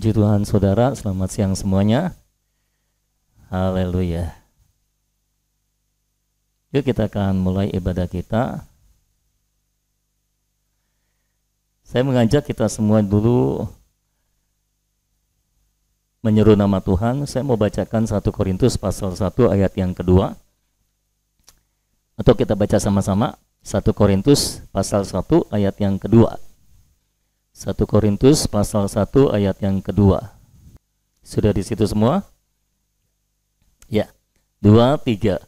Puji Tuhan saudara, selamat siang semuanya. Haleluya. Yuk kita akan mulai ibadah kita. Saya mengajak kita semua dulu menyeru nama Tuhan. Saya mau bacakan 1 Korintus pasal 1 ayat yang kedua. Atau kita baca sama-sama 1 Korintus pasal 1 ayat yang kedua. 1 Korintus pasal 1 ayat yang kedua. Sudah di situ semua? Ya. 2, 3.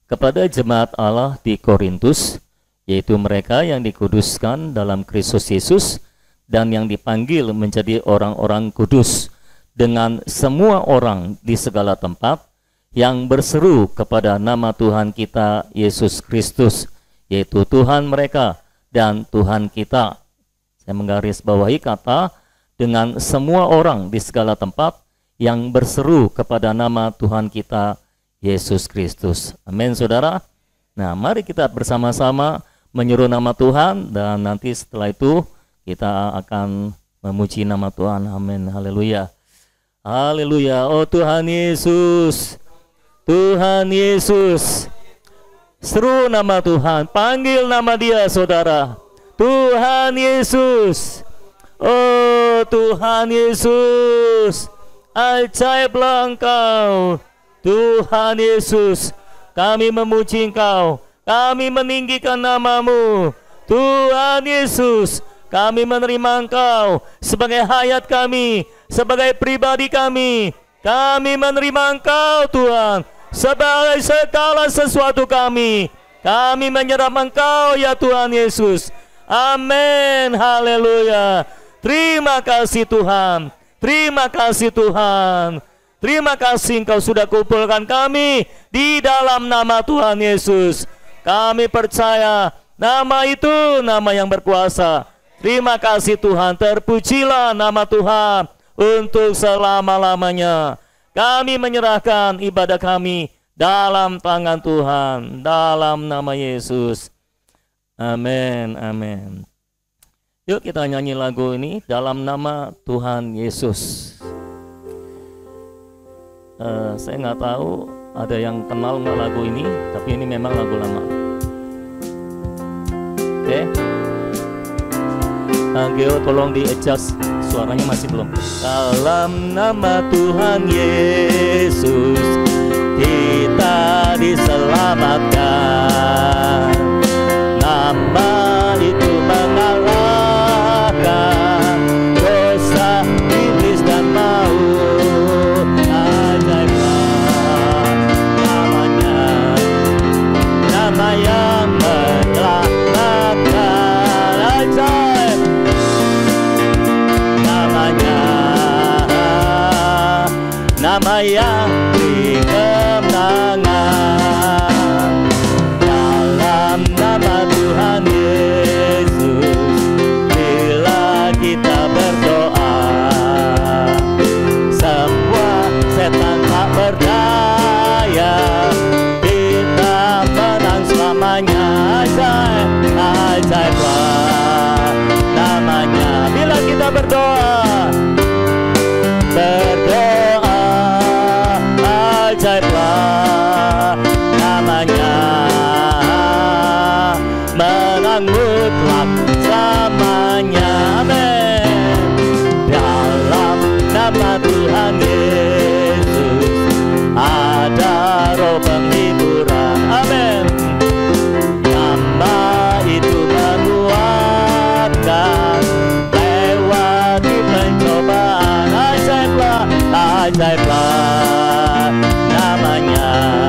Kepada jemaat Allah di Korintus, yaitu mereka yang dikuduskan dalam Kristus Yesus dan yang dipanggil menjadi orang-orang kudus, dengan semua orang di segala tempat yang berseru kepada nama Tuhan kita Yesus Kristus, yaitu Tuhan mereka dan Tuhan kita. Saya menggarisbawahi kata dengan semua orang di segala tempat yang berseru kepada nama Tuhan kita Yesus Kristus. Amin saudara. Nah mari kita bersama-sama menyeru nama Tuhan, dan nanti setelah itu kita akan memuji nama Tuhan. Amin. Haleluya. Haleluya. Oh Tuhan Yesus, Tuhan Yesus. Seru nama Tuhan, panggil nama Dia saudara. Tuhan Yesus, oh Tuhan Yesus, ajaiblah Engkau. Tuhan Yesus, kami memuji Engkau, kami meninggikan nama-Mu. Tuhan Yesus, kami menerima Engkau sebagai hayat kami, sebagai pribadi kami. Kami menerima Engkau Tuhan sebagai segala sesuatu kami. Kami menyerah Engkau ya Tuhan Yesus. Amin, haleluya. Terima kasih Tuhan, terima kasih Tuhan. Terima kasih Engkau sudah kumpulkan kami di dalam nama Tuhan Yesus. Kami percaya nama itu nama yang berkuasa. Terima kasih Tuhan, terpujilah nama Tuhan untuk selama-lamanya. Kami menyerahkan ibadah kami dalam tangan Tuhan, dalam nama Yesus. Amin, amin. Yuk kita nyanyi lagu ini dalam nama Tuhan Yesus. Saya nggak tahu ada yang kenal nggak lagu ini, tapi ini memang lagu lama. Oke. Geo tolong di adjust, suaranya masih belum. Dalam nama Tuhan Yesus kita diselamatkan. Nama itu mengalahkan dosa, iblis dan maut. Ajaiblah namanya, nama yang menyelamatkan. Ajaib namanya, nama yang beri kemenangan. Dalam nama Tuhan Yesus, bila kita berdoa, semua setan tak berdaya. Kita menang selamanya. Ajaib, ajaiblah namanya. Bila kita berdoa, ajaiblah namanya. Menang mutlak selamanya. Amin. Dalam nama Tuhan Yesus ada roh penghiburan. Amin. Nama itu menguatkan lewati pencobaan. Ajaiblah, ajaiblah namanya.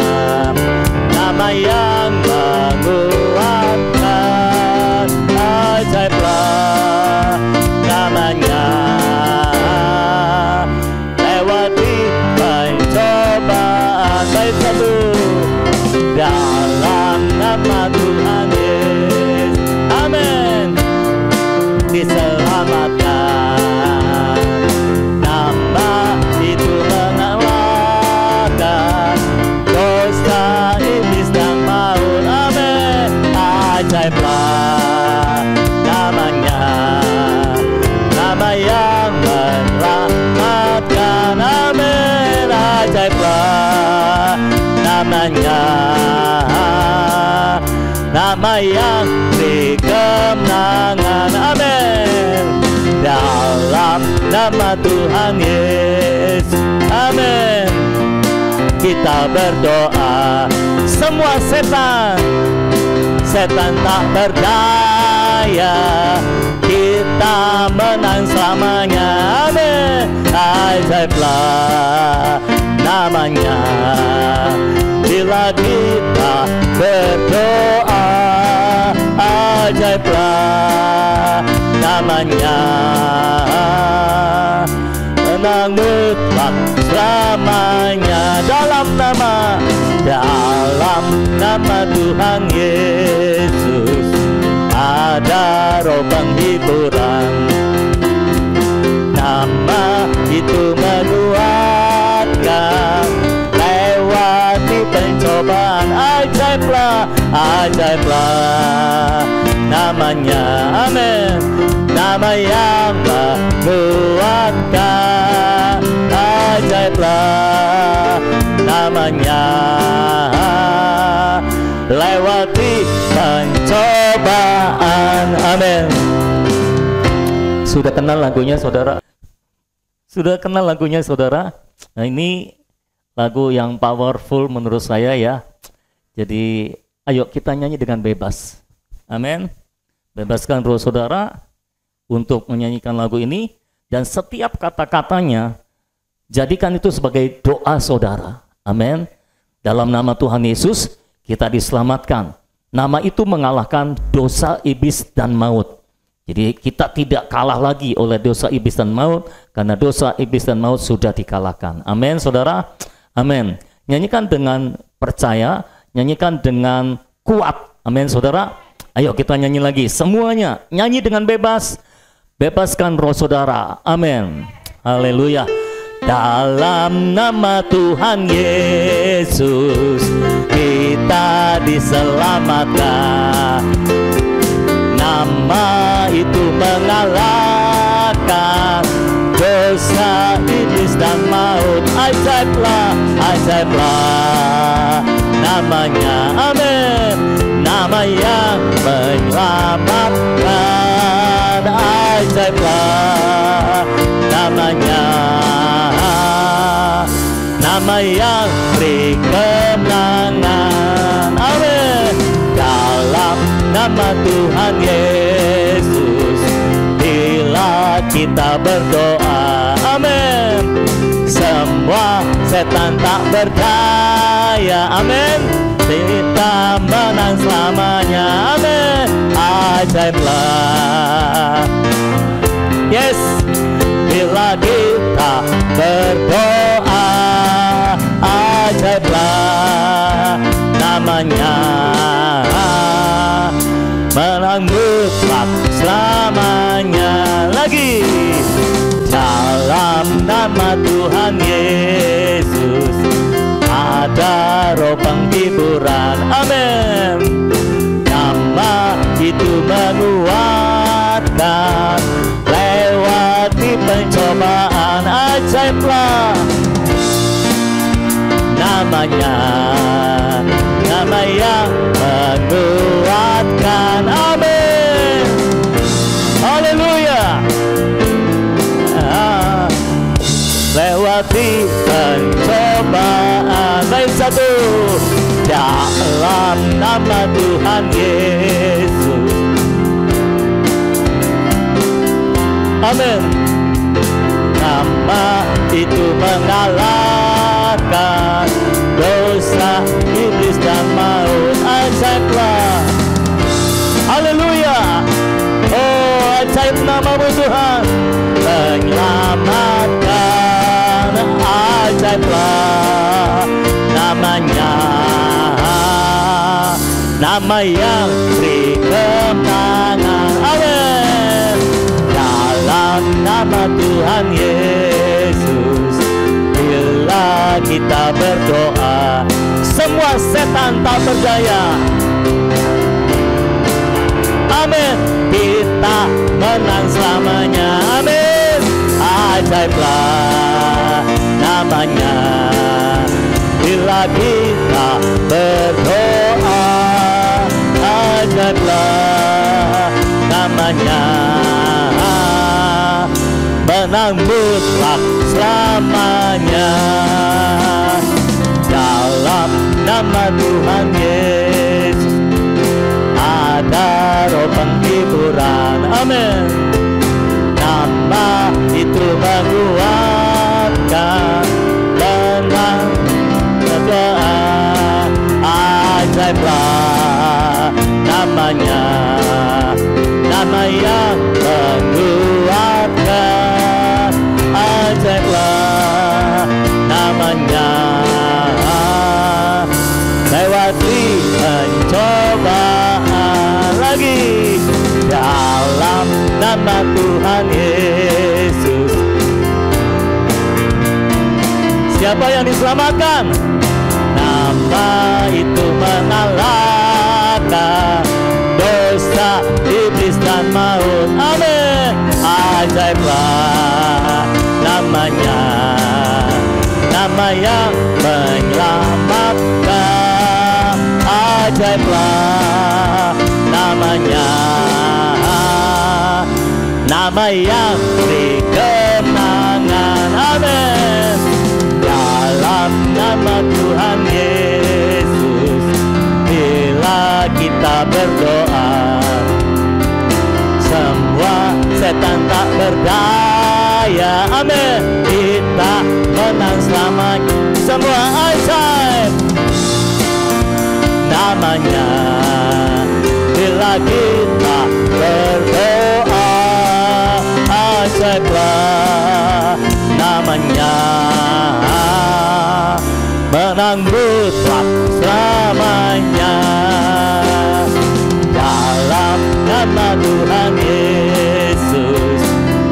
namanya, nama yang beri kemenangan. Amin. Dalam nama Tuhan Yesus, amin. Kita berdoa, semua setan tak berdaya, kita menang selamanya. Amin. Ajaiblah namanya, bila kita berdoa. Ajaiblah namanya, menang mutlak selamanya. Dalam nama Tuhan Yesus ada roh penghiburan. Nama itu menguatkan lewati pencobaan. Ajaiblah namanya, amin. Nama yang menguatkan. Ajaiblah namanya, lewati pencobaan. Amin. Sudah kenal lagunya, saudara? Sudah kenal lagunya, saudara? Nah, ini lagu yang powerful menurut saya ya. Jadi ayo kita nyanyi dengan bebas. Amin. Bebaskan roh saudara untuk menyanyikan lagu ini, dan setiap kata-katanya jadikan itu sebagai doa saudara. Amin. Dalam nama Tuhan Yesus kita diselamatkan. Nama itu mengalahkan dosa, iblis, dan maut. Jadi kita tidak kalah lagi oleh dosa, iblis, dan maut, karena dosa, iblis, dan maut sudah dikalahkan. Amin, saudara. Amin. Nyanyikan dengan percaya, nyanyikan dengan kuat. Amin, saudara. Ayo kita nyanyi lagi, semuanya nyanyi dengan bebas. Bebaskan roh saudara. Amin. Haleluya. Dalam nama Tuhan Yesus kita diselamatkan. Nama itu mengalahkan dosa, iblis, dan maut. Ajaiblah namanya, amin. Nama yang menyelamatkan. Ajaiblah namanya, nama yang beri kemenangan. Amin. Dalam nama Tuhan Yesus bila kita berdoa, amin. Semua setan tak berdaya, amin. Kita menang selamanya, amin. Ajaiblah, yes. Bila kita berdoa, ajaiblah namanya, menang mutlak selamanya. Lagi, dalam nama Tuhan Yesus ada roh penghiburan. Amin. Nama itu menguatkan lewati pencobaan. Ajaiblah namanya, nama yang menguatkan. Amin. Haleluya. Lewati pencobaan. Baik, satu. Dalam nama Tuhan Yesus, amin. Nama itu mengalahkan dosa, iblis, dan maut. Ajaiblah. Haleluya. Oh, ajaib namamu Tuhan, menyelamatkan. Ajaiblah namanya, nama yang beri kemenangan. Amin. Dalam nama Tuhan Yesus bila kita berdoa, semua setan tak berdaya. Amin. Kita menang selamanya. Amin. Ajaiblah namanya bila kita namanya, menang mutlak selamanya. Dalam nama Tuhan Yesus ada roh penghiburan. Amin. Nama itu menguatkan, menang doa. Ajaiblah namanya, nama yang menguatkan. Ajaiblah namanya, lewati pencobaan lagi. Dalam nama Tuhan Yesus, siapa yang diselamatkan? Nama itu mengalahkan dosa, iblis dan maut. Amin. Ajaiblah namanya, nama yang menyelamatkan. Ajaiblah namanya, nama yang beri kemenangan. Amin. Dalam nama Tuhan Yesus, bila kita berdoa, semua setan tak berdaya. Amin. Kita menang selamanya. Semua ajaib namanya, bila kita berdoa. Ajaiblah namanya, menang mutlak selamanya. Dalam nama Tuhan Yesus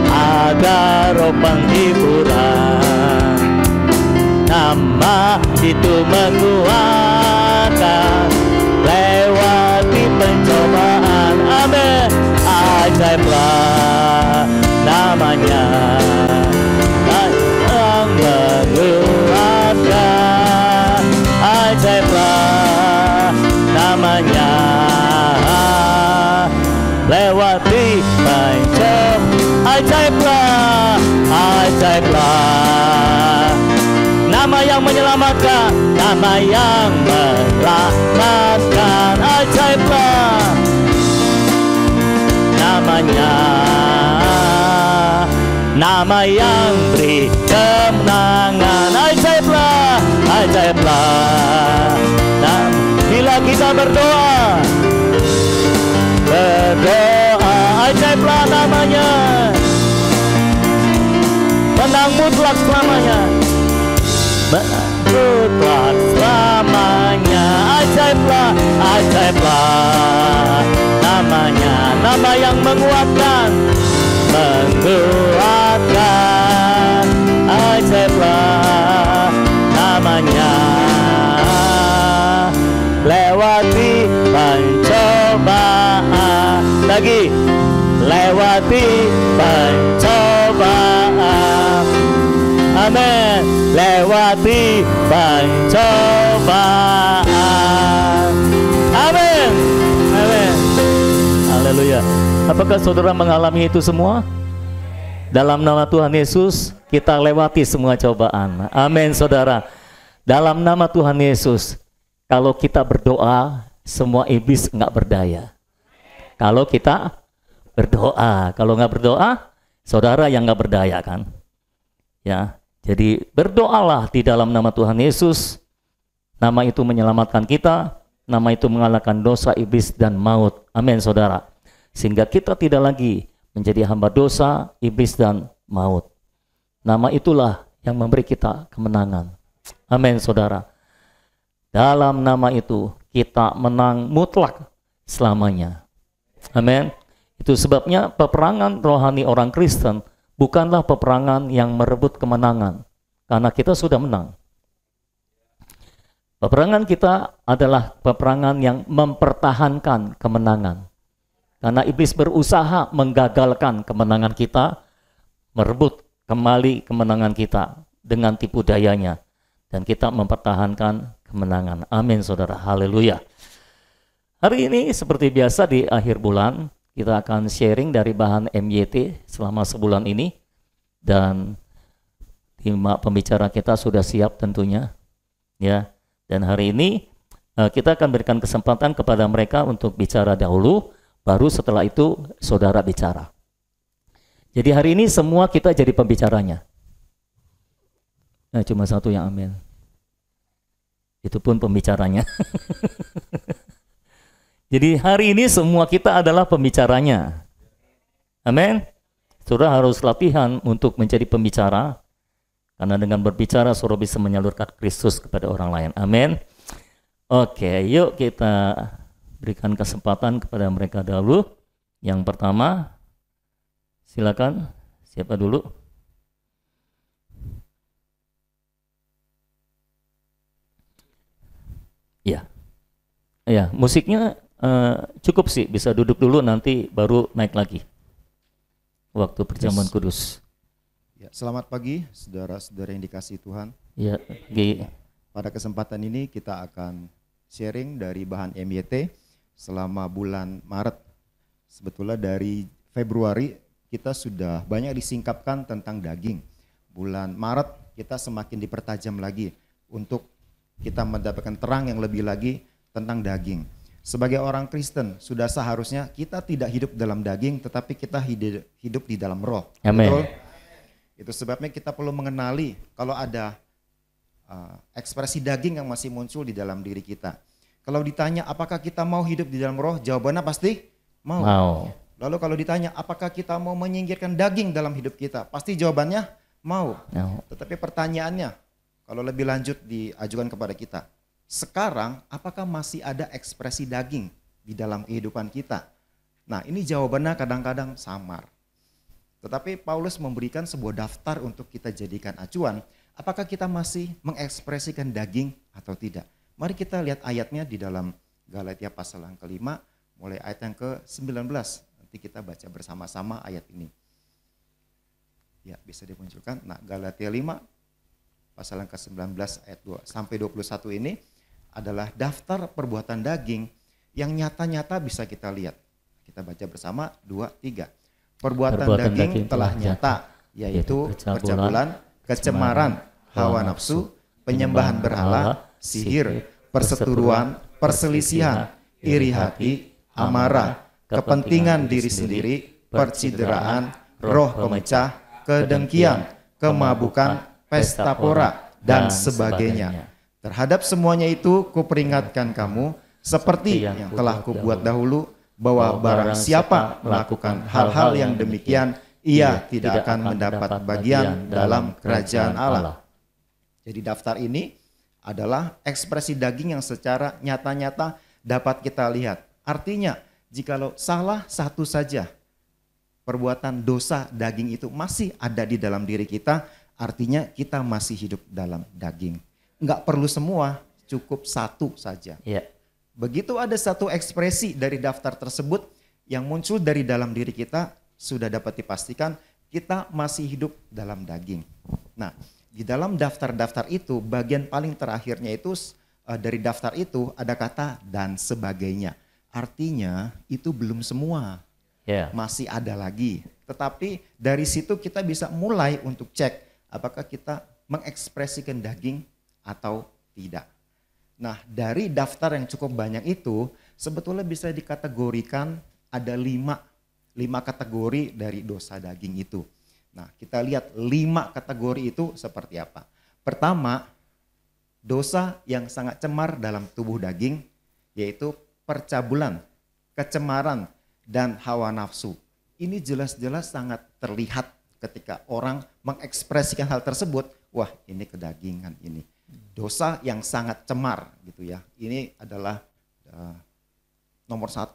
ada roh penghiburan. Nama itu menguatkan, lewati pencobaan. Amin. Ajaiblah namanya, yang menguatkan. Ajaiblah namanya, lewati pencobaan. Ajaiblah, ajaiblah nama yang menyelamatkan, nama yang menyelamatkan. Ajaiblah namanya, nama yang beri kemenangan. Ajaiblah, ajaiblah. Nah, bila kita berdoa, ajaiblah namanya, menang mutlak selamanya, menang mutlak selamanya. Ajaiblah, ajaiblah namanya, nama yang menguatkan, menguatkan. Ajaiblah namanya, lewati pencobaan. Lagi, lewati pencobaan. Amin. Lewati pencobaan. Amin. Amin. Haleluya. Apakah saudara mengalami itu semua? Dalam nama Tuhan Yesus, kita lewati semua cobaan. Amin, saudara. Dalam nama Tuhan Yesus, kalau kita berdoa, semua iblis enggak berdaya. Kalau kita berdoa, kalau nggak berdoa, saudara yang nggak berdaya kan? Ya, jadi berdoalah di dalam nama Tuhan Yesus. Nama itu menyelamatkan kita, nama itu mengalahkan dosa, iblis dan maut. Amin, saudara. Sehingga kita tidak lagi menjadi hamba dosa, iblis dan maut. Nama itulah yang memberi kita kemenangan. Amin, saudara. Dalam nama itu kita menang mutlak selamanya. Amin. Itu sebabnya peperangan rohani orang Kristen bukanlah peperangan yang merebut kemenangan, karena kita sudah menang. Peperangan kita adalah peperangan yang mempertahankan kemenangan. Karena iblis berusaha menggagalkan kemenangan kita, merebut kembali kemenangan kita dengan tipu dayanya. Dan kita mempertahankan kemenangan. Amin, saudara. Haleluya. Hari ini seperti biasa di akhir bulan, Kita akan sharing dari bahan MYT selama sebulan ini, dan 5 pembicara kita sudah siap tentunya, ya. Dan hari ini kita akan berikan kesempatan kepada mereka untuk bicara dahulu, baru setelah itu saudara bicara. Jadi hari ini semua kita jadi pembicaranya. Nah, cuma satu yang amin. Itu pun pembicaranya. Jadi hari ini semua kita adalah pembicaranya. Amin. Saudara harus latihan untuk menjadi pembicara, karena dengan berbicara saudara bisa menyalurkan Kristus kepada orang lain. Amin. Oke, yuk kita berikan kesempatan kepada mereka dahulu. Yang pertama, silakan. Siapa dulu? Ya, ya, musiknya cukup sih, bisa duduk dulu, nanti baru naik lagi waktu perjamuan kudus. Ya, selamat pagi saudara-saudara yang dikasihi Tuhan. Ya, pada kesempatan ini kita akan sharing dari bahan MYT selama bulan Maret. Sebetulnya dari Februari kita sudah banyak disingkapkan tentang daging. Bulan Maret kita semakin dipertajam lagi untuk kita mendapatkan terang yang lebih lagi tentang daging. Sebagai orang Kristen, sudah seharusnya kita tidak hidup dalam daging, tetapi kita hidup di dalam roh. Amen. Betul? Itu sebabnya kita perlu mengenali kalau ada ekspresi daging yang masih muncul di dalam diri kita. Kalau ditanya apakah kita mau hidup di dalam roh, jawabannya pasti mau. Lalu kalau ditanya apakah kita mau menyingkirkan daging dalam hidup kita, pasti jawabannya mau. Tetapi pertanyaannya, kalau lebih lanjut diajukan kepada kita, sekarang apakah masih ada ekspresi daging di dalam kehidupan kita? Nah, ini jawabannya kadang-kadang samar. Tetapi Paulus memberikan sebuah daftar untuk kita jadikan acuan, apakah kita masih mengekspresikan daging atau tidak. Mari kita lihat ayatnya di dalam Galatia pasal yang ke-5, mulai ayat yang ke-19. Nanti kita baca bersama-sama ayat ini. Ya, bisa dimunculkan. Nah, Galatia 5 pasal yang ke-19 ayat 2 sampai 21 ini adalah daftar perbuatan daging yang nyata-nyata bisa kita lihat. Kita baca bersama 2, 3. Perbuatan daging telah nyata, yaitu percabulan, kecemaran, hawa nafsu, penyembahan berhala, sihir, perseteruan, perselisihan, iri hati, amarah, kepentingan diri sendiri, percideraan, roh pemecah, kedengkian, kemabukan, pesta pora, dan sebagainya. Terhadap semuanya itu kuperingatkan kamu, seperti yang telah kubuat dahulu, bahwa barang siapa melakukan hal-hal yang demikian, ia tidak akan mendapat bagian dalam kerajaan Allah. Jadi daftar ini adalah ekspresi daging yang secara nyata-nyata dapat kita lihat. Artinya, jikalau salah satu saja perbuatan dosa daging itu masih ada di dalam diri kita, artinya kita masih hidup dalam daging. Enggak perlu semua, cukup satu saja. Yeah. Begitu ada satu ekspresi dari daftar tersebut yang muncul dari dalam diri kita, sudah dapat dipastikan kita masih hidup dalam daging. Nah, di dalam daftar-daftar itu, bagian paling terakhirnya itu dari daftar itu ada kata dan sebagainya. Artinya itu belum semua, masih ada lagi. Tetapi dari situ kita bisa mulai untuk cek apakah kita mengekspresikan daging atau tidak. Nah, dari daftar yang cukup banyak itu sebetulnya bisa dikategorikan ada 5 kategori dari dosa daging itu. Nah, kita lihat 5 kategori itu seperti apa. Pertama, dosa yang sangat cemar dalam tubuh daging, yaitu percabulan, kecemaran, dan hawa nafsu. Ini jelas-jelas sangat terlihat ketika orang mengekspresikan hal tersebut. Wah, ini kedagingan ini. Dosa yang sangat cemar gitu ya. Ini adalah nomor 1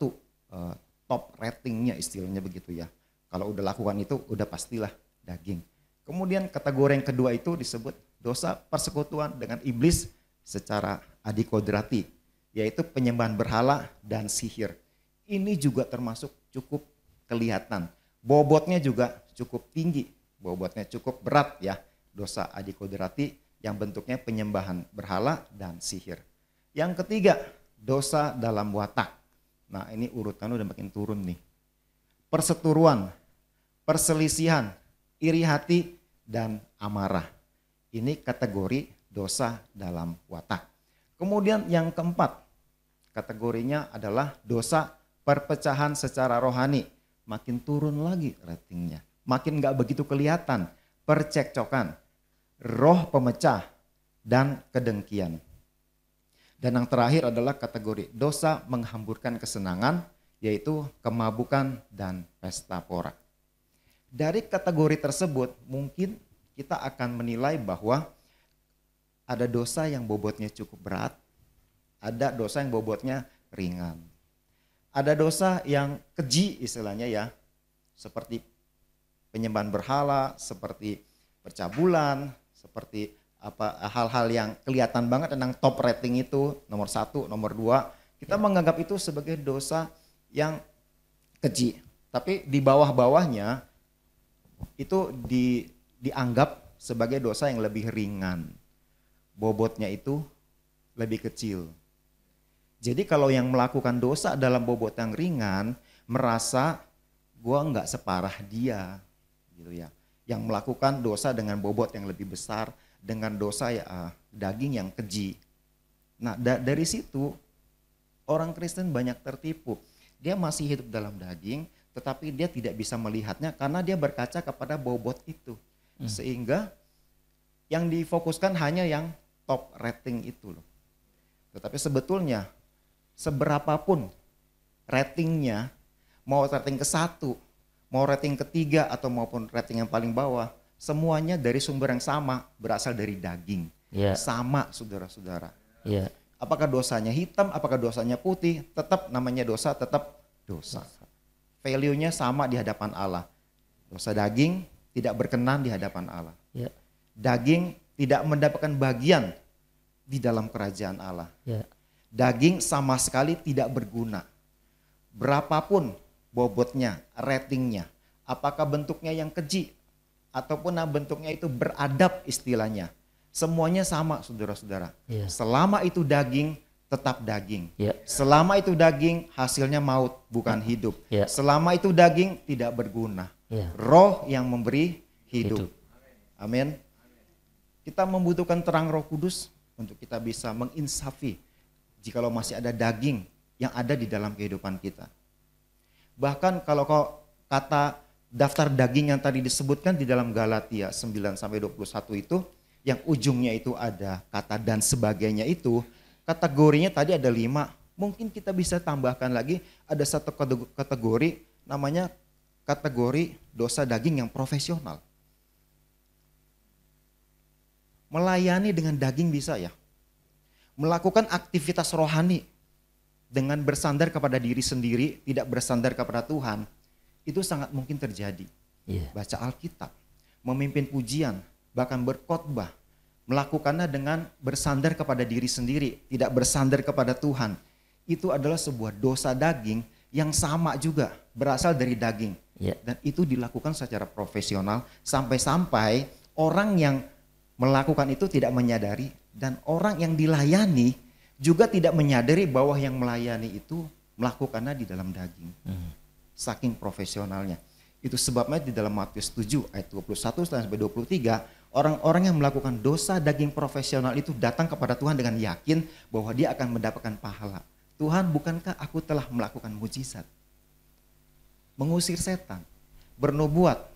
top ratingnya istilahnya begitu ya. Kalau udah lakukan itu udah pastilah daging. Kemudian kategori yang kedua itu disebut dosa persekutuan dengan iblis secara adikodrati, yaitu penyembahan berhala dan sihir. Ini juga termasuk cukup kelihatan. Bobotnya juga cukup tinggi, bobotnya cukup berat ya. Dosa adikodrati yang bentuknya penyembahan berhala dan sihir. Yang ketiga, dosa dalam watak. Nah, ini urutannya udah makin turun nih. perseteruan, perselisihan, iri hati, dan amarah. Ini kategori dosa dalam watak. Kemudian yang keempat, kategorinya adalah dosa perpecahan secara rohani. Makin turun lagi ratingnya, makin gak begitu kelihatan, percekcokan, roh pemecah, dan kedengkian. Dan yang terakhir adalah kategori dosa menghamburkan kesenangan, yaitu kemabukan dan pesta pora. Dari kategori tersebut mungkin kita akan menilai bahwa ada dosa yang bobotnya cukup berat, ada dosa yang bobotnya ringan. Ada dosa yang keji istilahnya ya, seperti penyembahan berhala, seperti percabulan, seperti hal-hal yang kelihatan banget tentang top rating itu, nomor 1, nomor 2. Kita menganggap itu sebagai dosa yang keji. Tapi di bawah-bawahnya itu dianggap sebagai dosa yang lebih ringan. Bobotnya itu lebih kecil. Jadi kalau yang melakukan dosa dalam bobot yang ringan merasa gua nggak separah dia, gitu ya. Yang melakukan dosa dengan bobot yang lebih besar, dengan dosa daging yang keji. Nah dari situ orang Kristen banyak tertipu. Dia masih hidup dalam daging, tetapi dia tidak bisa melihatnya karena dia berkaca kepada bobot itu. Sehingga yang difokuskan hanya yang top rating itu loh. Tetapi sebetulnya seberapapun ratingnya, mau rating ke-1, mau rating ke-3 atau maupun rating yang paling bawah, semuanya dari sumber yang sama, berasal dari daging. Sama saudara-saudara. Apakah dosanya hitam, apakah dosanya putih, tetap namanya dosa, tetap dosa. Value-nya sama di hadapan Allah. Dosa daging tidak berkenan di hadapan Allah. Daging tidak mendapatkan bagian di dalam kerajaan Allah. Daging sama sekali tidak berguna. Berapapun bobotnya, ratingnya, apakah bentuknya yang keji ataupun bentuknya itu beradab istilahnya. Semuanya sama saudara-saudara. Selama itu daging, tetap daging. Selama itu daging, hasilnya maut bukan hidup. Selama itu daging, tidak berguna. Roh yang memberi hidup. Amin. Kita membutuhkan terang Roh Kudus untuk kita bisa menginsafi jikalau masih ada daging yang ada di dalam kehidupan kita. Bahkan kalau kata daftar daging yang tadi disebutkan di dalam Galatia 9-21 itu, yang ujungnya itu ada kata dan sebagainya itu, kategorinya tadi ada 5, mungkin kita bisa tambahkan lagi ada satu kategori namanya kategori dosa daging yang profesional. Melayani dengan daging bisa ya. Melakukan aktivitas rohani dengan bersandar kepada diri sendiri, tidak bersandar kepada Tuhan, itu sangat mungkin terjadi. Baca Alkitab, memimpin pujian, bahkan berkhotbah, melakukannya dengan bersandar kepada diri sendiri, tidak bersandar kepada Tuhan. Itu adalah sebuah dosa daging yang sama juga berasal dari daging. Dan itu dilakukan secara profesional sampai-sampai orang yang melakukan itu tidak menyadari dan orang yang dilayani juga tidak menyadari bahwa yang melayani itu melakukannya di dalam daging. Saking profesionalnya. Itu sebabnya di dalam Matius 7 ayat 21-23, orang-orang yang melakukan dosa daging profesional itu datang kepada Tuhan dengan yakin bahwa dia akan mendapatkan pahala. Tuhan, bukankah aku telah melakukan mujizat? Mengusir setan, bernubuat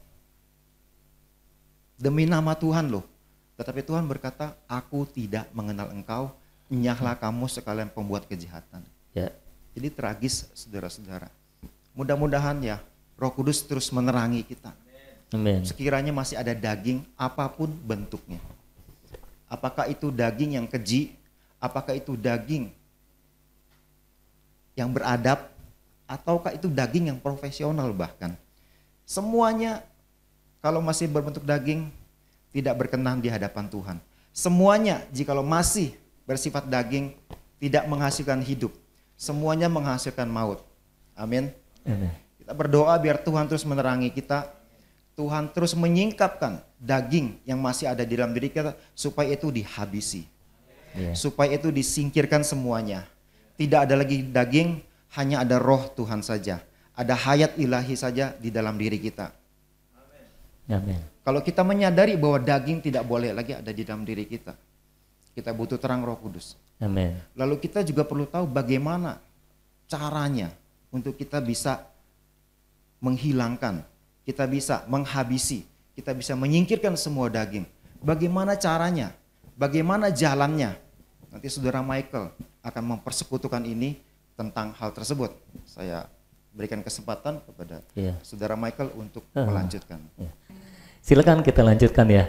demi nama Tuhan loh. Tetapi Tuhan berkata, aku tidak mengenal engkau, enyahlah kamu sekalian pembuat kejahatan. Jadi tragis saudara-saudara. Mudah-mudahan ya Roh Kudus terus menerangi kita. Amen. Sekiranya masih ada daging apapun bentuknya. Apakah itu daging yang keji, apakah itu daging yang beradab, ataukah itu daging yang profesional bahkan. Semuanya kalau masih berbentuk daging tidak berkenan di hadapan Tuhan. Semuanya jikalau masih bersifat daging tidak menghasilkan hidup. Semuanya menghasilkan maut. Amin. Kita berdoa biar Tuhan terus menerangi kita. Tuhan terus menyingkapkan daging yang masih ada di dalam diri kita supaya itu dihabisi. Supaya itu disingkirkan semuanya. Tidak ada lagi daging, hanya ada roh Tuhan saja. ada hayat ilahi saja di dalam diri kita. Amin. Kalau kita menyadari bahwa daging tidak boleh lagi ada di dalam diri kita, kita butuh terang Roh Kudus. Amin. Lalu kita juga perlu tahu bagaimana caranya untuk kita bisa menghilangkan, kita bisa menghabisi, kita bisa menyingkirkan semua daging. Bagaimana caranya? Bagaimana jalannya? Nanti saudara Michael akan mempersekutukan ini tentang hal tersebut. Saya berikan kesempatan kepada saudara Michael untuk melanjutkan. Silakan kita lanjutkan ya.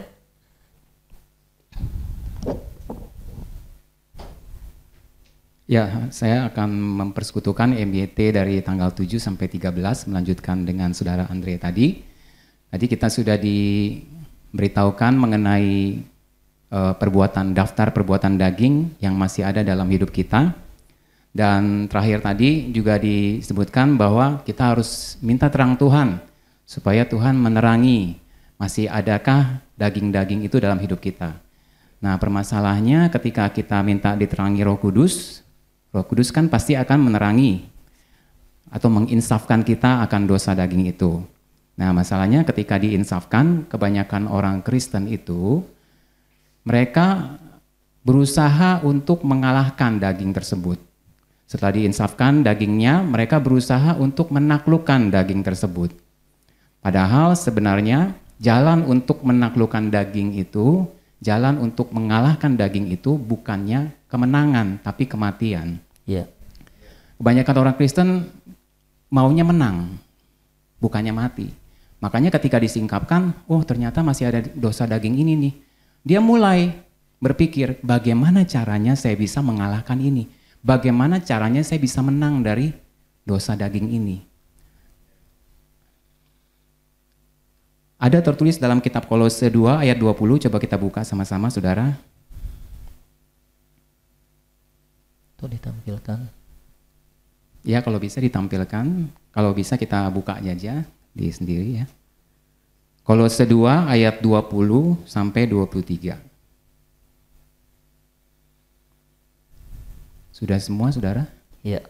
Ya, saya akan mempersekutukan MYT dari tanggal 7 sampai 13 melanjutkan dengan saudara Andre tadi. Tadi kita sudah diberitahukan mengenai daftar perbuatan daging yang masih ada dalam hidup kita. Dan terakhir tadi juga disebutkan bahwa kita harus minta terang Tuhan supaya Tuhan menerangi masih adakah daging-daging itu dalam hidup kita. Nah, permasalahannya ketika kita minta diterangi Roh Kudus kan pasti akan menerangi atau menginsafkan kita akan dosa daging itu. Nah, masalahnya ketika diinsafkan, kebanyakan orang Kristen itu mereka berusaha untuk mengalahkan daging tersebut. Setelah diinsafkan dagingnya, mereka berusaha untuk menaklukkan daging tersebut. Padahal sebenarnya jalan untuk menaklukkan daging itu, jalan untuk mengalahkan daging itu bukannya kemenangan, tapi kematian. Ya. Kebanyakan orang Kristen maunya menang, bukannya mati. Makanya ketika disingkapkan, oh ternyata masih ada dosa daging ini nih. Dia mulai berpikir, bagaimana caranya saya bisa mengalahkan ini? Bagaimana caranya saya bisa menang dari dosa daging ini? Ada tertulis dalam kitab Kolose 2 ayat 20, coba kita buka sama-sama saudara. Itu ditampilkan. Ya, kalau bisa ditampilkan, kalau bisa kita buka aja di sendiri ya. Kolose 2 ayat 20 sampai 23. Sudah semua saudara? Ya.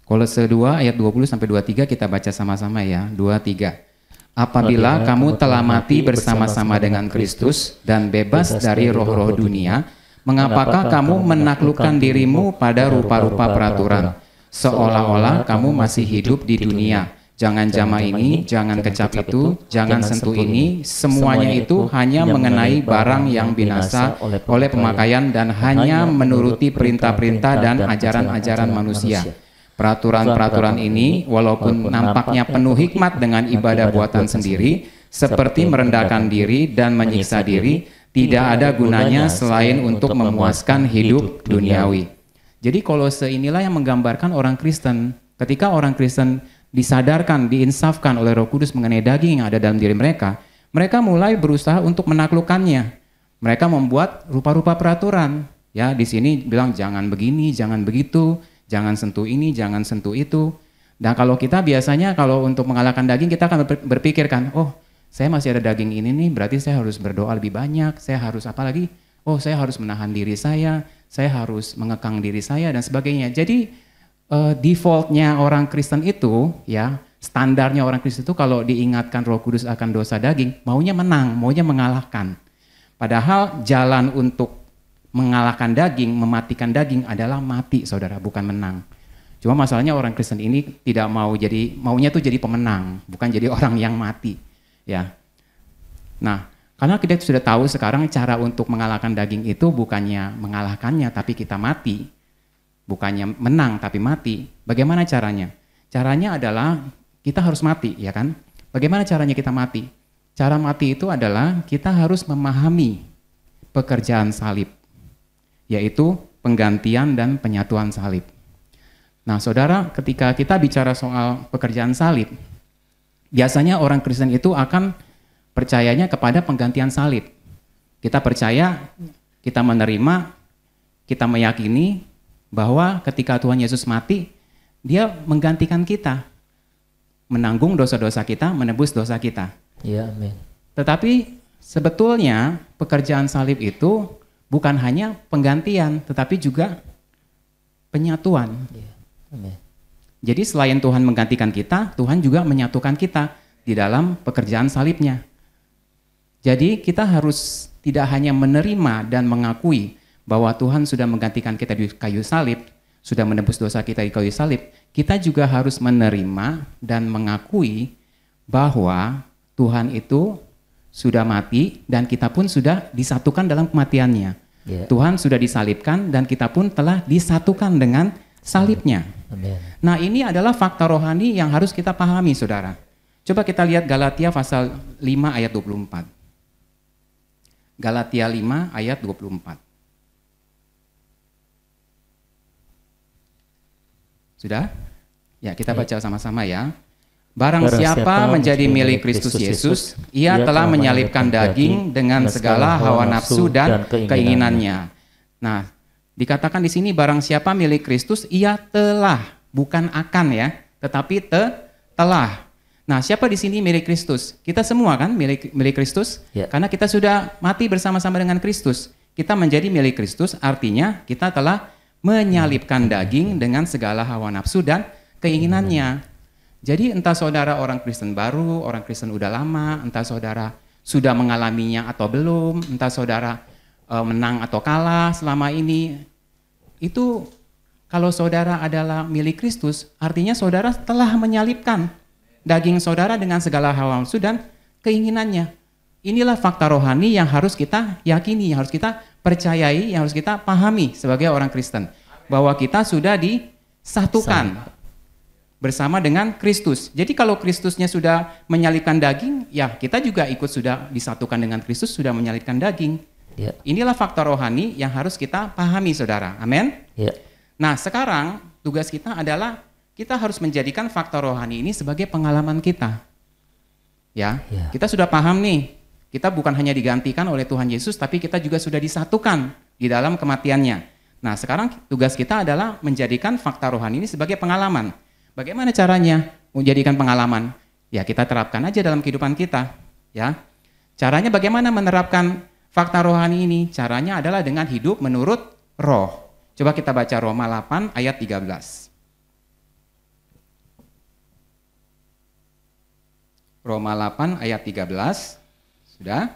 Kolose 2 ayat 20 sampai 23 kita baca sama-sama ya. 23. Apabila kamu telah mati bersama-sama dengan Kristus dan bebas dari roh-roh dunia, mengapakah kamu menaklukkan dirimu pada rupa-rupa peraturan, seolah-olah kamu masih hidup di dunia? Jangan jamah ini, jangan kecap itu, jangan sentuh ini, semuanya itu hanya mengenai barang yang binasa oleh pemakaian dan hanya menuruti perintah-perintah dan ajaran-ajaran manusia. Peraturan-peraturan ini walaupun nampaknya penuh hikmat dengan ibadah buatan sendiri, seperti merendahkan diri dan menyiksa diri, tidak ada gunanya selain untuk memuaskan hidup duniawi. Jadi Kolose inilah yang menggambarkan orang Kristen. Ketika orang Kristen disadarkan, diinsafkan oleh Roh Kudus mengenai daging yang ada dalam diri mereka, mereka mulai berusaha untuk menaklukkannya. Mereka membuat rupa-rupa peraturan. Ya, di sini bilang jangan begini, jangan begitu, jangan sentuh ini, jangan sentuh itu. Dan kalau kita biasanya kalau untuk mengalahkan daging kita akan berpikirkan, oh saya masih ada daging ini nih, berarti saya harus berdoa lebih banyak, saya harus apa lagi? Oh saya harus menahan diri saya harus mengekang diri saya dan sebagainya. Jadi defaultnya orang Kristen itu, ya standarnya orang Kristen itu kalau diingatkan Roh Kudus akan dosa daging, maunya menang, maunya mengalahkan. Padahal jalan untuk mengalahkan daging, mematikan daging adalah mati, saudara, bukan menang. Cuma masalahnya orang Kristen ini tidak mau maunya tuh jadi pemenang, bukan jadi orang yang mati. Ya. Nah, karena kita sudah tahu sekarang cara untuk mengalahkan daging itu bukannya mengalahkannya, tapi kita mati. Bukannya menang tapi mati. Bagaimana caranya? Caranya adalah kita harus mati, ya kan? Bagaimana caranya kita mati? Cara mati itu adalah kita harus memahami pekerjaan salib, yaitu penggantian dan penyatuan salib. Nah, saudara, ketika kita bicara soal pekerjaan salib, biasanya orang Kristen itu akan percayanya kepada penggantian salib. Kita percaya, kita menerima, kita meyakini bahwa ketika Tuhan Yesus mati, dia menggantikan kita, menanggung dosa-dosa kita, menebus dosa kita. Ya, amin. Tetapi sebetulnya pekerjaan salib itu bukan hanya penggantian, tetapi juga penyatuan. Ya, amin. Jadi selain Tuhan menggantikan kita, Tuhan juga menyatukan kita di dalam pekerjaan salibnya. Jadi kita harus tidak hanya menerima dan mengakui bahwa Tuhan sudah menggantikan kita di kayu salib, sudah menebus dosa kita di kayu salib, kita juga harus menerima dan mengakui bahwa Tuhan itu sudah mati dan kita pun sudah disatukan dalam kematiannya. Tuhan sudah disalibkan dan kita pun telah disatukan dengan salibnya. Nah, ini adalah fakta rohani yang harus kita pahami, saudara. Coba kita lihat Galatia pasal 5 ayat 24. Galatia 5 ayat 24. Sudah? Ya, kita baca sama-sama ya. Barang siapa menjadi milik Kristus Yesus, ia telah menyalibkan daging dengan segala hawa nafsu dan keinginannya. Nah, dikatakan di sini barang siapa milik Kristus, ia telah, bukan akan ya, tetapi telah. Nah, siapa di sini milik Kristus? Kita semua kan milik Kristus? Karena kita sudah mati bersama-sama dengan Kristus. Kita menjadi milik Kristus, artinya kita telah menyalibkan daging dengan segala hawa nafsu dan keinginannya. Jadi entah saudara orang Kristen baru, orang Kristen udah lama, entah saudara sudah mengalaminya atau belum, entah saudara menang atau kalah selama ini, itu kalau saudara adalah milik Kristus, artinya saudara telah menyalibkan daging saudara dengan segala hawa nafsu dan keinginannya. Inilah fakta rohani yang harus kita yakini, yang harus kita percayai, yang harus kita pahami sebagai orang Kristen, bahwa kita sudah disatukan bersama dengan Kristus. Jadi kalau Kristusnya sudah menyalibkan daging, ya kita juga ikut sudah disatukan dengan Kristus, sudah menyalibkan daging. Inilah fakta rohani yang harus kita pahami, saudara. Amin. Nah, sekarang tugas kita adalah kita harus menjadikan fakta rohani ini sebagai pengalaman kita. Kita sudah paham nih, kita bukan hanya digantikan oleh Tuhan Yesus, tapi kita juga sudah disatukan di dalam kematiannya. Nah, sekarang tugas kita adalah menjadikan fakta rohani ini sebagai pengalaman. Bagaimana caranya menjadikan pengalaman? Ya, kita terapkan aja dalam kehidupan kita, ya. Caranya bagaimana menerapkan fakta rohani ini? Caranya adalah dengan hidup menurut Roh. Coba kita baca Roma 8 ayat 13. Roma 8 ayat 13. Sudah?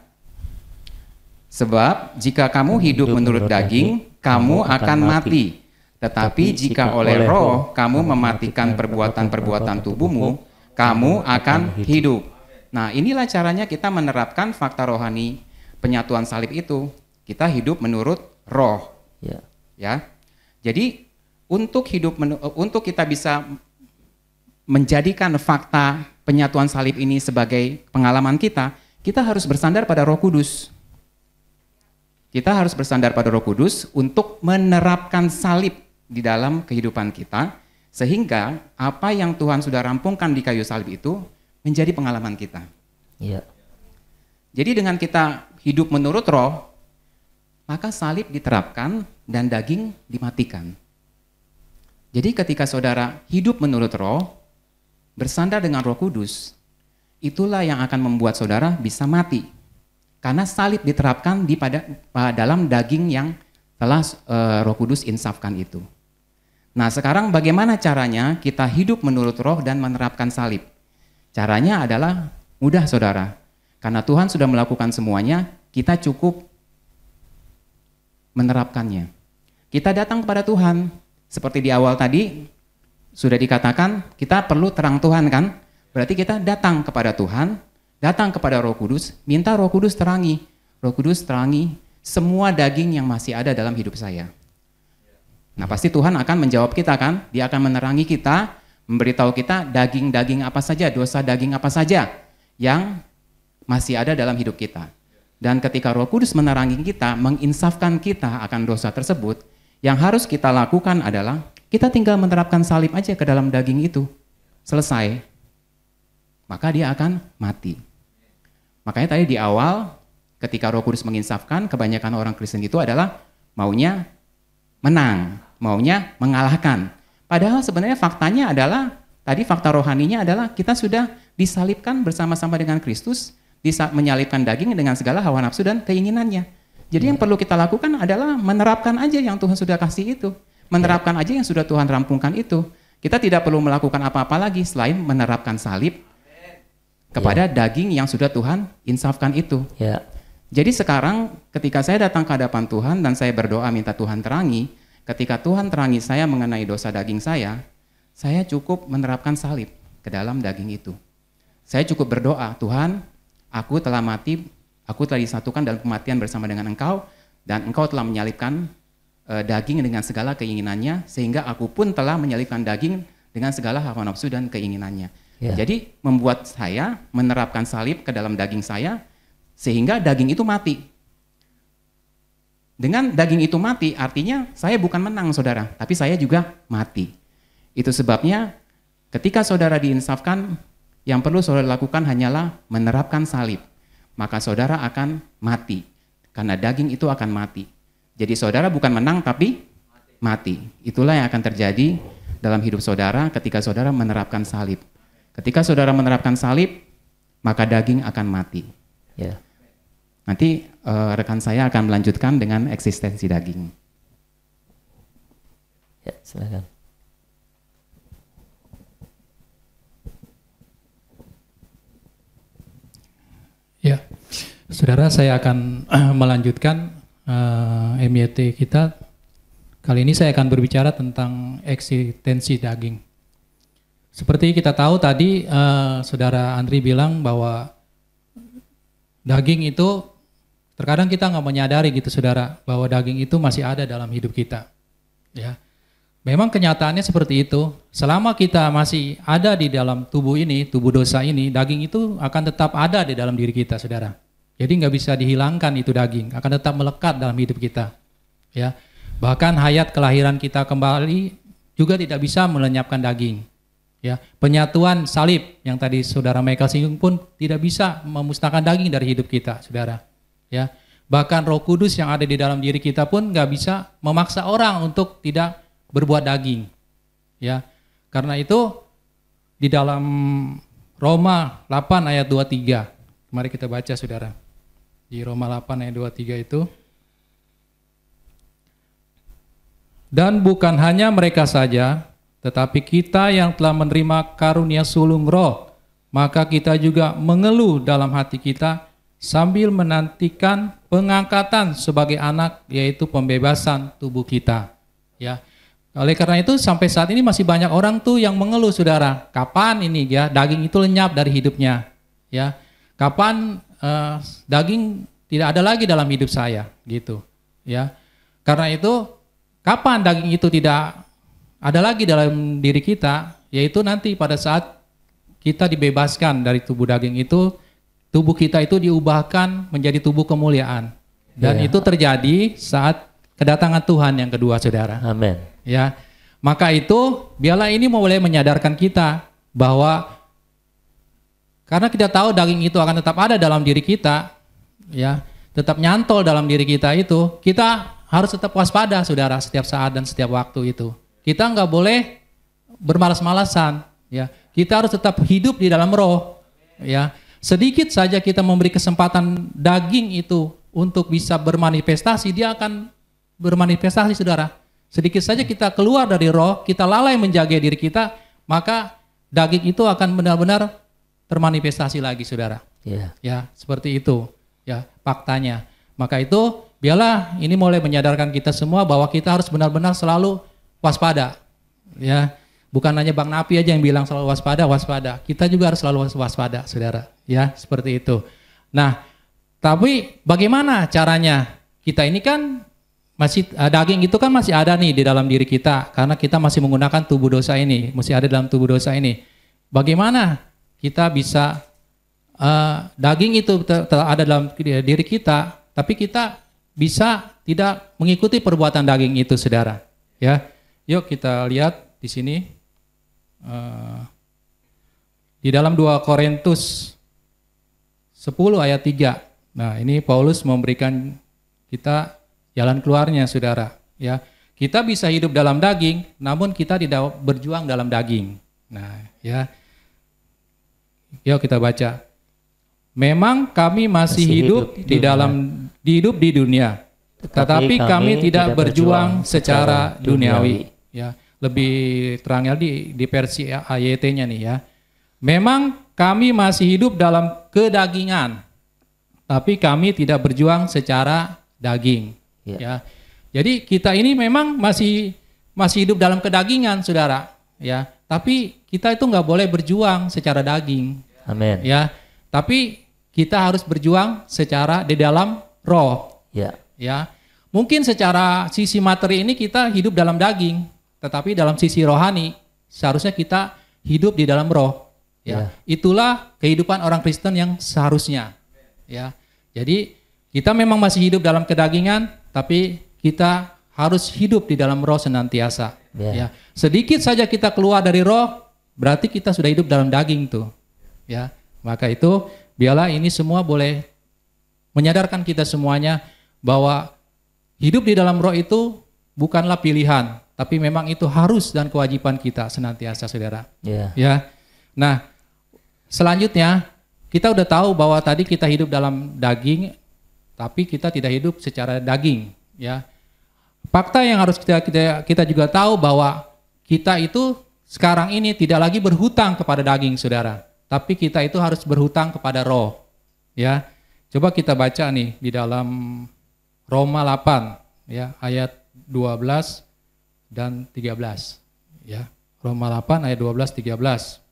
Sebab jika kamu hidup menurut daging, kamu akan mati. Tetapi jika oleh Roh kamu mematikan perbuatan-perbuatan tubuhmu, kamu akan hidup. Nah, inilah caranya kita menerapkan fakta rohani penyatuan salib itu. Kita hidup menurut Roh. Ya. Jadi untuk kita bisa menjadikan fakta penyatuan salib ini sebagai pengalaman kita harus bersandar pada Roh Kudus. Kita harus bersandar pada Roh Kudus untuk menerapkan salib di dalam kehidupan kita, sehingga apa yang Tuhan sudah rampungkan di kayu salib itu menjadi pengalaman kita. Jadi dengan kita hidup menurut Roh, maka salib diterapkan dan daging dimatikan. Jadi ketika saudara hidup menurut Roh, bersandar dengan Roh Kudus, itulah yang akan membuat saudara bisa mati. Karena salib diterapkan dalam daging yang telah Roh Kudus insafkan itu. Nah, sekarang bagaimana caranya kita hidup menurut Roh dan menerapkan salib? Caranya adalah mudah, saudara. Karena Tuhan sudah melakukan semuanya, kita cukup menerapkannya. Kita datang kepada Tuhan. Seperti di awal tadi, sudah dikatakan kita perlu terang Tuhan kan? Berarti kita datang kepada Tuhan, datang kepada Roh Kudus, minta Roh Kudus terangi. Roh Kudus terangi semua daging yang masih ada dalam hidup saya. Nah, pasti Tuhan akan menjawab kita kan? Dia akan menerangi kita, memberitahu kita daging-daging apa saja, dosa daging apa saja yang masih ada dalam hidup kita. Dan ketika Roh Kudus menerangi kita, menginsafkan kita akan dosa tersebut, yang harus kita lakukan adalah kita tinggal menerapkan salib aja ke dalam daging itu. Selesai. Maka dia akan mati. Makanya tadi di awal, ketika Roh Kudus menginsafkan, kebanyakan orang Kristen itu adalah maunya menang, maunya mengalahkan. Padahal sebenarnya faktanya adalah, tadi fakta rohaninya adalah kita sudah disalibkan bersama-sama dengan Kristus, menyalibkan daging dengan segala hawa nafsu dan keinginannya. Jadi yang perlu kita lakukan adalah menerapkan aja yang Tuhan sudah kasih itu. Menerapkan aja yang sudah Tuhan rampungkan itu. kita tidak perlu melakukan apa-apa lagi selain menerapkan salib kepada daging yang sudah Tuhan insafkan itu. Ya. Jadi sekarang ketika saya datang ke hadapan Tuhan dan saya berdoa minta Tuhan terangi, ketika Tuhan terangi saya mengenai dosa daging saya cukup menerapkan salib ke dalam daging itu. Saya cukup berdoa, Tuhan, aku telah mati, aku telah disatukan dalam kematian bersama dengan Engkau, dan Engkau telah menyalibkan daging dengan segala keinginannya, sehingga aku pun telah menyalibkan daging dengan segala hawa nafsu dan keinginannya. Ya. Jadi membuat saya menerapkan salib ke dalam daging saya, sehingga daging itu mati. Dengan daging itu mati, artinya saya bukan menang saudara, tapi saya juga mati. Itu sebabnya ketika saudara diinsafkan, yang perlu saudara lakukan hanyalah menerapkan salib. Maka saudara akan mati, karena daging itu akan mati. Jadi saudara bukan menang, tapi mati. Itulah yang akan terjadi dalam hidup saudara ketika saudara menerapkan salib. Ketika saudara menerapkan salib, maka daging akan mati. Ya. Nanti rekan saya akan melanjutkan dengan eksistensi daging. Ya, silakan. Ya, saudara, saya akan melanjutkan MYT kita. Kali ini saya akan berbicara tentang eksistensi daging. Seperti kita tahu tadi, saudara Andri bilang bahwa daging itu terkadang kita nggak menyadari gitu saudara, bahwa daging itu masih ada dalam hidup kita. Ya, memang kenyataannya seperti itu. Selama kita masih ada di dalam tubuh ini, tubuh dosa ini, daging itu akan tetap ada di dalam diri kita saudara. Jadi nggak bisa dihilangkan itu daging, akan tetap melekat dalam hidup kita. Ya, bahkan hayat kelahiran kita kembali juga tidak bisa melenyapkan daging. Ya, penyatuan salib yang tadi saudara Michael singgung pun tidak bisa memusnahkan daging dari hidup kita, saudara. Ya, bahkan Roh Kudus yang ada di dalam diri kita pun nggak bisa memaksa orang untuk tidak berbuat daging. Ya, karena itu di dalam Roma 8 ayat 23, mari kita baca, saudara. Di Roma 8 ayat 23 itu. Dan bukan hanya mereka saja, tetapi kita yang telah menerima karunia sulung roh, maka kita juga mengeluh dalam hati kita sambil menantikan pengangkatan sebagai anak, yaitu pembebasan tubuh kita. Ya, oleh karena itu sampai saat ini masih banyak orang tuh yang mengeluh, saudara. Kapan ini ya daging itu lenyap dari hidupnya? Ya, kapan daging tidak ada lagi dalam hidup saya, gitu. Ya, karena itu kapan daging itu tidak ada lagi dalam diri kita, yaitu nanti pada saat kita dibebaskan dari tubuh daging itu, tubuh kita itu diubahkan menjadi tubuh kemuliaan. Dan itu terjadi saat kedatangan Tuhan yang kedua, saudara. Amin. Ya, maka itu biarlah ini mulai menyadarkan kita bahwa karena kita tahu daging itu akan tetap ada dalam diri kita, ya, tetap nyantol dalam diri kita itu, kita harus tetap waspada, saudara, setiap saat dan setiap waktu itu. Kita nggak boleh bermalas-malasan, ya. Kita harus tetap hidup di dalam roh, ya. Sedikit saja kita memberi kesempatan daging itu untuk bisa bermanifestasi, dia akan bermanifestasi, saudara. Sedikit saja kita keluar dari roh, kita lalai menjaga diri kita, maka daging itu akan benar-benar termanifestasi lagi, saudara. Ya, seperti itu, ya, faktanya. Maka itu biarlah ini mulai menyadarkan kita semua bahwa kita harus benar-benar selalu waspada, ya. Bukan hanya Bang Napi aja yang bilang selalu waspada, waspada. Kita juga harus selalu waspada, saudara. Ya, seperti itu. Nah, tapi bagaimana caranya? Kita ini kan masih daging itu kan masih ada nih di dalam diri kita, karena kita masih menggunakan tubuh dosa ini, masih ada dalam tubuh dosa ini. Bagaimana kita bisa daging itu ada dalam diri kita, tapi kita bisa tidak mengikuti perbuatan daging itu, saudara. Ya. Yuk kita lihat di sini di dalam 2 Korintus 10 ayat 3. Nah, ini Paulus memberikan kita jalan keluarnya, saudara. Ya, kita bisa hidup dalam daging, namun kita tidak berjuang dalam daging. Nah, ya, yuk kita baca. Memang kami masih hidup di dunia, tetapi kami tidak berjuang secara duniawi. Ya, lebih terangnya di versi AYT-nya nih ya. Memang kami masih hidup dalam kedagingan, tapi kami tidak berjuang secara daging. Ya. Ya. Jadi kita ini memang masih hidup dalam kedagingan, saudara. Ya. Tapi kita itu nggak boleh berjuang secara daging. Amin. Ya. Tapi kita harus berjuang secara di dalam roh. Ya. Ya. Mungkin secara sisi materi ini kita hidup dalam daging, tetapi dalam sisi rohani seharusnya kita hidup di dalam roh. Ya. Itulah kehidupan orang Kristen yang seharusnya. Ya. Jadi kita memang masih hidup dalam kedagingan, tapi kita harus hidup di dalam roh senantiasa. Ya. Sedikit saja kita keluar dari roh, berarti kita sudah hidup dalam daging tuh. Ya. Maka itu biarlah ini semua boleh menyadarkan kita semuanya bahwa hidup di dalam roh itu bukanlah pilihan, tapi memang itu harus dan kewajiban kita senantiasa, saudara. Ya. Nah, selanjutnya kita udah tahu bahwa tadi kita hidup dalam daging, tapi kita tidak hidup secara daging. Ya. Fakta yang harus kita juga tahu bahwa kita itu sekarang ini tidak lagi berhutang kepada daging, saudara, tapi kita itu harus berhutang kepada roh. Ya. Coba kita baca nih di dalam Roma 8 ya ayat 12 dan 13 ya. Roma 8 ayat 12 13.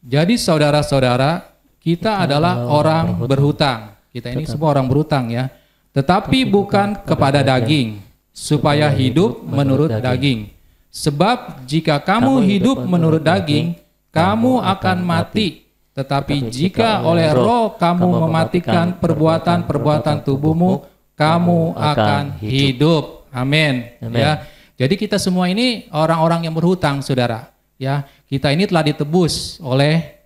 Jadi saudara-saudara, kita adalah orang berhutang. Kita ini semua orang berhutang ya. Tetapi bukan kepada daging, supaya hidup menurut daging. Sebab jika kamu hidup menurut daging, kamu akan mati. Tetapi jika oleh roh kamu mematikan perbuatan-perbuatan tubuhmu, kamu akan hidup. Amin. Ya. Jadi kita semua ini orang-orang yang berhutang, saudara. Ya, kita ini telah ditebus oleh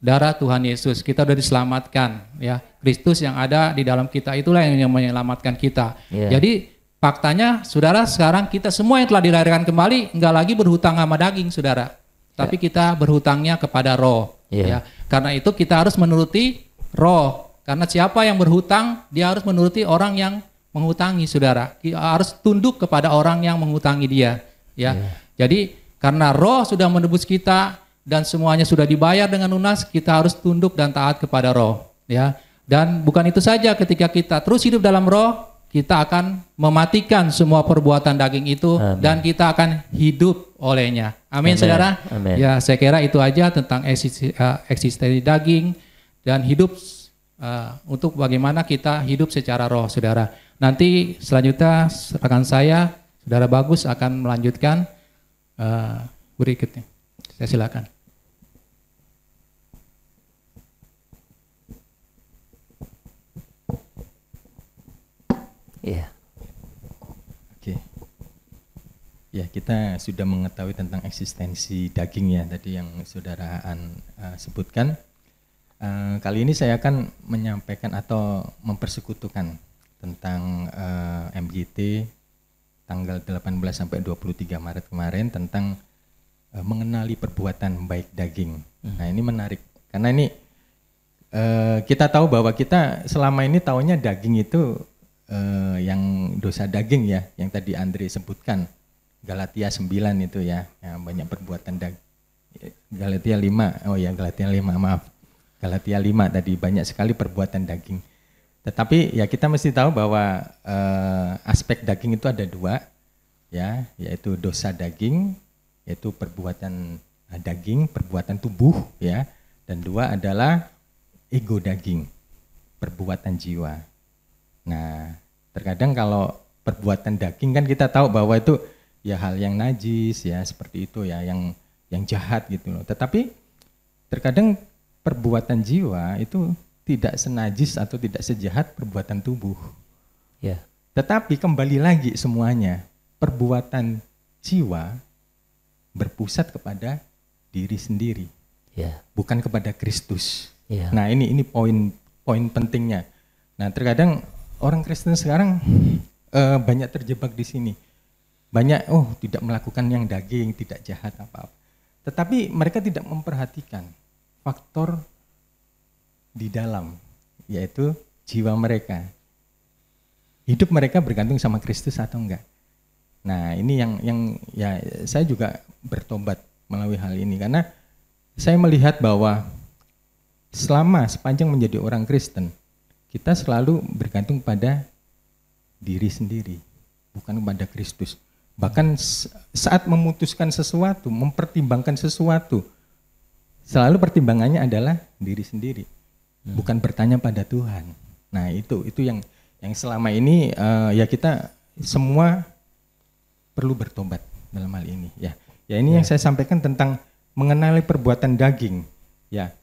darah Tuhan Yesus. Kita sudah diselamatkan. Ya, Kristus yang ada di dalam kita itulah yang menyelamatkan kita. Jadi faktanya, saudara, sekarang kita semua yang telah dilahirkan kembali enggak lagi berhutang sama daging, saudara. Tapi kita berhutangnya kepada roh. Ya, karena itu kita harus menuruti roh. Karena siapa yang berhutang, dia harus menuruti orang yang menghutangi, saudara. Dia harus tunduk kepada orang yang menghutangi dia. Ya, jadi karena roh sudah menebus kita dan semuanya sudah dibayar dengan lunas, kita harus tunduk dan taat kepada roh. Ya, dan bukan itu saja, ketika kita terus hidup dalam roh, kita akan mematikan semua perbuatan daging itu. Amin. Dan kita akan hidup olehnya. Amin, saudara. Amin. Ya, saya kira itu aja tentang eksistensi daging dan hidup untuk bagaimana kita hidup secara roh, saudara. Nanti selanjutnya rekan saya, saudara Bagus akan melanjutkan berikutnya. Saya silakan. Iya. Oke. Ya, kita sudah mengetahui tentang eksistensi daging ya tadi yang saudara Aan sebutkan. Kali ini saya akan menyampaikan atau mempersekutukan tentang MGT tanggal 18 sampai 23 Maret kemarin tentang mengenali perbuatan baik daging. Nah, ini menarik karena ini kita tahu bahwa kita selama ini taunya daging itu yang dosa daging ya, yang tadi Andre sebutkan, Galatia 9 itu ya, yang banyak perbuatan daging. Galatia 5, oh ya Galatia 5, maaf. Galatia 5 tadi banyak sekali perbuatan daging. Tetapi ya kita mesti tahu bahwa aspek daging itu ada dua, ya, yaitu dosa daging, yaitu perbuatan daging, perbuatan tubuh, ya, dan dua adalah ego daging, perbuatan jiwa. Nah, terkadang kalau perbuatan daging kan kita tahu bahwa itu ya hal yang najis ya, seperti itu ya, yang jahat gitu loh. Tetapi terkadang perbuatan jiwa itu tidak senajis atau tidak sejahat perbuatan tubuh. Ya. Tetapi kembali lagi semuanya, perbuatan jiwa berpusat kepada diri sendiri. Ya. Bukan kepada Kristus. Ya. Nah, ini poin pentingnya. Nah, terkadang orang Kristen sekarang banyak terjebak di sini. Banyak tidak melakukan yang daging, tidak jahat apa-apa. Tetapi mereka tidak memperhatikan faktor di dalam, yaitu jiwa mereka. Hidup mereka bergantung sama Kristus atau enggak? Nah, ini yang ya saya juga bertobat melalui hal ini karena saya melihat bahwa sepanjang menjadi orang Kristen, kita selalu bergantung pada diri sendiri, bukan kepada Kristus. Bahkan saat memutuskan sesuatu, mempertimbangkan sesuatu, selalu pertimbangannya adalah diri sendiri, bukan bertanya pada Tuhan. Nah, itu yang selama ini ya kita semua perlu bertobat dalam hal ini. Ya ini yang saya sampaikan tentang mengenali perbuatan daging. Ya,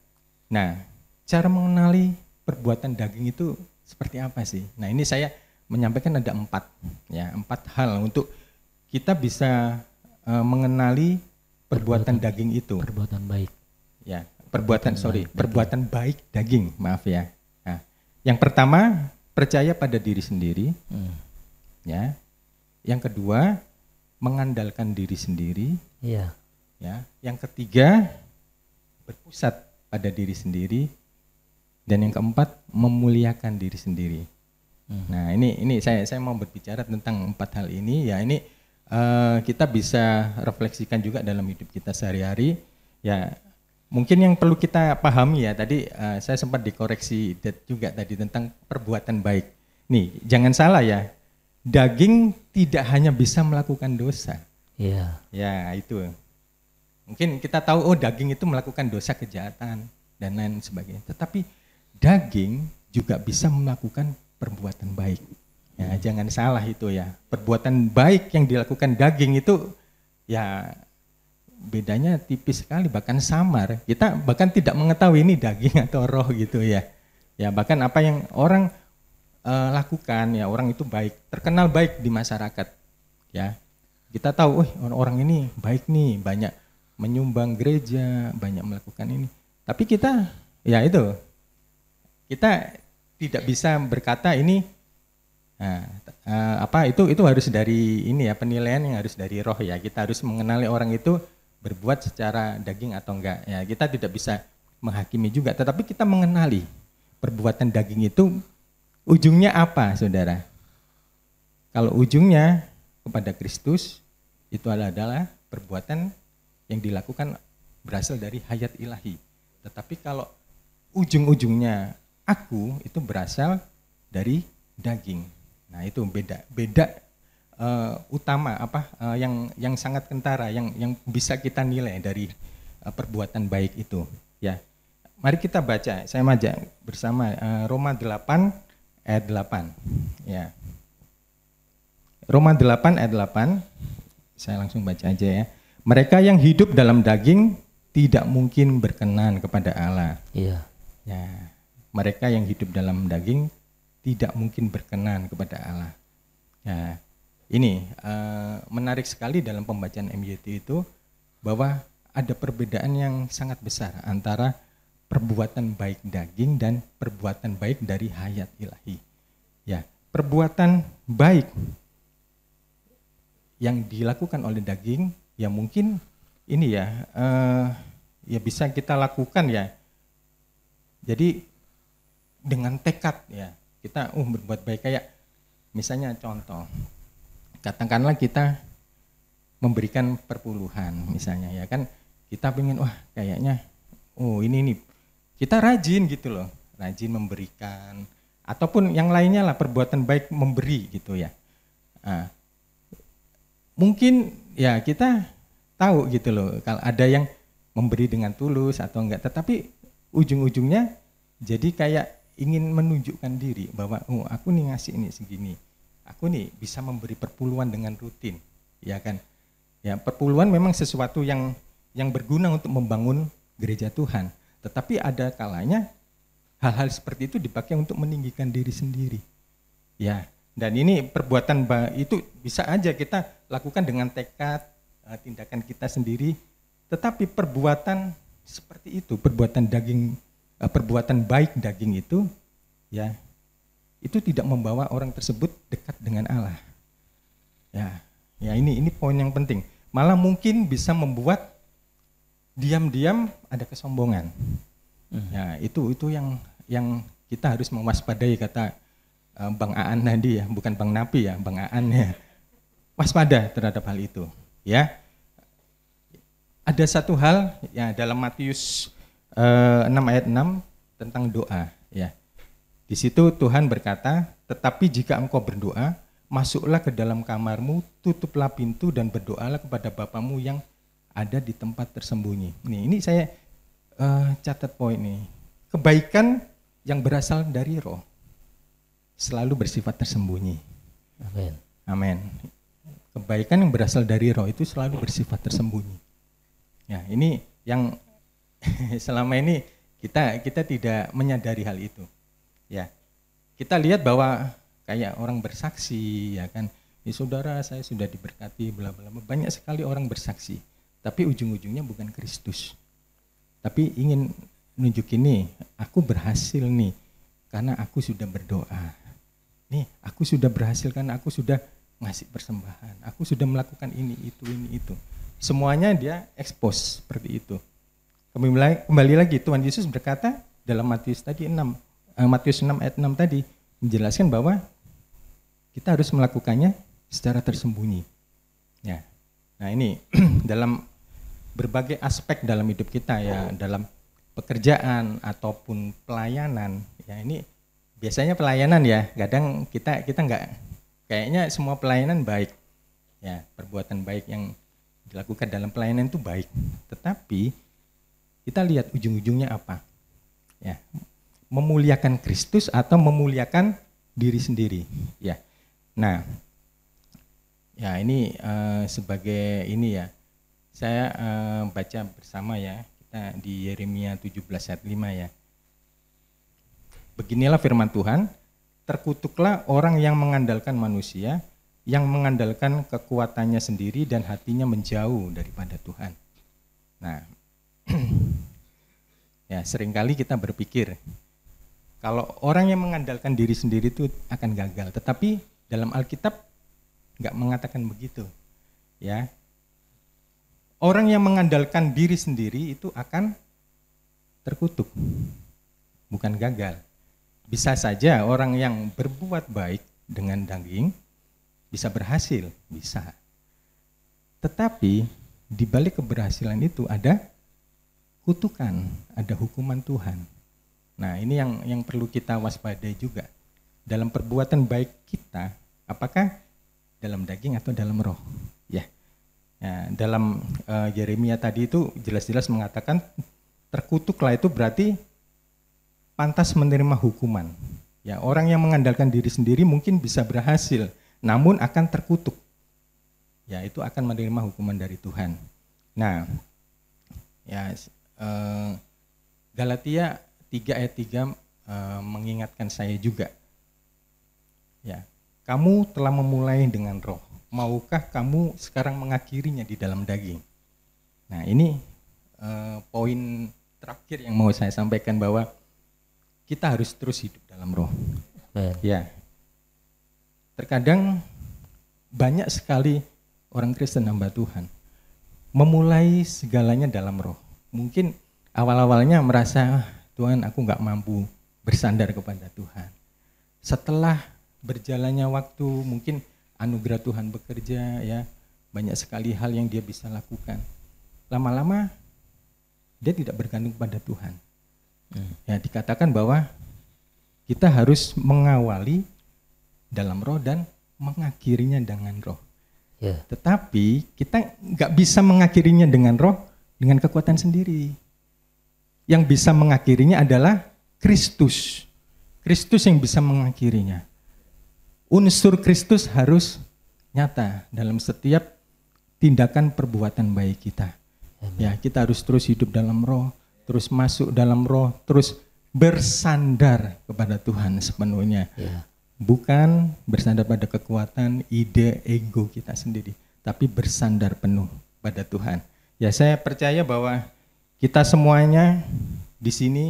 nah cara mengenali perbuatan daging itu seperti apa sih? Nah, ini saya menyampaikan ada 4 hal untuk kita bisa mengenali perbuatan daging itu. Perbuatan baik. Ya, perbuatan baik daging, maaf ya. Nah, yang pertama, percaya pada diri sendiri. Ya. Yang kedua, mengandalkan diri sendiri. Iya. Ya. Yang ketiga, berpusat pada diri sendiri. Dan yang keempat, memuliakan diri sendiri. Nah, ini saya mau berbicara tentang 4 hal ini. Ya, ini kita bisa refleksikan juga dalam hidup kita sehari-hari. Ya, mungkin yang perlu kita pahami ya, tadi saya sempat dikoreksi juga tadi tentang perbuatan baik. Nih, jangan salah ya, daging tidak hanya bisa melakukan dosa. Iya. Ya, itu. Mungkin kita tahu, daging itu melakukan dosa, kejahatan, dan lain sebagainya. Tetapi daging juga bisa melakukan perbuatan baik. Ya, jangan salah itu ya. Perbuatan baik yang dilakukan daging itu ya bedanya tipis sekali, bahkan samar. Kita bahkan tidak mengetahui ini daging atau roh gitu ya. Ya, bahkan apa yang orang lakukan ya, orang itu baik, terkenal baik di masyarakat. Ya. Kita tahu, orang ini baik nih, banyak menyumbang gereja, banyak melakukan ini. Tapi kita ya itu kita tidak bisa berkata ini itu harus dari ini ya, penilaian yang harus dari roh ya. Kita harus mengenali orang itu berbuat secara daging atau enggak ya. Kita tidak bisa menghakimi juga, tetapi kita mengenali perbuatan daging itu ujungnya apa, saudara. Kalau ujungnya kepada Kristus, itu adalah perbuatan yang dilakukan berasal dari hayat ilahi. Tetapi kalau ujung-ujungnya aku, itu berasal dari daging. Nah, itu beda utama yang sangat kentara yang bisa kita nilai dari perbuatan baik itu ya. Mari kita baca, saya majak bersama Roma 8 ayat 8 ya. Roma 8 ayat 8, saya langsung baca aja ya. Mereka yang hidup dalam daging tidak mungkin berkenan kepada Allah. Iya. Ya, mereka yang hidup dalam daging tidak mungkin berkenan kepada Allah. Ya, ini menarik sekali dalam pembacaan MYT itu bahwa ada perbedaan yang sangat besar antara perbuatan baik daging dan perbuatan baik dari hayat ilahi. Ya, perbuatan baik yang dilakukan oleh daging ya mungkin ini ya ya bisa kita lakukan ya. Jadi dengan tekad ya. Kita berbuat baik, kayak misalnya contoh, katakanlah kita memberikan perpuluhan misalnya ya kan, kita pengen kayaknya ini nih kita rajin gitu loh, rajin memberikan ataupun yang lainnya lah, perbuatan baik memberi gitu ya. Mungkin ya kita tahu gitu loh kalau ada yang memberi dengan tulus atau enggak, tetapi ujung-ujungnya jadi kayak ingin menunjukkan diri bahwa aku nih ngasih ini segini, aku nih bisa memberi perpuluhan dengan rutin, ya kan? Ya, perpuluhan memang sesuatu yang berguna untuk membangun gereja Tuhan, tetapi ada kalanya hal-hal seperti itu dipakai untuk meninggikan diri sendiri, ya. Dan ini perbuatan itu bisa aja kita lakukan dengan tekad, tindakan kita sendiri, tetapi perbuatan seperti itu, perbuatan baik daging itu ya, itu tidak membawa orang tersebut dekat dengan Allah. Ya ini poin yang penting. Malah mungkin bisa membuat diam-diam ada kesombongan. Ya, itu yang kita harus mewaspadai, kata Bang Aan tadi ya, bukan Bang Napi ya, Bang Aan ya. waspada terhadap hal itu, ya. Ada satu hal ya dalam Matius 6 ayat 6 tentang doa, ya. Di situ Tuhan berkata, tetapi jika engkau berdoa, masuklah ke dalam kamarmu, tutuplah pintu dan berdoalah kepada Bapamu yang ada di tempat tersembunyi. Ini saya catat poin ini. Kebaikan yang berasal dari roh selalu bersifat tersembunyi. Amin. Amin. Kebaikan yang berasal dari roh itu selalu bersifat tersembunyi. Ya, ini yang selama ini kita tidak menyadari hal itu. Ya, kita lihat bahwa kayak orang bersaksi, ya kan, ya saudara saya sudah diberkati, bla bla bla. Banyak sekali orang bersaksi, tapi ujung-ujungnya bukan Kristus. Tapi ingin nunjukin nih, aku berhasil nih, karena aku sudah berdoa. Nih, aku sudah berhasil karena aku sudah ngasih persembahan. Aku sudah melakukan ini, itu. Semuanya dia expose seperti itu. Kembali lagi, Tuhan Yesus berkata dalam Matius 6 ayat 6 tadi, menjelaskan bahwa kita harus melakukannya secara tersembunyi. Ya. Nah ini dalam berbagai aspek dalam hidup kita, ya, dalam pekerjaan ataupun pelayanan, ya ini biasanya pelayanan, ya, kadang kita nggak, kayaknya semua pelayanan baik, ya, perbuatan baik yang dilakukan dalam pelayanan itu baik, tetapi kita lihat ujung-ujungnya apa, ya, memuliakan Kristus atau memuliakan diri sendiri, ya. Nah, ya ini sebagai ini, ya, saya baca bersama, ya, kita di Yeremia 17 ayat 5, ya. Beginilah firman Tuhan, terkutuklah orang yang mengandalkan manusia, yang mengandalkan kekuatannya sendiri dan hatinya menjauh daripada Tuhan. Nah, ya seringkali kita berpikir kalau orang yang mengandalkan diri sendiri itu akan gagal, tetapi dalam Alkitab nggak mengatakan begitu, ya. Orang yang mengandalkan diri sendiri itu akan terkutuk, bukan gagal. Bisa saja orang yang berbuat baik dengan daging bisa berhasil, bisa. Tetapi di balik keberhasilan itu ada kutukan, ada hukuman Tuhan. Nah, ini yang perlu kita waspadai juga. Dalam perbuatan baik kita, apakah dalam daging atau dalam roh? Ya. Nah, dalam Yeremia tadi itu jelas-jelas mengatakan terkutuklah itu berarti pantas menerima hukuman. Ya, orang yang mengandalkan diri sendiri mungkin bisa berhasil, namun akan terkutuk. Ya, itu akan menerima hukuman dari Tuhan. Nah, ya, Galatia 3 ayat 3 mengingatkan saya juga. Ya, kamu telah memulai dengan roh, maukah kamu sekarang mengakhirinya di dalam daging? Nah, ini poin terakhir yang mau saya sampaikan, bahwa kita harus terus hidup dalam roh. Ya, terkadang banyak sekali orang Kristen hamba Tuhan memulai segalanya dalam roh. Mungkin awal-awalnya merasa, Tuhan, aku nggak mampu bersandar kepada Tuhan. Setelah berjalannya waktu, mungkin anugerah Tuhan bekerja, ya, banyak sekali hal yang dia bisa lakukan. Lama-lama dia tidak bergantung pada Tuhan. Ya, dikatakan bahwa kita harus mengawali dalam roh dan mengakhirinya dengan roh. Ya. Tetapi kita nggak bisa mengakhirinya dengan roh dengan kekuatan sendiri. Yang bisa mengakhirinya adalah Kristus. Kristus yang bisa mengakhirinya. Unsur Kristus harus nyata dalam setiap tindakan perbuatan baik kita. Ya, kita harus terus hidup dalam roh, terus masuk dalam roh, terus bersandar kepada Tuhan sepenuhnya. Ya. Bukan bersandar pada kekuatan, ide, ego kita sendiri, tapi bersandar penuh pada Tuhan. Ya, saya percaya bahwa kita semuanya di sini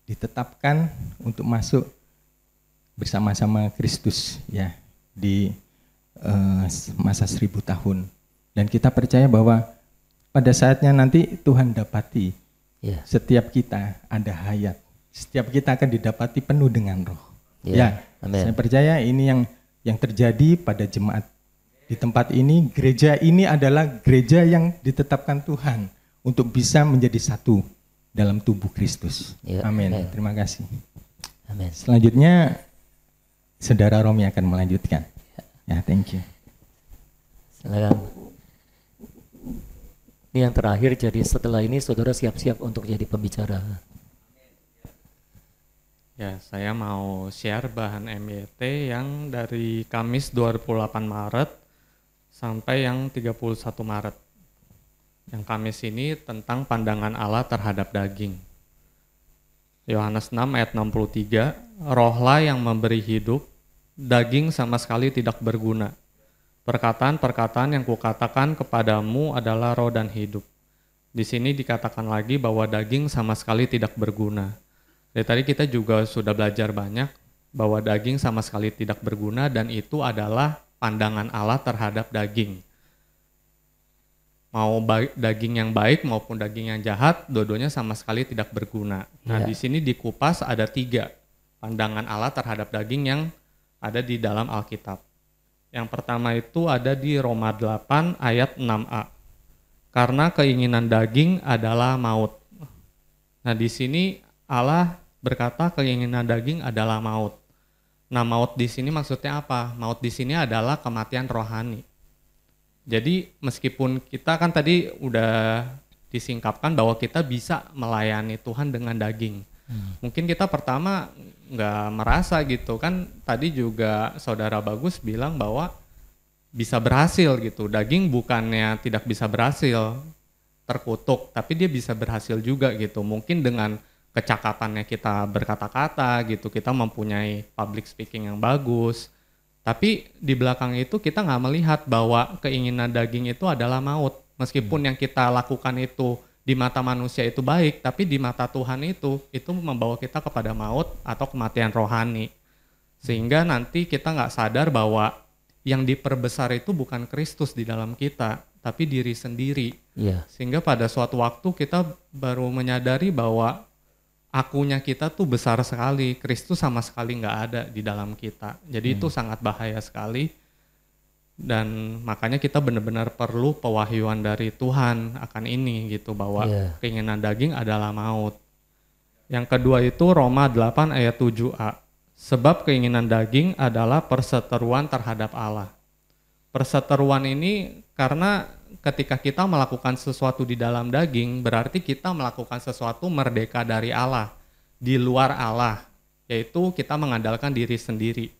ditetapkan untuk masuk bersama-sama Kristus, ya, di masa 1000 tahun. Dan kita percaya bahwa pada saatnya nanti Tuhan dapati, Ya. setiap kita ada hayat, setiap kita akan didapati penuh dengan roh. Ya, Ya, amin. saya percaya ini yang terjadi pada jemaat di tempat ini, gereja ini adalah gereja yang ditetapkan Tuhan untuk bisa menjadi satu dalam tubuh Kristus. Ya, Amin. amin. Terima kasih. Amin. Selanjutnya, Saudara Romi akan melanjutkan. Ya, thank you. Silakan. Ini yang terakhir, jadi setelah ini saudara siap-siap untuk jadi pembicara. Ya, saya mau share bahan MYT yang dari Kamis 28 Maret sampai yang 31 Maret. Yang Kamis ini tentang pandangan Allah terhadap daging. Yohanes 6 ayat 63, rohlah yang memberi hidup, daging sama sekali tidak berguna. Perkataan-perkataan yang kukatakan kepadamu adalah roh dan hidup. Di sini dikatakan lagi bahwa daging sama sekali tidak berguna. Dari tadi kita juga sudah belajar banyak bahwa daging sama sekali tidak berguna dan itu adalah pandangan Allah terhadap daging. Mau daging yang baik maupun daging yang jahat, dua-duanya sama sekali tidak berguna. Nah, Ya. di sini dikupas ada 3 pandangan Allah terhadap daging yang ada di dalam Alkitab. Yang pertama itu ada di Roma 8 ayat 6a. Karena keinginan daging adalah maut. Nah, di sini Allah berkata keinginan daging adalah maut. Nah, maut di sini maksudnya apa? Maut di sini adalah kematian rohani. Jadi meskipun kita kan tadi udah disingkapkan bahwa kita bisa melayani Tuhan dengan daging. Mungkin kita pertama nggak merasa gitu kan, tadi juga Saudara Bagus bilang bahwa bisa berhasil gitu. Daging bukannya tidak bisa berhasil, terkutuk, tapi dia bisa berhasil juga gitu. Mungkin dengan kecakapannya kita berkata-kata gitu, kita mempunyai public speaking yang bagus. Tapi di belakang itu kita nggak melihat bahwa keinginan daging itu adalah maut. Meskipun yang kita lakukan itu di mata manusia itu baik, tapi di mata Tuhan itu membawa kita kepada maut atau kematian rohani. Sehingga nanti kita nggak sadar bahwa yang diperbesar itu bukan Kristus di dalam kita, tapi diri sendiri. Iya. Sehingga pada suatu waktu kita baru menyadari bahwa akunya kita tuh besar sekali, Kristus sama sekali nggak ada di dalam kita. Jadi itu sangat bahaya sekali. Dan makanya kita benar-benar perlu pewahyuan dari Tuhan akan ini gitu, bahwa Iya. keinginan daging adalah maut. Yang kedua itu Roma 8 ayat 7a. Sebab keinginan daging adalah perseteruan terhadap Allah. Perseteruan ini karena ketika kita melakukan sesuatu di dalam daging, berarti kita melakukan sesuatu merdeka dari Allah, di luar Allah, yaitu kita mengandalkan diri sendiri.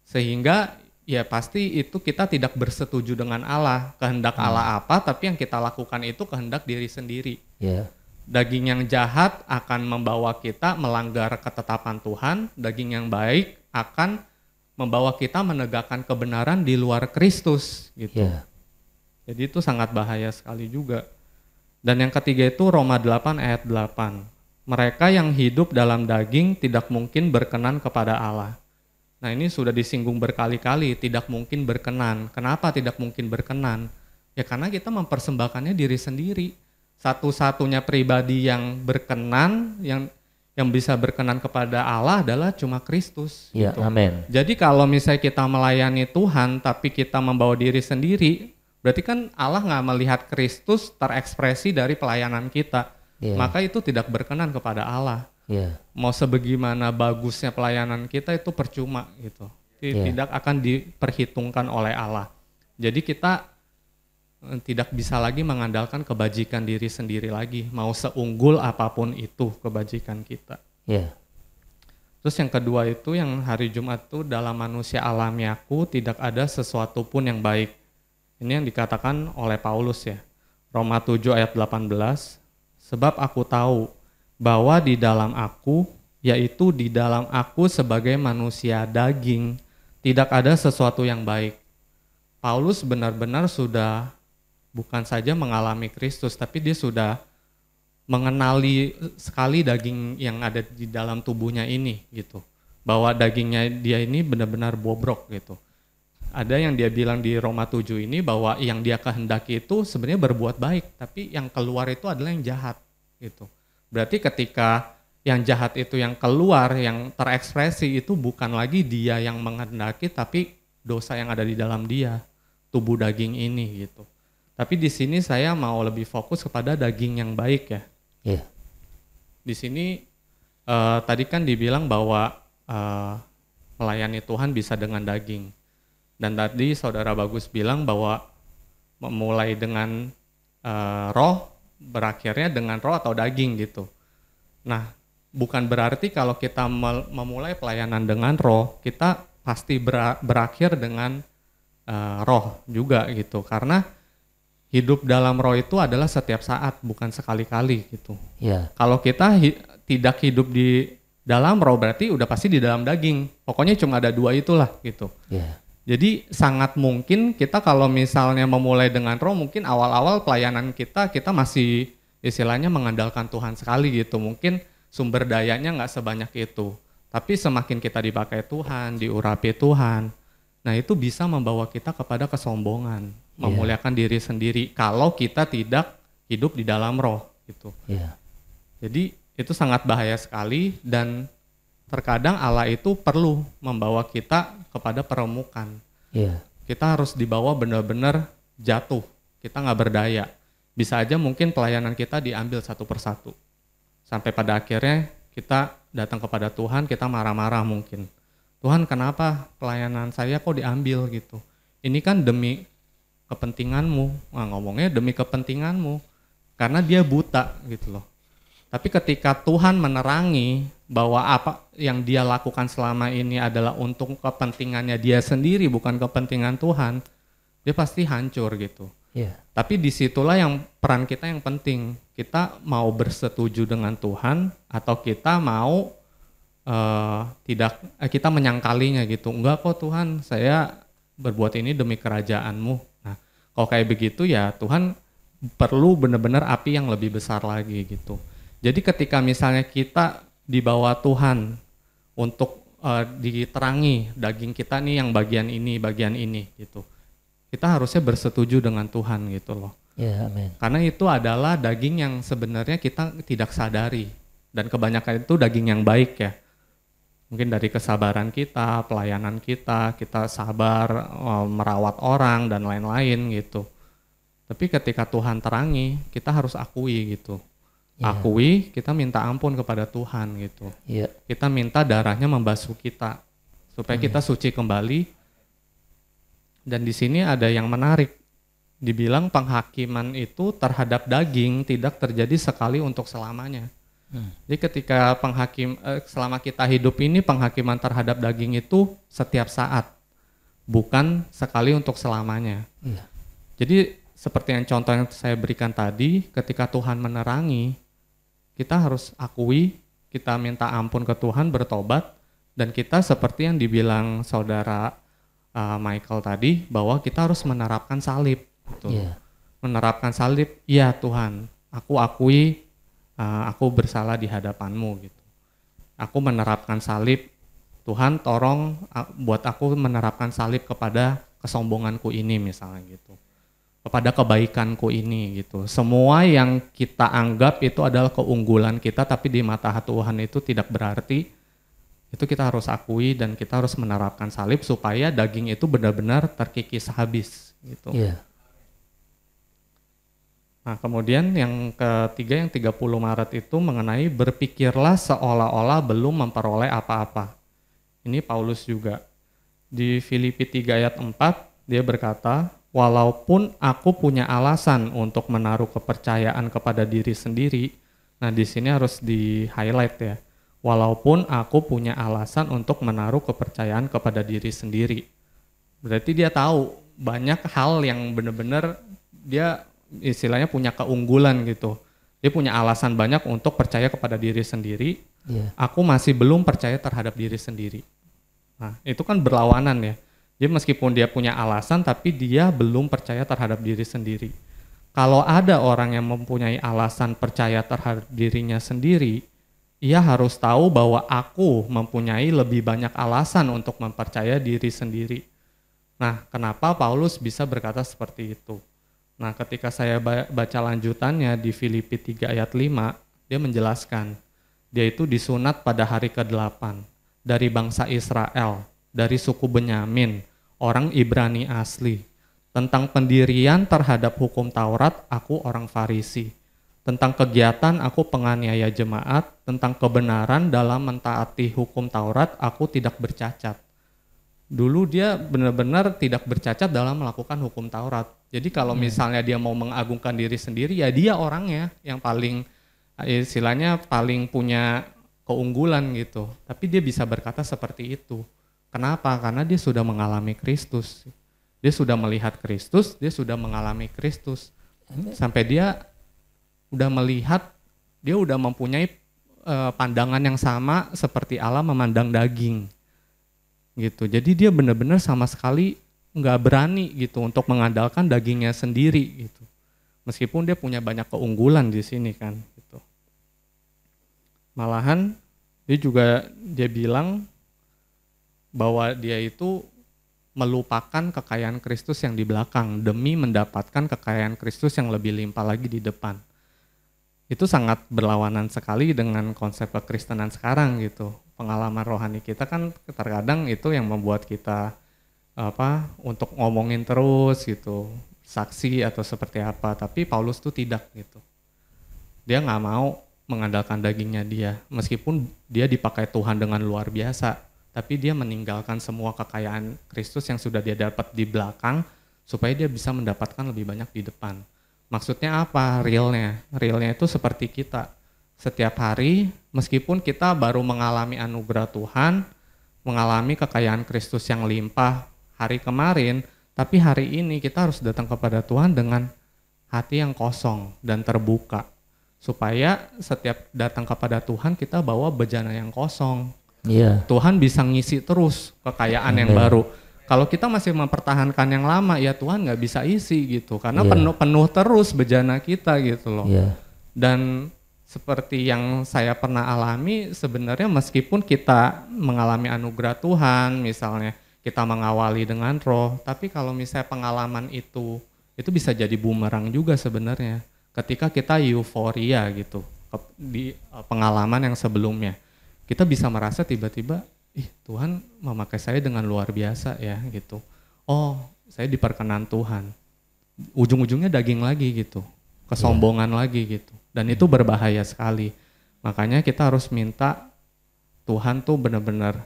Sehingga ya pasti itu kita tidak bersetuju dengan Allah, kehendak Allah apa, tapi yang kita lakukan itu kehendak diri sendiri. Iya. Daging yang jahat akan membawa kita melanggar ketetapan Tuhan, daging yang baik akan membawa kita menegakkan kebenaran di luar Kristus gitu. Iya. Jadi itu sangat bahaya sekali juga. Dan yang ketiga itu Roma 8 ayat 8. Mereka yang hidup dalam daging tidak mungkin berkenan kepada Allah. Nah, ini sudah disinggung berkali-kali, tidak mungkin berkenan. Kenapa tidak mungkin berkenan? Ya karena kita mempersembahkannya diri sendiri. Satu-satunya pribadi yang berkenan, yang bisa berkenan kepada Allah adalah cuma Kristus. Iya, gitu. amin. Jadi kalau misalnya kita melayani Tuhan tapi kita membawa diri sendiri, berarti kan Allah nggak melihat Kristus terekspresi dari pelayanan kita. Iya. Maka itu tidak berkenan kepada Allah. Iya. Mau sebagaimana bagusnya pelayanan kita itu percuma gitu. Iya. Tidak akan diperhitungkan oleh Allah. Jadi kita tidak bisa lagi mengandalkan kebajikan diri sendiri lagi. Mau seunggul apapun itu kebajikan kita. Iya. Terus yang kedua itu yang hari Jumat itu dalam manusia alamiaku tidak ada sesuatu pun yang baik. Ini yang dikatakan oleh Paulus ya. Roma 7 ayat 18. Sebab aku tahu bahwa di dalam aku, yaitu di dalam aku sebagai manusia daging, tidak ada sesuatu yang baik. Paulus benar-benar sudah bukan saja mengalami Kristus, tapi dia sudah mengenali sekali daging yang ada di dalam tubuhnya ini gitu. Bahwa dagingnya dia ini benar-benar bobrok gitu. Ada yang dia bilang di Roma 7 ini bahwa yang dia kehendaki itu sebenarnya berbuat baik, tapi yang keluar itu adalah yang jahat gitu. Berarti ketika yang jahat itu yang keluar, yang terekspresi itu bukan lagi dia yang menghendaki, tapi dosa yang ada di dalam dia. tubuh daging ini gitu. Tapi di sini saya mau lebih fokus kepada daging yang baik ya. Iya. Di sini tadi kan dibilang bahwa melayani Tuhan bisa dengan daging. Dan tadi Saudara Bagus bilang bahwa memulai dengan roh, berakhirnya dengan roh atau daging gitu. Nah, bukan berarti kalau kita memulai pelayanan dengan roh, kita pasti berakhir dengan roh juga gitu. Karena hidup dalam roh itu adalah setiap saat, bukan sekali-kali gitu. Iya. Kalau kita tidak hidup di dalam roh berarti udah pasti di dalam daging. Pokoknya cuma ada dua itulah gitu. Iya. Jadi sangat mungkin kita kalau misalnya memulai dengan roh, mungkin awal-awal pelayanan kita masih istilahnya mengandalkan Tuhan sekali gitu. Mungkin sumber dayanya nggak sebanyak itu. Tapi semakin kita dipakai Tuhan, diurapi Tuhan, nah itu bisa membawa kita kepada kesombongan. Memuliakan diri sendiri kalau kita tidak hidup di dalam roh gitu. Iya. Jadi itu sangat bahaya sekali dan terkadang Allah itu perlu membawa kita kepada peremukan. Iya. Kita harus dibawa benar-benar jatuh, kita nggak berdaya. Bisa aja mungkin pelayanan kita diambil satu persatu. Sampai pada akhirnya kita datang kepada Tuhan, kita marah-marah mungkin. Tuhan kenapa pelayanan saya kok diambil gitu. Ini kan demi kepentinganmu, nah, ngomongnya demi kepentinganmu, karena dia buta gitu loh. Tapi ketika Tuhan menerangi bahwa apa yang dia lakukan selama ini adalah untuk kepentingannya dia sendiri, bukan kepentingan Tuhan, dia pasti hancur gitu. Iya. Tapi disitulah yang peran kita yang penting, kita mau bersetuju dengan Tuhan atau kita mau kita menyangkalinya gitu. Enggak kok Tuhan, saya berbuat ini demi kerajaan-Mu. Kalau kayak begitu ya Tuhan perlu benar-benar api yang lebih besar lagi gitu. Jadi ketika misalnya kita dibawa Tuhan untuk diterangi daging kita nih yang bagian ini gitu. Kita harusnya bersetuju dengan Tuhan gitu loh. Ya, amin. Karena itu adalah daging yang sebenarnya kita tidak sadari. Dan kebanyakan itu daging yang baik ya. Mungkin dari kesabaran kita, pelayanan kita sabar, merawat orang dan lain-lain gitu. Tapi ketika Tuhan terangi, kita harus akui gitu. Yeah. Akui, kita minta ampun kepada Tuhan gitu. Yeah. Kita minta darahnya membasuh kita supaya kita suci kembali. Dan di sini ada yang menarik. Dibilang penghakiman itu terhadap daging tidak terjadi sekali untuk selamanya. Jadi ketika selama kita hidup ini penghakiman terhadap daging itu setiap saat, bukan sekali untuk selamanya. Iya. Jadi seperti yang contoh yang saya berikan tadi, ketika Tuhan menerangi, kita harus akui, kita minta ampun ke Tuhan, bertobat, dan kita seperti yang dibilang saudara Michael tadi, bahwa kita harus menerapkan salib. Gitu. Yeah. Menerapkan salib, ya Tuhan, aku akui, aku bersalah di hadapan-Mu gitu. Aku menerapkan salib, Tuhan tolong buat aku menerapkan salib kepada kesombonganku ini misalnya gitu. Kepada kebaikanku ini gitu. Semua yang kita anggap itu adalah keunggulan kita tapi di mata Tuhan itu tidak berarti. Itu kita harus akui dan kita harus menerapkan salib supaya daging itu benar-benar terkikis habis gitu. Yeah. Nah kemudian yang ketiga yang 30 Maret itu mengenai berpikirlah seolah-olah belum memperoleh apa-apa. Ini Paulus juga. Di Filipi 3 ayat 4 dia berkata, walaupun aku punya alasan untuk menaruh kepercayaan kepada diri sendiri. Nah di sini harus di-highlight ya. Walaupun aku punya alasan untuk menaruh kepercayaan kepada diri sendiri. Berarti dia tahu banyak hal yang benar-benar dia istilahnya punya keunggulan gitu. Dia punya alasan banyak untuk percaya kepada diri sendiri. Yeah. Aku masih belum percaya terhadap diri sendiri. Nah, itu kan berlawanan ya. Jadi meskipun dia punya alasan tapi dia belum percaya terhadap diri sendiri. Kalau ada orang yang mempunyai alasan percaya terhadap dirinya sendiri, ia harus tahu bahwa aku mempunyai lebih banyak alasan untuk mempercaya diri sendiri. Nah, kenapa Paulus bisa berkata seperti itu? Nah, ketika saya baca lanjutannya di Filipi 3 ayat 5, dia menjelaskan, dia itu disunat pada hari ke-8 dari bangsa Israel, dari suku Benyamin, orang Ibrani asli. Tentang pendirian terhadap hukum Taurat, aku orang Farisi. Tentang kegiatan, aku penganiaya jemaat. Tentang kebenaran dalam mentaati hukum Taurat, aku tidak bercacat. Dulu dia benar-benar tidak bercacat dalam melakukan hukum Taurat. Jadi kalau misalnya dia mau mengagungkan diri sendiri, ya dia orangnya yang paling, istilahnya paling punya keunggulan gitu. Tapi dia bisa berkata seperti itu. Kenapa? Karena dia sudah mengalami Kristus. Dia sudah melihat Kristus, dia sudah mengalami Kristus. Sampai dia udah melihat, dia udah mempunyai pandangan yang sama seperti Allah memandang daging. Gitu. Jadi dia benar-benar sama sekali nggak berani gitu untuk mengandalkan dagingnya sendiri gitu. Meskipun dia punya banyak keunggulan di sini kan gitu. Malahan dia bilang bahwa dia itu melupakan kekayaan Kristus yang di belakang demi mendapatkan kekayaan Kristus yang lebih limpah lagi di depan. Itu sangat berlawanan sekali dengan konsep kekristenan sekarang gitu. Pengalaman rohani kita kan terkadang itu yang membuat kita untuk ngomongin terus gitu, saksi atau seperti apa. Tapi Paulus tuh tidak gitu. Dia nggak mau mengandalkan dagingnya dia, meskipun dia dipakai Tuhan dengan luar biasa, tapi dia meninggalkan semua kekayaan Kristus yang sudah dia dapat di belakang supaya dia bisa mendapatkan lebih banyak di depan. Maksudnya apa? Realnya itu seperti kita. Setiap hari, meskipun kita baru mengalami anugerah Tuhan, mengalami kekayaan Kristus yang limpah hari kemarin, tapi hari ini kita harus datang kepada Tuhan dengan hati yang kosong dan terbuka. Supaya setiap datang kepada Tuhan kita bawa bejana yang kosong. Tuhan bisa ngisi terus kekayaan yang baru. Kalau kita masih mempertahankan yang lama, ya Tuhan nggak bisa isi gitu, karena penuh terus bejana kita gitu loh. Dan seperti yang saya pernah alami, sebenarnya meskipun kita mengalami anugerah Tuhan, misalnya kita mengawali dengan roh, tapi kalau misalnya pengalaman itu bisa jadi bumerang juga sebenarnya. Ketika kita euforia gitu di pengalaman yang sebelumnya, kita bisa merasa tiba-tiba, Tuhan memakai saya dengan luar biasa ya gitu. Oh, saya diperkenan Tuhan. Ujung-ujungnya daging lagi gitu, kesombongan lagi gitu. Dan itu berbahaya sekali. Makanya kita harus minta Tuhan tuh benar-benar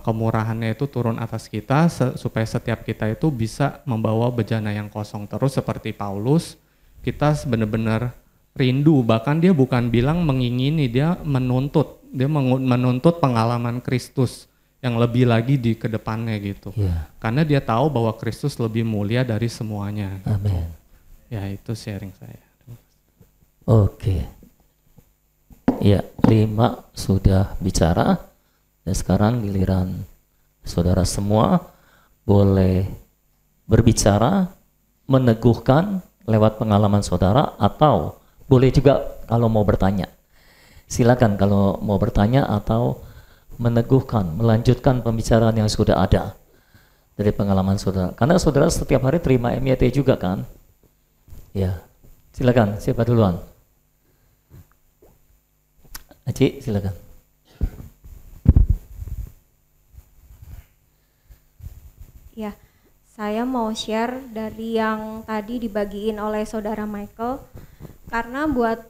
kemurahannya itu turun atas kita supaya setiap kita itu bisa membawa bejana yang kosong terus seperti Paulus. Kita benar-benar rindu, bahkan dia bukan bilang mengingini, dia menuntut. Dia menuntut pengalaman Kristus yang lebih lagi di kedepannya gitu. Karena dia tahu bahwa Kristus lebih mulia dari semuanya. Amin. Ya itu sharing saya. Oke. Ya, 5 sudah bicara. Dan sekarang giliran saudara semua boleh berbicara, meneguhkan lewat pengalaman saudara, atau boleh juga kalau mau bertanya. Silakan kalau mau bertanya atau meneguhkan, melanjutkan pembicaraan yang sudah ada dari pengalaman saudara. Karena saudara setiap hari terima MYT juga kan? Ya, silakan. Siapa duluan? Aci, silakan. Ya, saya mau share dari yang tadi dibagiin oleh saudara Michael, karena buat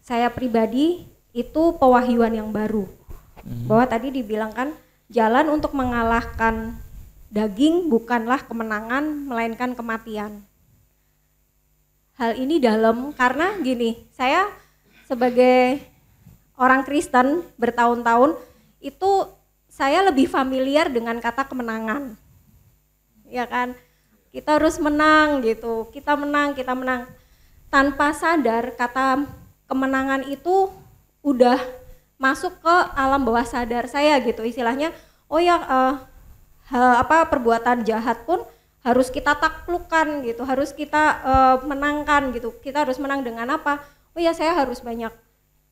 saya pribadi itu pewahyuan yang baru. Bahwa tadi dibilang kan jalan untuk mengalahkan daging bukanlah kemenangan melainkan kematian. Hal ini dalam karena gini, saya sebagai orang Kristen bertahun-tahun itu saya lebih familiar dengan kata kemenangan. Ya kan? Kita harus menang gitu. Kita menang. Tanpa sadar kata kemenangan itu udah masuk ke alam bawah sadar saya gitu, istilahnya. Oh ya, perbuatan jahat pun harus kita taklukkan gitu, harus kita menangkan gitu. Kita harus menang dengan apa? Oh ya, saya harus banyak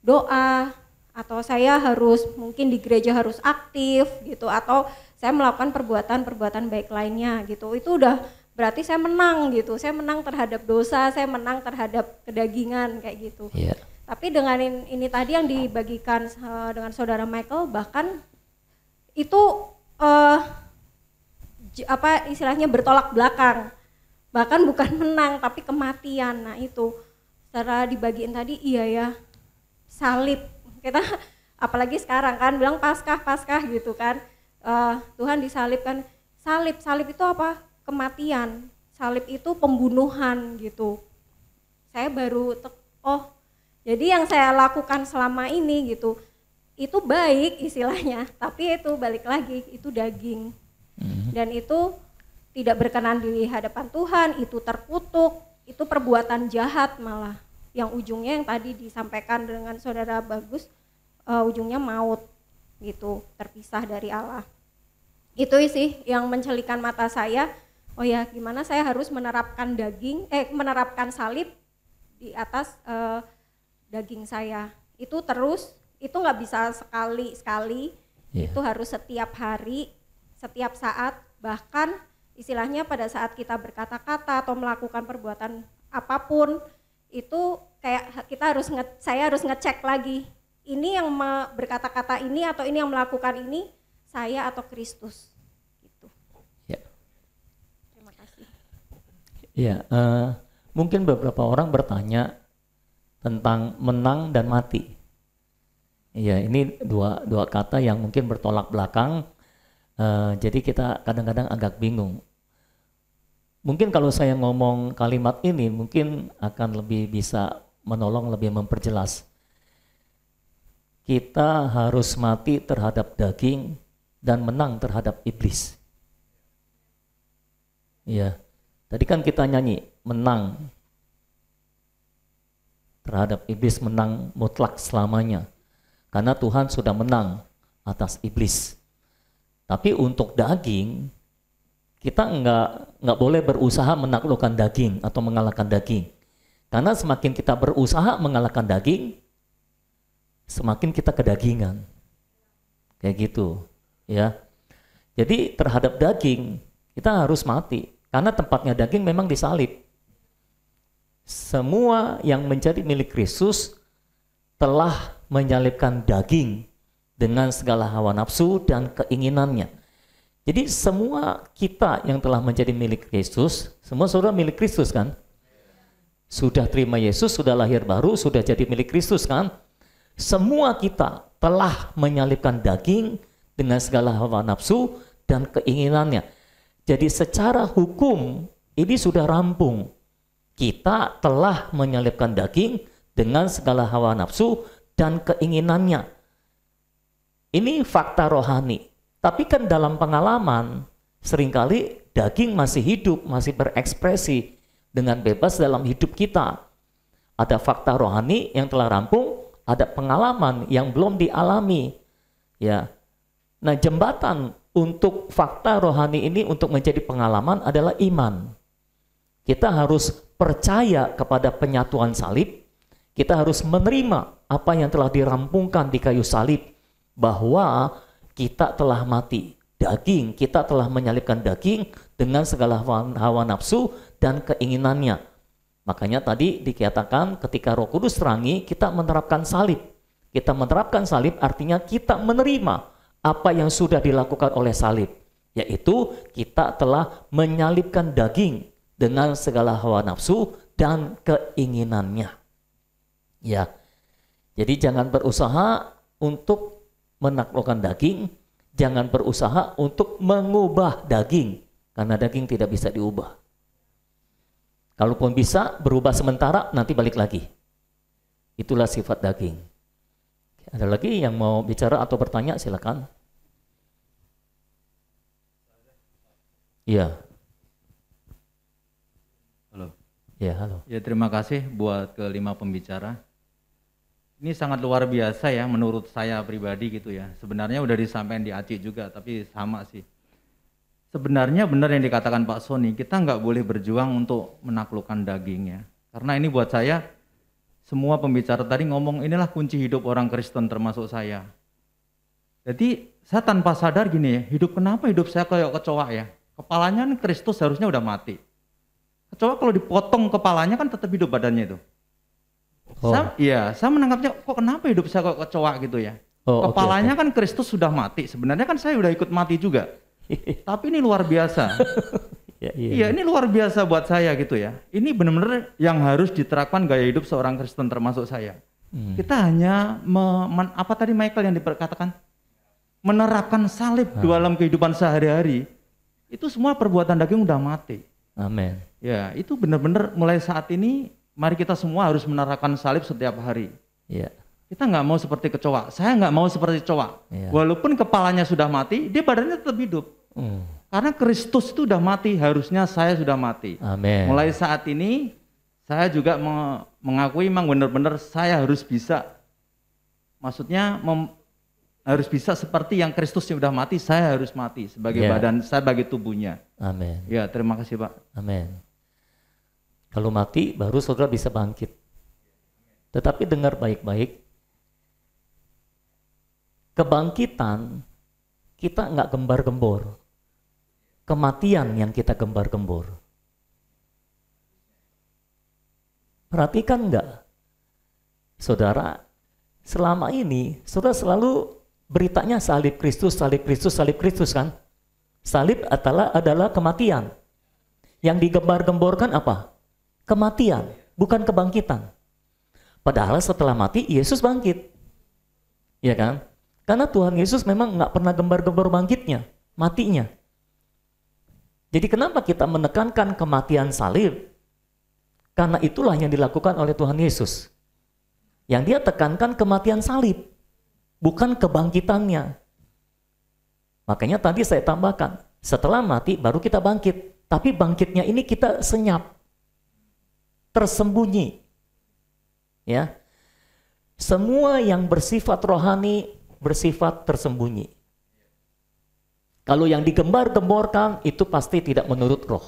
doa, atau saya harus mungkin di gereja harus aktif gitu, atau saya melakukan perbuatan baik lainnya gitu. Itu udah berarti saya menang gitu, saya menang terhadap dosa, saya menang terhadap kedagingan kayak gitu. Tapi dengan ini tadi yang dibagikan dengan saudara Michael, bahkan itu istilahnya bertolak belakang. Bahkan bukan menang tapi kematian. Nah itu setelah dibagiin tadi, iya ya, salib. Kita apalagi sekarang kan bilang Paskah gitu kan. Tuhan disalibkan. Salib itu apa? Kematian. Salib itu pembunuhan gitu. Saya baru jadi yang saya lakukan selama ini gitu, itu baik istilahnya, tapi itu balik lagi, itu daging. Dan itu tidak berkenan di hadapan Tuhan, itu terkutuk, itu perbuatan jahat malah. Yang ujungnya yang tadi disampaikan dengan Saudara Bagus, ujungnya maut gitu, terpisah dari Allah. Itu sih yang mencelikan mata saya, oh ya gimana saya harus menerapkan menerapkan salib di atas daging saya. Itu terus, itu nggak bisa sekali, itu harus setiap hari, setiap saat, bahkan istilahnya pada saat kita berkata-kata atau melakukan perbuatan apapun, itu kayak saya harus ngecek lagi, ini yang berkata-kata ini atau ini yang melakukan ini, saya atau Kristus. Gitu. Ya. Terima kasih. Ya, mungkin beberapa orang bertanya tentang menang dan mati. Ya, ini dua kata yang mungkin bertolak belakang. Jadi kita kadang-kadang agak bingung. Mungkin kalau saya ngomong kalimat ini mungkin akan lebih bisa menolong, lebih memperjelas. Kita harus mati terhadap daging dan menang terhadap iblis. Ya, tadi kan kita nyanyi menang terhadap iblis, menang mutlak selamanya. Karena Tuhan sudah menang atas iblis. Tapi untuk daging, kita nggak boleh berusaha menaklukkan daging atau mengalahkan daging. Karena semakin kita berusaha mengalahkan daging, semakin kita kedagingan. Kayak gitu, ya. Jadi terhadap daging, kita harus mati. Karena tempatnya daging memang disalib. Semua yang menjadi milik Kristus telah menyalibkan daging dengan segala hawa nafsu dan keinginannya. Jadi semua kita yang telah menjadi milik Kristus, semua saudara milik Kristus kan? Sudah terima Yesus, sudah lahir baru, sudah jadi milik Kristus kan? Semua kita telah menyalibkan daging dengan segala hawa nafsu dan keinginannya. Jadi secara hukum ini sudah rampung. Kita telah menyalibkan daging dengan segala hawa nafsu dan keinginannya. Ini fakta rohani. Tapi kan dalam pengalaman seringkali daging masih hidup, masih berekspresi dengan bebas dalam hidup kita. Ada fakta rohani yang telah rampung, ada pengalaman yang belum dialami. Ya. Nah, jembatan untuk fakta rohani ini untuk menjadi pengalaman adalah iman. Kita harus percaya kepada penyatuan salib. Kita harus menerima apa yang telah dirampungkan di kayu salib, bahwa kita telah mati daging, kita telah menyalibkan daging dengan segala hawa nafsu dan keinginannya. Makanya tadi dikatakan ketika Roh Kudus terangi, kita menerapkan salib. Kita menerapkan salib artinya kita menerima apa yang sudah dilakukan oleh salib, yaitu kita telah menyalibkan daging dengan segala hawa nafsu dan keinginannya. Ya, jadi jangan berusaha untuk menaklukkan daging, jangan berusaha untuk mengubah daging, karena daging tidak bisa diubah. Kalaupun bisa berubah sementara, nanti balik lagi. Itulah sifat daging. Ada lagi yang mau bicara atau bertanya, silakan. Iya. Halo. Ya, halo. Ya, terima kasih buat kelima pembicara. Ini sangat luar biasa ya menurut saya pribadi gitu ya. Sebenarnya udah disampaikan di Aci juga, tapi sama sih. Sebenarnya benar yang dikatakan Pak Sony, kita nggak boleh berjuang untuk menaklukkan dagingnya. Karena ini buat saya, semua pembicara tadi ngomong inilah kunci hidup orang Kristen termasuk saya. Jadi saya tanpa sadar gini ya, kenapa hidup saya kayak kecoa ya? Kepalanya Kristus harusnya udah mati. Kecoa kalau dipotong kepalanya kan tetap hidup badannya itu. Oh. Saya menangkapnya kok kenapa hidup saya kok kecoa gitu ya. Oh, kepalanya kan Kristus sudah mati, sebenarnya kan saya udah ikut mati juga. Tapi ini luar biasa. Iya, ini luar biasa buat saya gitu ya. Ini benar-benar yang harus diterapkan gaya hidup seorang Kristen termasuk saya. Kita hanya apa tadi Michael yang diperkatakan? Menerapkan salib dalam kehidupan sehari-hari. Itu semua perbuatan daging udah mati. Amin. Ya, itu benar-benar mulai saat ini mari kita semua harus menerapkan salib setiap hari. Iya. Kita nggak mau seperti kecoa. Saya nggak mau seperti kecoa. Iya. Walaupun kepalanya sudah mati, dia badannya tetap hidup. Karena Kristus itu udah mati, harusnya saya sudah mati. Amin. Mulai saat ini saya juga mengakui memang benar-benar saya harus bisa. Maksudnya harus bisa seperti yang Kristus yang udah mati, saya harus mati sebagai badan, saya sebagai tubuhnya. Amin. Ya, terima kasih Pak. Amin. Kalau mati baru saudara bisa bangkit. Tetapi dengar baik-baik, kebangkitan kita nggak gembar-gembor. Kematian yang kita gembar-gembor. Perhatikan nggak, saudara, selama ini saudara selalu beritanya salib Kristus, salib Kristus, salib Kristus kan? Salib adalah kematian. Yang digembar-gemborkan apa? Kematian, bukan kebangkitan. Padahal setelah mati Yesus bangkit, ya kan? Karena Tuhan Yesus memang nggak pernah gembar-gembor bangkitnya, matinya. Jadi kenapa kita menekankan kematian salib? Karena itulah yang dilakukan oleh Tuhan Yesus. Yang dia tekankan kematian salib, bukan kebangkitannya. Makanya tadi saya tambahkan, setelah mati baru kita bangkit. Tapi bangkitnya ini kita senyap, tersembunyi. Ya, semua yang bersifat rohani bersifat tersembunyi. Kalau yang digembar-gemborkan itu pasti tidak menurut roh.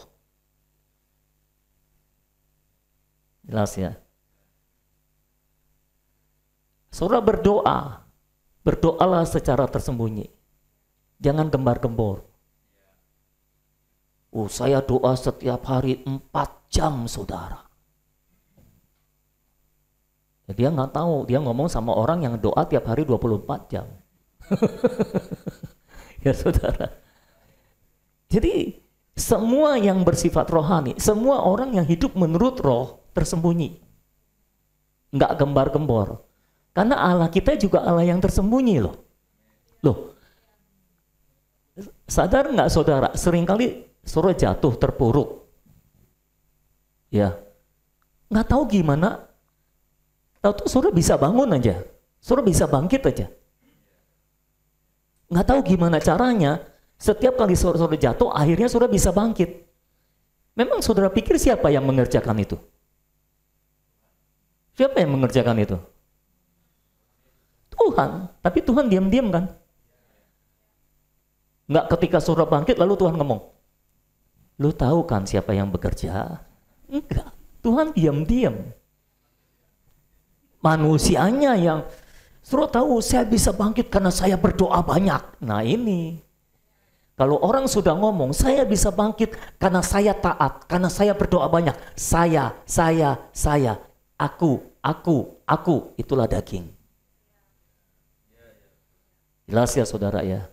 Jelas ya. Saudara berdoa, berdoalah secara tersembunyi. Jangan gembar-gembor. Oh, saya doa setiap hari 4 jam, saudara. Dia nggak tahu, dia ngomong sama orang yang doa tiap hari 24 jam. Ya saudara. Jadi semua yang bersifat rohani, semua orang yang hidup menurut roh tersembunyi. Nggak gembar-gembor. Karena Allah kita juga Allah yang tersembunyi loh. Loh, sadar nggak saudara, seringkali saudara jatuh terpuruk. Ya, nggak tahu gimana, tahu tuh saudara bisa bangun aja, saudara bisa bangkit aja. Nggak tahu gimana caranya, setiap kali saudara jatuh, akhirnya saudara bisa bangkit. Memang saudara pikir siapa yang mengerjakan itu? Siapa yang mengerjakan itu? Tuhan, tapi Tuhan diam-diam kan? Nggak ketika saudara bangkit lalu Tuhan ngomong, lu tahu kan siapa yang bekerja? Enggak, Tuhan diam-diam. Manusianya yang saudara tahu saya bisa bangkit karena saya berdoa banyak. Nah ini, kalau orang sudah ngomong saya bisa bangkit karena saya taat, karena saya berdoa banyak. Saya, aku, itulah daging. Jelas ya saudara ya.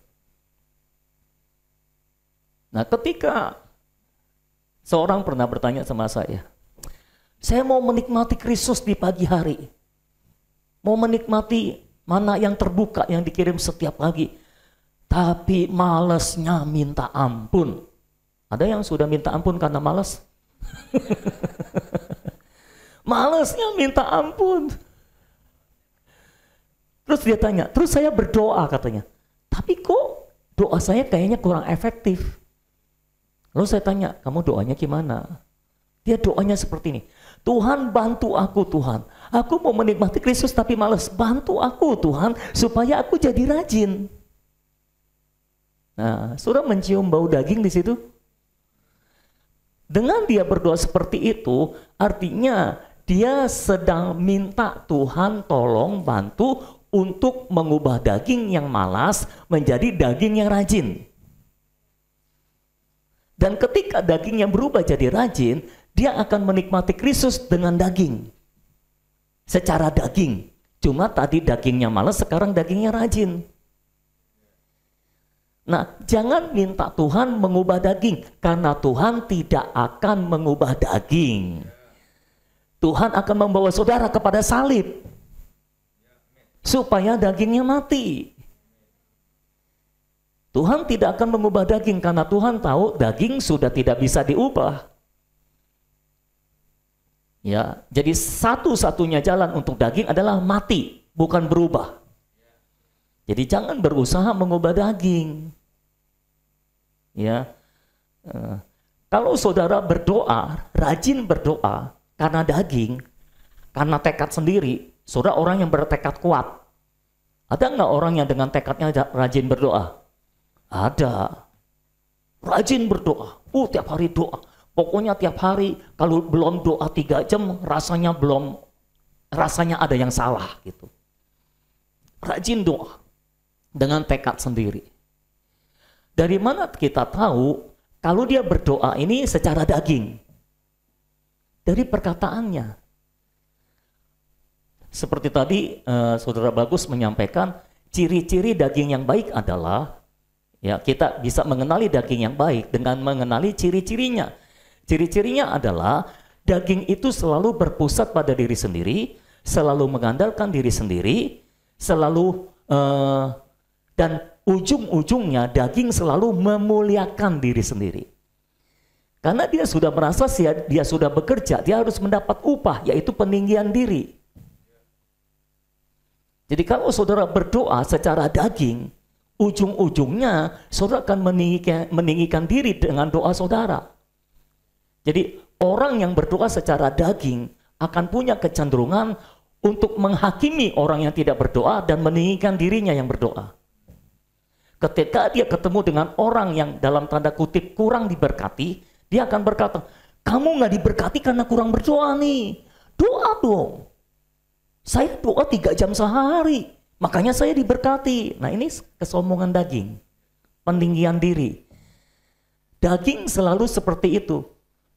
Nah ketika seorang pernah bertanya sama saya mau menikmati Kristus di pagi hari, mau menikmati mana yang terbuka yang dikirim setiap pagi, tapi malesnya minta ampun. Ada yang sudah minta ampun karena malas? Malesnya minta ampun. Terus dia tanya, terus saya berdoa katanya, tapi kok doa saya kayaknya kurang efektif. Lalu saya tanya, kamu doanya gimana? Dia doanya seperti ini, Tuhan bantu aku Tuhan, aku mau menikmati Kristus tapi malas, bantu aku Tuhan supaya aku jadi rajin. Nah, saudara mencium bau daging di situ? Dengan dia berdoa seperti itu, artinya dia sedang minta Tuhan tolong bantu untuk mengubah daging yang malas menjadi daging yang rajin. Dan ketika daging yang berubah jadi rajin, dia akan menikmati Kristus dengan daging. Secara daging. Cuma tadi dagingnya malas, sekarang dagingnya rajin. Nah, jangan minta Tuhan mengubah daging, karena Tuhan tidak akan mengubah daging. Tuhan akan membawa saudara kepada salib supaya dagingnya mati. Tuhan tidak akan mengubah daging karena Tuhan tahu daging sudah tidak bisa diubah. Ya, jadi satu-satunya jalan untuk daging adalah mati, bukan berubah. Jadi jangan berusaha mengubah daging. Ya, kalau saudara berdoa, rajin berdoa karena daging, karena tekad sendiri, saudara orang yang bertekad kuat. Ada nggak orang yang dengan tekadnya rajin berdoa? Ada. Rajin berdoa. Tiap hari doa. Pokoknya tiap hari kalau belum doa 3 jam rasanya ada yang salah gitu. Rajin doa dengan tekad sendiri. Dari mana kita tahu kalau dia berdoa ini secara daging? Dari perkataannya. Seperti tadi Saudara Bagus menyampaikan, ciri-ciri daging yang baik adalah, ya, kita bisa mengenali daging yang baik dengan mengenali ciri-cirinya. Ciri-cirinya adalah daging itu selalu berpusat pada diri sendiri, selalu mengandalkan diri sendiri, selalu dan ujung-ujungnya daging selalu memuliakan diri sendiri. Karena dia sudah merasa dia sudah bekerja, dia harus mendapat upah, yaitu peninggian diri. Jadi kalau saudara berdoa secara daging, ujung-ujungnya saudara akan meninggikan diri dengan doa saudara. Jadi orang yang berdoa secara daging akan punya kecenderungan untuk menghakimi orang yang tidak berdoa dan meninggikan dirinya yang berdoa. Ketika dia ketemu dengan orang yang dalam tanda kutip kurang diberkati, dia akan berkata, kamu nggak diberkati karena kurang berdoa nih. Doa dong. Saya doa 3 jam sehari, makanya saya diberkati. Nah, ini kesombongan daging, peninggian diri. Daging selalu seperti itu,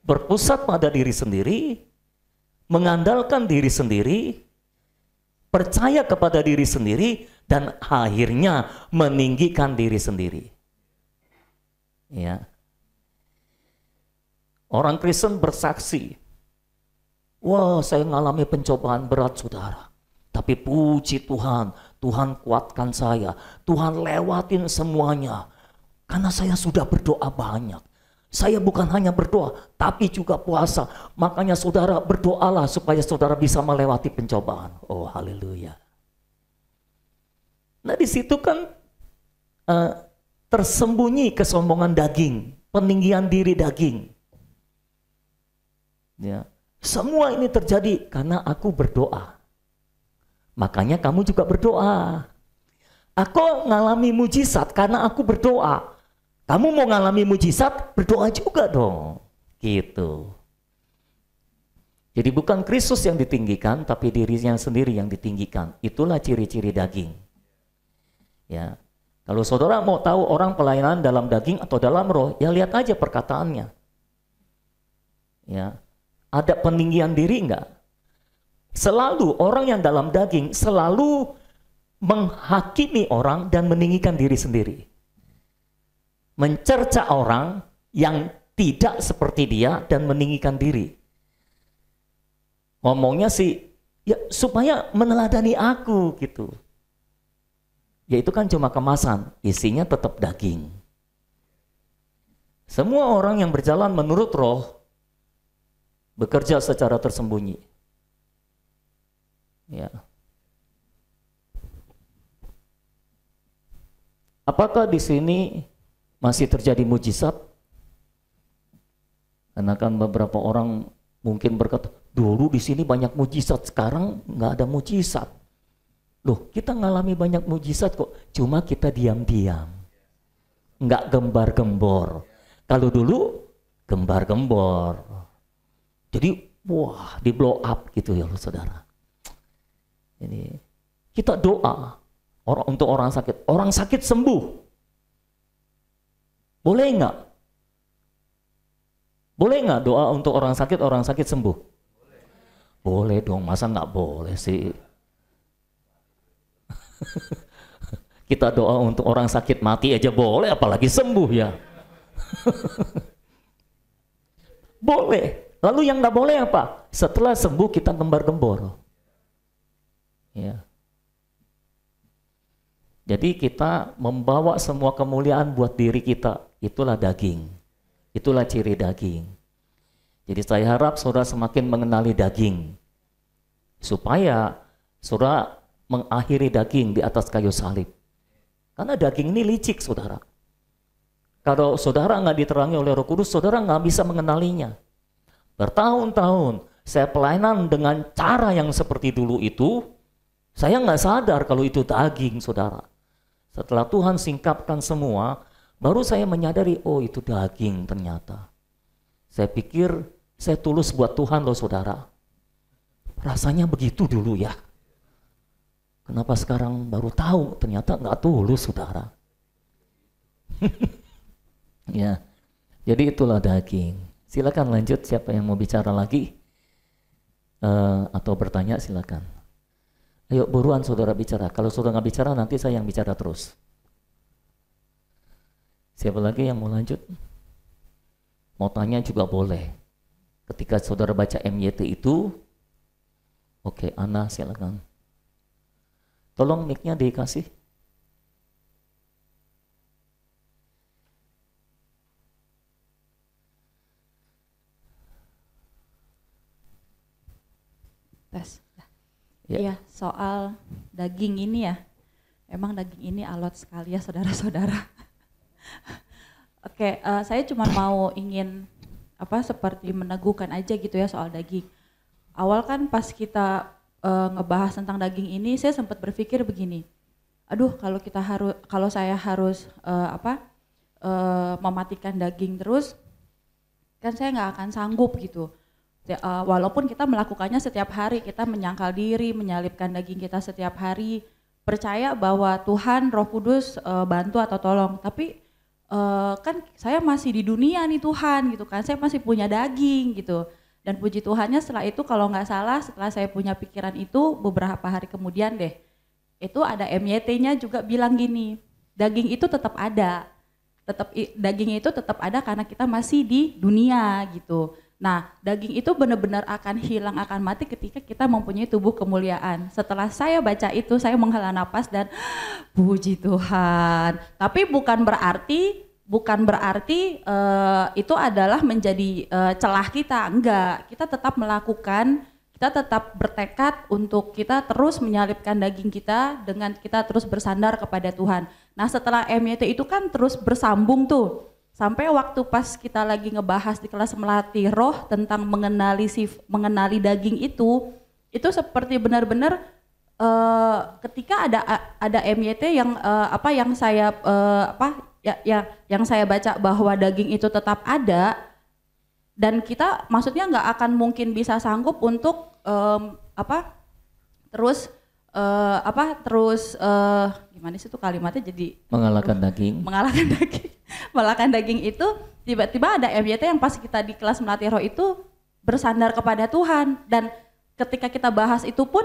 berpusat pada diri sendiri, mengandalkan diri sendiri, percaya kepada diri sendiri, dan akhirnya meninggikan diri sendiri. Ya. Orang Kristen bersaksi, wah, saya mengalami pencobaan berat, saudara. Tapi puji Tuhan, Tuhan kuatkan saya. Tuhan lewatin semuanya. Karena saya sudah berdoa banyak. Saya bukan hanya berdoa, tapi juga puasa. Makanya saudara berdoalah supaya saudara bisa melewati pencobaan. Oh, haleluya. Nah, di situ kan tersembunyi kesombongan daging, peninggian diri daging. Ya. Semua ini terjadi karena aku berdoa. Makanya kamu juga berdoa. Aku ngalami mujizat karena aku berdoa. Kamu mau ngalami mujizat, berdoa juga dong. Gitu. Jadi bukan Kristus yang ditinggikan, tapi dirinya sendiri yang ditinggikan. Itulah ciri-ciri daging. Ya. Kalau saudara mau tahu orang pelayanan dalam daging atau dalam roh, ya lihat aja perkataannya. Ya. Ada peninggian diri enggak? Selalu orang yang dalam daging selalu menghakimi orang dan meninggikan diri sendiri. Mencerca orang yang tidak seperti dia dan meninggikan diri. Ngomongnya sih, ya supaya meneladani aku gitu. Ya itu kan cuma kemasan, isinya tetap daging. Semua orang yang berjalan menurut roh bekerja secara tersembunyi. Ya. Apakah di sini masih terjadi mujizat? Karena kan beberapa orang mungkin berkata, dulu di sini banyak mujizat, sekarang nggak ada mujizat. Loh, kita ngalami banyak mujizat kok, cuma kita diam-diam, nggak gembar-gembor. Kalau dulu gembar-gembor. Jadi wah, di blow up gitu ya saudara. Ini kita doa untuk orang sakit sembuh. Boleh nggak? Boleh nggak doa untuk orang sakit sembuh? Boleh dong, masa nggak boleh sih? Kita doa untuk orang sakit mati aja boleh, apalagi sembuh ya. Boleh. Lalu yang nggak boleh apa? Setelah sembuh kita gembar-gembor. Ya. Jadi kita membawa semua kemuliaan buat diri kita. Itulah daging. Itulah ciri daging. Jadi saya harap saudara semakin mengenali daging. Supaya saudara mengakhiri daging di atas kayu salib. Karena daging ini licik, saudara. Kalau saudara nggak diterangi oleh Roh Kudus, saudara nggak bisa mengenalinya. Bertahun-tahun saya pelayanan dengan cara yang seperti dulu itu, saya nggak sadar kalau itu daging, saudara. Setelah Tuhan singkapkan semua, baru saya menyadari, oh itu daging ternyata. Saya pikir saya tulus buat Tuhan loh, saudara. Rasanya begitu dulu ya. Kenapa sekarang baru tahu? Ternyata nggak tulus, saudara. Ya, jadi itulah daging. Silakan lanjut, siapa yang mau bicara lagi atau bertanya silakan. Ayo buruan saudara bicara. Kalau saudara nggak bicara nanti saya yang bicara terus. Siapa lagi yang mau lanjut? Mau tanya juga boleh. Ketika saudara baca MYT itu, oke, Ana silakan. Tolong mic-nya dikasih. Tes. Ya. Iya, soal daging ini ya. Emang daging ini alot sekali ya saudara-saudara. Oke, saya cuma mau ingin seperti meneguhkan aja gitu ya soal daging. Awal kan pas kita ngebahas tentang daging ini, saya sempat berpikir begini. Aduh, kalau saya harus mematikan daging terus, kan saya nggak akan sanggup gitu. Walaupun kita melakukannya setiap hari, kita menyangkal diri, menyalibkan daging kita setiap hari, percaya bahwa Tuhan Roh Kudus bantu atau tolong, tapi kan saya masih di dunia nih Tuhan gitu kan, saya masih punya daging gitu. Dan puji Tuhannya setelah itu kalau nggak salah, setelah saya punya pikiran itu beberapa hari kemudian deh, itu ada MYT-nya juga bilang gini, daging itu tetap ada, daging itu tetap ada karena kita masih di dunia gitu. Nah, daging itu benar-benar akan hilang, akan mati ketika kita mempunyai tubuh kemuliaan. Setelah saya baca itu, saya menghela napas dan puji Tuhan. Tapi bukan berarti itu adalah menjadi celah kita, enggak. Kita tetap melakukan, kita tetap bertekad untuk kita terus menyalibkan daging kita dengan kita terus bersandar kepada Tuhan. Nah, setelah MYT itu kan terus bersambung tuh. Sampai waktu pas kita lagi ngebahas di kelas melatih roh tentang mengenali daging itu seperti benar-benar ketika ada MYT yang saya baca bahwa daging itu tetap ada dan kita maksudnya nggak akan mungkin bisa sanggup untuk gimana sih itu kalimatnya jadi mengalahkan daging. Mengalahkan daging itu tiba-tiba ada MYT yang pas kita di kelas melatih roh itu bersandar kepada Tuhan, dan ketika kita bahas itu pun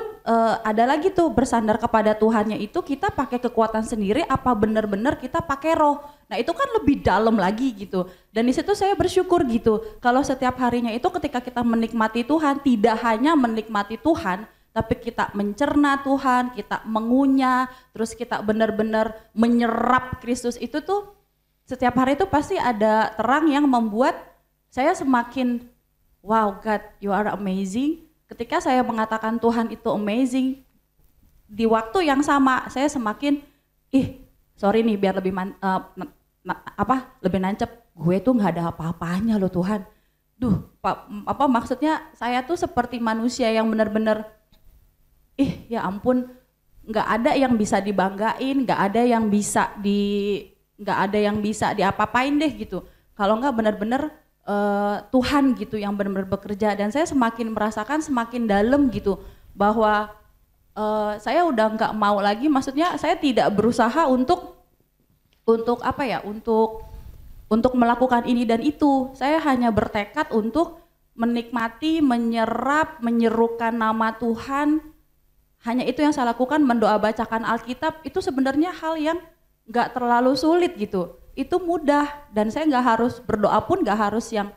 ada lagi tuh bersandar kepada Tuhannya itu kita pakai kekuatan sendiri apa benar-benar kita pakai roh. Nah itu kan lebih dalam lagi gitu, dan di situ saya bersyukur gitu kalau setiap harinya itu ketika kita menikmati Tuhan, tidak hanya menikmati Tuhan tapi kita mencerna Tuhan, kita mengunyah, terus kita benar-benar menyerap Kristus itu tuh setiap hari itu pasti ada terang yang membuat saya semakin wow God, you are amazing. Ketika saya mengatakan Tuhan itu amazing, di waktu yang sama saya semakin sorry nih biar lebih lebih nancep, gue tuh nggak ada apa-apanya loh Tuhan. Maksudnya saya tuh seperti manusia yang benar-benar ya ampun, nggak ada yang bisa dibanggain, nggak ada yang bisa diapa-apain deh gitu. Kalau nggak benar-benar Tuhan gitu yang benar-benar bekerja, dan saya semakin merasakan semakin dalam gitu bahwa saya udah nggak mau lagi, maksudnya saya tidak berusaha untuk melakukan ini dan itu. Saya hanya bertekad untuk menikmati, menyerap, menyerukan nama Tuhan hanya itu yang saya lakukan, mendoa bacakan Alkitab. Itu sebenarnya hal yang nggak terlalu sulit gitu. Itu mudah, dan saya nggak harus berdoa pun nggak harus yang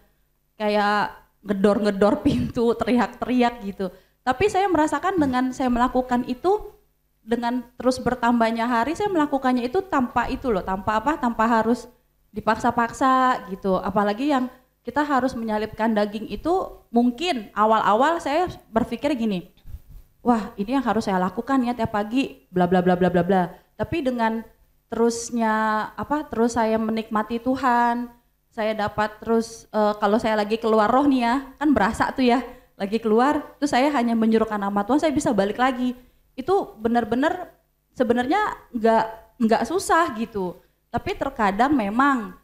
kayak ngedor-ngedor pintu, teriak-teriak gitu. Tapi saya merasakan dengan saya melakukan itu, dengan terus bertambahnya hari, saya melakukannya itu tanpa itu loh, tanpa harus dipaksa-paksa gitu. Apalagi yang kita harus menyalipkan daging itu, mungkin awal-awal saya berpikir gini, wah ini yang harus saya lakukan ya tiap pagi, bla bla bla bla bla bla. Tapi dengan terus saya menikmati Tuhan, saya dapat terus kalau saya lagi keluar roh nih ya, kan berasa tuh ya, lagi keluar, terus saya hanya menyuruhkan nama Tuhan, saya bisa balik lagi. Itu benar-benar sebenarnya nggak susah gitu. Tapi terkadang memang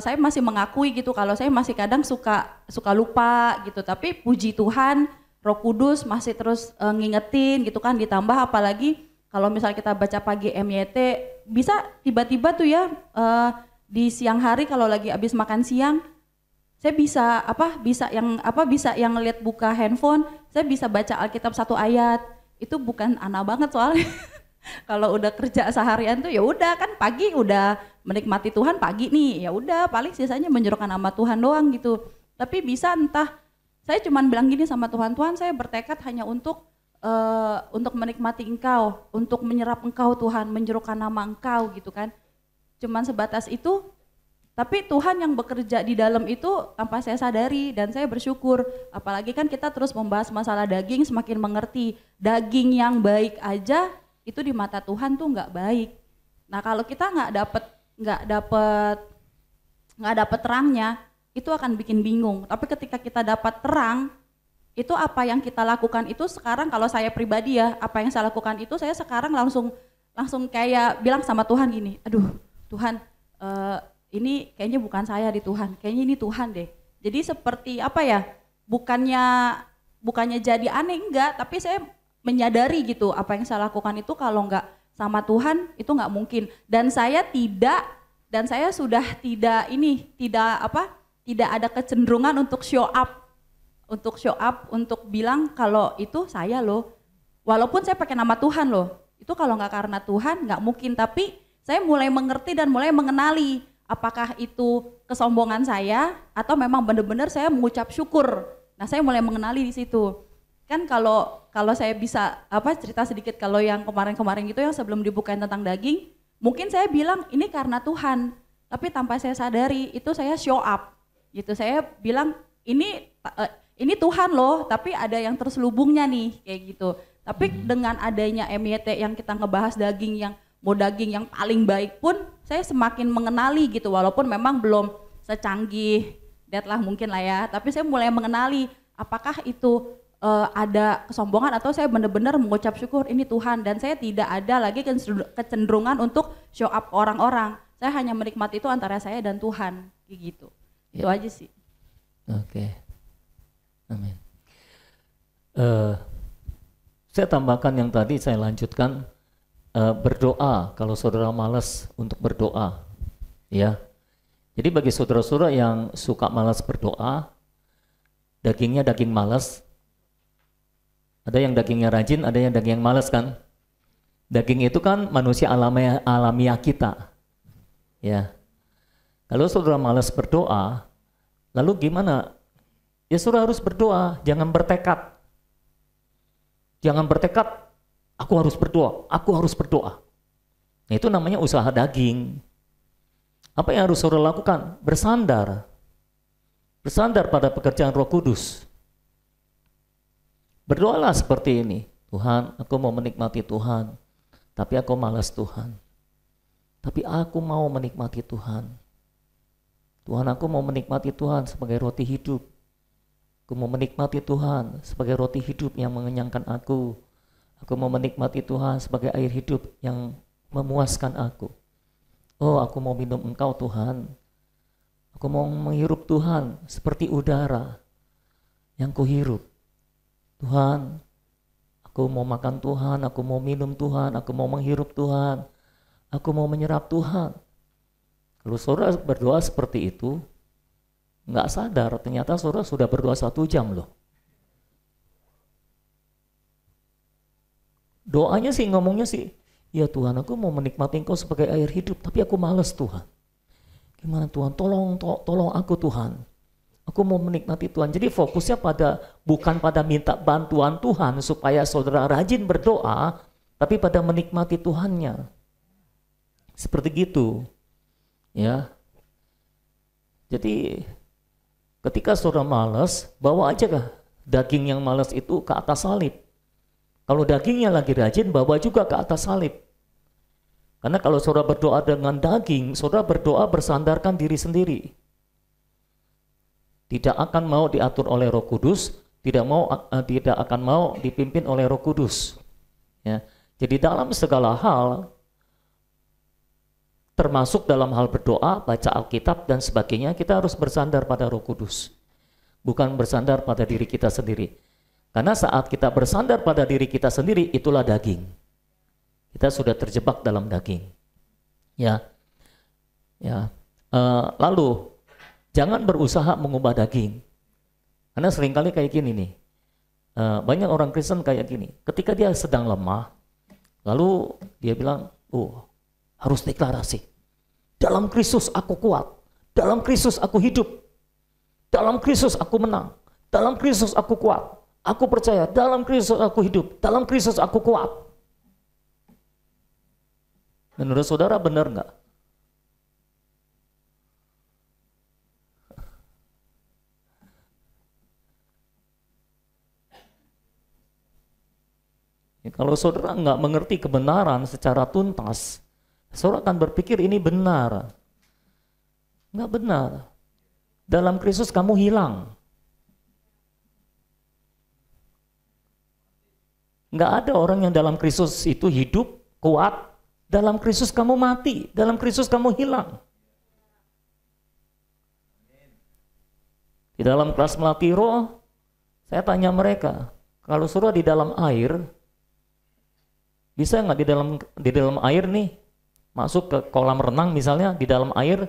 saya masih mengakui gitu kalau saya masih kadang suka lupa gitu. Tapi puji Tuhan, Roh Kudus masih terus ngingetin gitu kan, ditambah apalagi kalau misalnya kita baca pagi MYT, bisa tiba-tiba tuh ya di siang hari kalau lagi habis makan siang, saya bisa yang lihat buka handphone, saya bisa baca Alkitab 1 ayat. Itu bukan anak banget soalnya. Kalau udah kerja seharian tuh ya udah kan pagi udah menikmati Tuhan pagi nih, ya udah paling sisanya menyerukan nama Tuhan doang gitu. Tapi bisa entah saya cuman bilang gini sama Tuhan, Tuhan saya bertekad hanya untuk menikmati Engkau, untuk menyerap Engkau Tuhan, menyerukan nama Engkau gitu kan. Cuman sebatas itu, tapi Tuhan yang bekerja di dalam itu tanpa saya sadari, dan saya bersyukur. Apalagi kan kita terus membahas masalah daging, semakin mengerti daging yang baik aja itu di mata Tuhan tuh nggak baik. Nah kalau kita nggak dapet terangnya, itu akan bikin bingung. Tapi ketika kita dapat terang, itu apa yang kita lakukan itu sekarang, kalau saya pribadi ya, apa yang saya lakukan itu saya sekarang langsung kayak bilang sama Tuhan gini, aduh Tuhan ini kayaknya bukan saya di Tuhan, kayaknya ini Tuhan deh. Jadi seperti apa ya, bukannya jadi aneh, enggak, tapi saya menyadari gitu apa yang saya lakukan itu kalau enggak sama Tuhan itu enggak mungkin. Dan saya sudah tidak ada kecenderungan untuk show up, untuk bilang kalau itu saya loh, walaupun saya pakai nama Tuhan loh, itu kalau nggak karena Tuhan nggak mungkin. Tapi saya mulai mengerti dan mulai mengenali apakah itu kesombongan saya atau memang benar-benar saya mengucap syukur. Nah saya mulai mengenali di situ. Kan kalau saya bisa cerita sedikit, kalau yang kemarin-kemarin gitu yang sebelum dibukain tentang daging, mungkin saya bilang ini karena Tuhan, tapi tanpa saya sadari itu saya show up gitu. Saya bilang ini Tuhan loh, tapi ada yang terselubungnya nih kayak gitu. Tapi dengan adanya MYT yang kita ngebahas daging yang paling baik pun, saya semakin mengenali gitu, walaupun memang belum secanggih Dad lah mungkin lah ya, tapi saya mulai mengenali apakah itu ada kesombongan atau saya benar-benar mengucap syukur ini Tuhan, dan saya tidak ada lagi kecenderungan untuk show up orang-orang. Saya hanya menikmati itu antara saya dan Tuhan kayak gitu. Itu aja sih. Oke. Amin. Saya tambahkan yang tadi, saya lanjutkan berdoa kalau saudara malas untuk berdoa, ya. Jadi bagi saudara-saudara yang suka malas berdoa, dagingnya daging malas, ada yang dagingnya rajin, ada yang daging yang malas kan. Daging itu kan manusia alamiah kita, ya. Kalau saudara malas berdoa, lalu gimana? Ya saudara harus berdoa, jangan bertekad. Jangan bertekad, aku harus berdoa. Nah, itu namanya usaha daging. Apa yang harus saudara lakukan? Bersandar pada pekerjaan Roh Kudus. Berdoalah seperti ini, Tuhan, aku mau menikmati Tuhan, tapi aku malas Tuhan. Tapi aku mau menikmati Tuhan. Tuhan, aku mau menikmati Tuhan sebagai roti hidup. Aku mau menikmati Tuhan sebagai roti hidup yang mengenyangkan aku. Aku mau menikmati Tuhan sebagai air hidup yang memuaskan aku. Oh, aku mau minum Engkau Tuhan. Aku mau menghirup Tuhan seperti udara yang kuhirup. Tuhan, aku mau makan Tuhan, aku mau minum Tuhan, aku mau menghirup Tuhan. Aku mau menyerap Tuhan. Kalau saudara berdoa seperti itu, nggak sadar ternyata saudara sudah berdoa 1 jam loh. Doanya sih, ngomongnya sih, ya Tuhan aku mau menikmati Engkau sebagai air hidup, tapi aku males Tuhan. Gimana Tuhan, tolong aku Tuhan. Aku mau menikmati Tuhan. Jadi fokusnya bukan pada minta bantuan Tuhan supaya saudara rajin berdoa, tapi pada menikmati Tuhannya. Seperti gitu. Ya. Jadi ketika saudara malas, bawa aja kah daging yang malas itu ke atas salib. Kalau dagingnya lagi rajin, bawa juga ke atas salib. Karena kalau saudara berdoa dengan daging, saudara berdoa bersandarkan diri sendiri. Tidak akan mau diatur oleh Roh Kudus, tidak akan mau dipimpin oleh Roh Kudus. Ya. Jadi dalam segala hal, termasuk dalam hal berdoa, baca Alkitab dan sebagainya, kita harus bersandar pada Roh Kudus. Bukan bersandar pada diri kita sendiri. Karena saat kita bersandar pada diri kita sendiri, itulah daging. Kita sudah terjebak dalam daging. Ya. Lalu jangan berusaha mengubah daging. Karena seringkali kayak gini nih. Banyak orang Kristen kayak gini. Ketika dia sedang lemah, lalu dia bilang, harus deklarasi. Dalam Kristus aku kuat. Dalam Kristus aku hidup. Dalam Kristus aku menang. Dalam Kristus aku kuat. Aku percaya, dalam Kristus aku hidup. Dalam Kristus aku kuat. Menurut saudara benar nggak? Ya, kalau saudara nggak mengerti kebenaran secara tuntas, saudara akan berpikir ini benar. Nggak benar. Dalam Kristus kamu hilang. Nggak ada orang yang dalam Kristus itu hidup, kuat. Dalam Kristus kamu mati. Dalam Kristus kamu hilang. Di dalam kelas melatih roh, saya tanya mereka, kalau saudara di dalam air, bisa nggak di dalam air nih, masuk ke kolam renang misalnya, di dalam air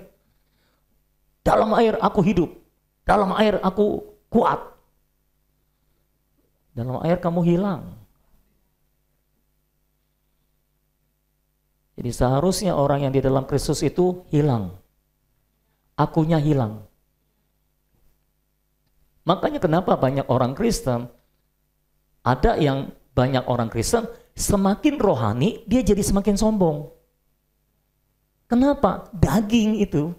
aku hidup, dalam air aku kuat, dalam air kamu hilang. Jadi seharusnya orang yang di dalam Kristus itu hilang, akunya hilang. Makanya kenapa banyak orang Kristen, ada yang banyak orang Kristen semakin rohani dia jadi semakin sombong. Kenapa? Daging itu.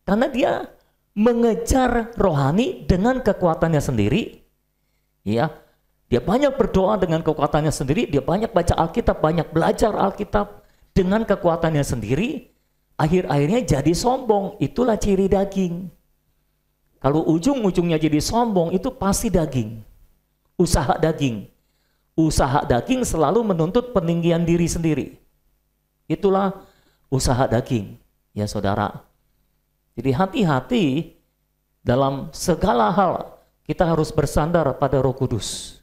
Karena dia mengejar rohani dengan kekuatannya sendiri. Ya, dia banyak berdoa dengan kekuatannya sendiri, dia banyak baca Alkitab, banyak belajar Alkitab dengan kekuatannya sendiri. Akhir-akhirnya jadi sombong, itulah ciri daging. Kalau ujung-ujungnya jadi sombong itu pasti daging. Usaha daging. Usaha daging selalu menuntut peninggian diri sendiri. Itulah usaha daging, ya saudara. Jadi hati-hati dalam segala hal kita harus bersandar pada Roh Kudus.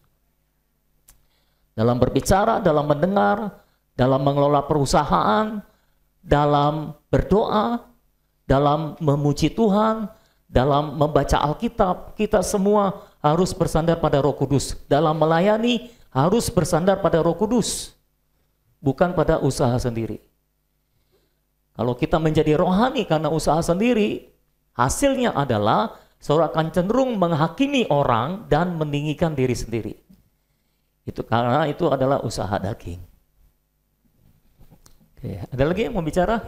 Dalam berbicara, dalam mendengar, dalam mengelola perusahaan, dalam berdoa, dalam memuji Tuhan, dalam membaca Alkitab, kita semua harus bersandar pada Roh Kudus. Dalam melayani harus bersandar pada Roh Kudus, bukan pada usaha sendiri. Kalau kita menjadi rohani karena usaha sendiri, hasilnya adalah saudara akan cenderung menghakimi orang dan meninggikan diri sendiri. Itu karena itu adalah usaha daging. Oke, ada lagi yang mau bicara?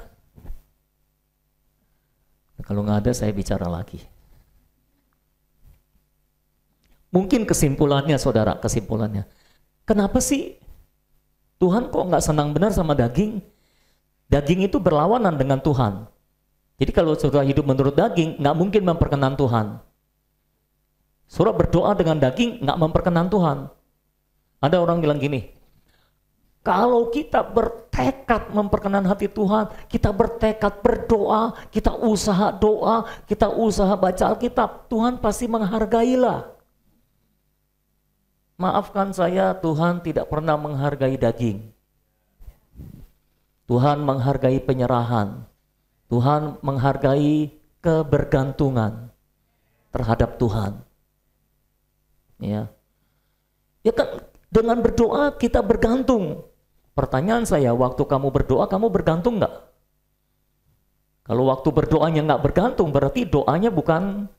Kalau nggak ada, saya bicara lagi. Mungkin kesimpulannya, saudara, kesimpulannya. Kenapa sih Tuhan kok nggak senang benar sama daging? Daging itu berlawanan dengan Tuhan. Jadi kalau saudara hidup menurut daging, nggak mungkin memperkenan Tuhan. Saudara berdoa dengan daging, nggak memperkenan Tuhan. Ada orang bilang gini, kalau kita bertekad memperkenan hati Tuhan, kita bertekad berdoa, kita usaha doa, kita usaha baca Alkitab, Tuhan pasti menghargailah. Maafkan saya, Tuhan tidak pernah menghargai daging. Tuhan menghargai penyerahan. Tuhan menghargai kebergantungan terhadap Tuhan. Ya. Ya kan Dengan berdoa kita bergantung. Pertanyaan saya, waktu kamu berdoa, kamu bergantung nggak? Kalau waktu berdoanya nggak bergantung, berarti doanya bukan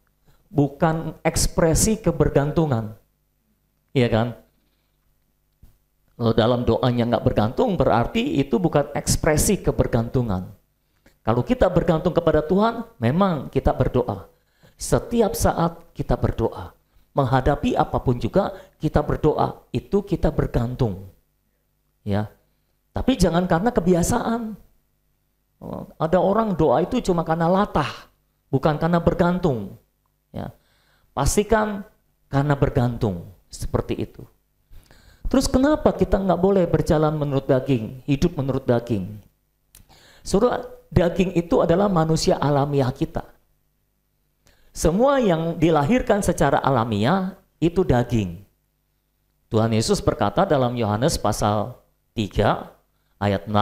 ekspresi kebergantungan. Iya kan? Kalau dalam doanya nggak bergantung, berarti itu bukan ekspresi kebergantungan. Kalau kita bergantung kepada Tuhan, memang kita berdoa. Setiap saat kita berdoa. Menghadapi apapun juga kita berdoa, itu kita bergantung. Ya. Tapi jangan karena kebiasaan. Ada orang doa itu cuma karena latah, bukan karena bergantung. Ya. Pastikan karena bergantung, seperti itu. Terus kenapa kita nggak boleh berjalan menurut daging, hidup menurut daging? Saudara, daging itu adalah manusia alamiah kita. Semua yang dilahirkan secara alamiah itu daging. Tuhan Yesus berkata dalam Yohanes pasal 3 ayat 6,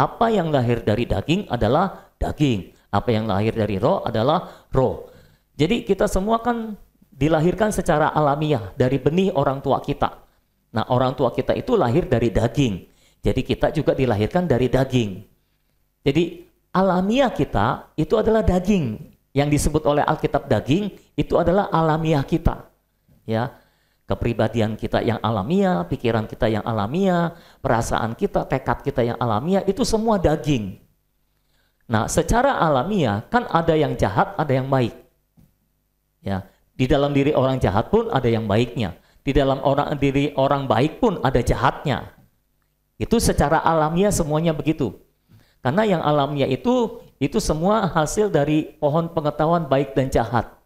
apa yang lahir dari daging adalah daging, apa yang lahir dari roh adalah roh. Jadi kita semua kan dilahirkan secara alamiah dari benih orang tua kita. Nah, orang tua kita itu lahir dari daging. Jadi kita juga dilahirkan dari daging. Jadi alamiah kita itu adalah daging. Yang disebut oleh Alkitab daging itu adalah alamiah kita. Ya. Kepribadian kita yang alamiah, pikiran kita yang alamiah, perasaan kita, tekad kita yang alamiah, itu semua daging. Nah, secara alamiah kan ada yang jahat, ada yang baik. Ya, di dalam diri orang jahat pun ada yang baiknya. Di dalam diri orang baik pun ada jahatnya. Itu secara alamiah semuanya begitu. Karena yang alamiah itu semua hasil dari pohon pengetahuan baik dan jahat.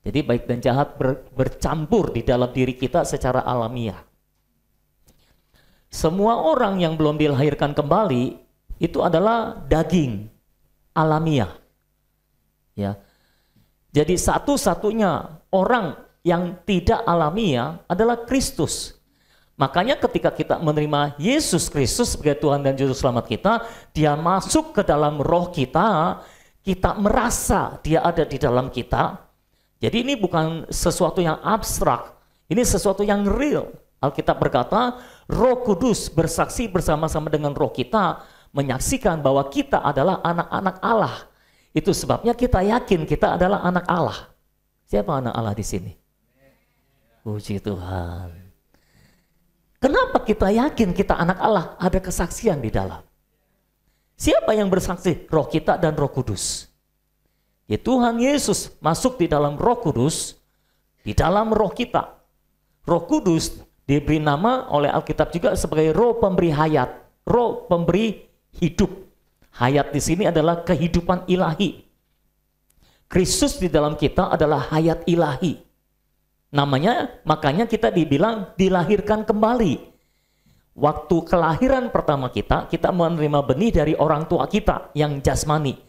Jadi baik dan jahat bercampur di dalam diri kita secara alamiah. Semua orang yang belum dilahirkan kembali itu adalah daging alamiah. Ya. Jadi satu-satunya orang yang tidak alamiah adalah Kristus. Makanya ketika kita menerima Yesus Kristus sebagai Tuhan dan Juru Selamat kita, dia masuk ke dalam roh kita, kita merasa dia ada di dalam kita. Jadi ini bukan sesuatu yang abstrak, ini sesuatu yang real. Alkitab berkata, Roh Kudus bersaksi bersama-sama dengan roh kita, menyaksikan bahwa kita adalah anak-anak Allah. Itu sebabnya kita yakin kita adalah anak Allah. Siapa anak Allah di sini? Puji Tuhan. Kenapa kita yakin kita anak Allah? Ada kesaksian di dalam. Siapa yang bersaksi? Roh kita dan Roh Kudus. Ya, Tuhan Yesus masuk di dalam Roh Kudus, di dalam roh kita. Roh Kudus diberi nama oleh Alkitab juga sebagai roh pemberi hayat, roh pemberi hidup. Hayat di sini adalah kehidupan ilahi. Kristus di dalam kita adalah hayat ilahi. Makanya kita dibilang dilahirkan kembali. Waktu kelahiran pertama kita menerima benih dari orang tua kita yang jasmani.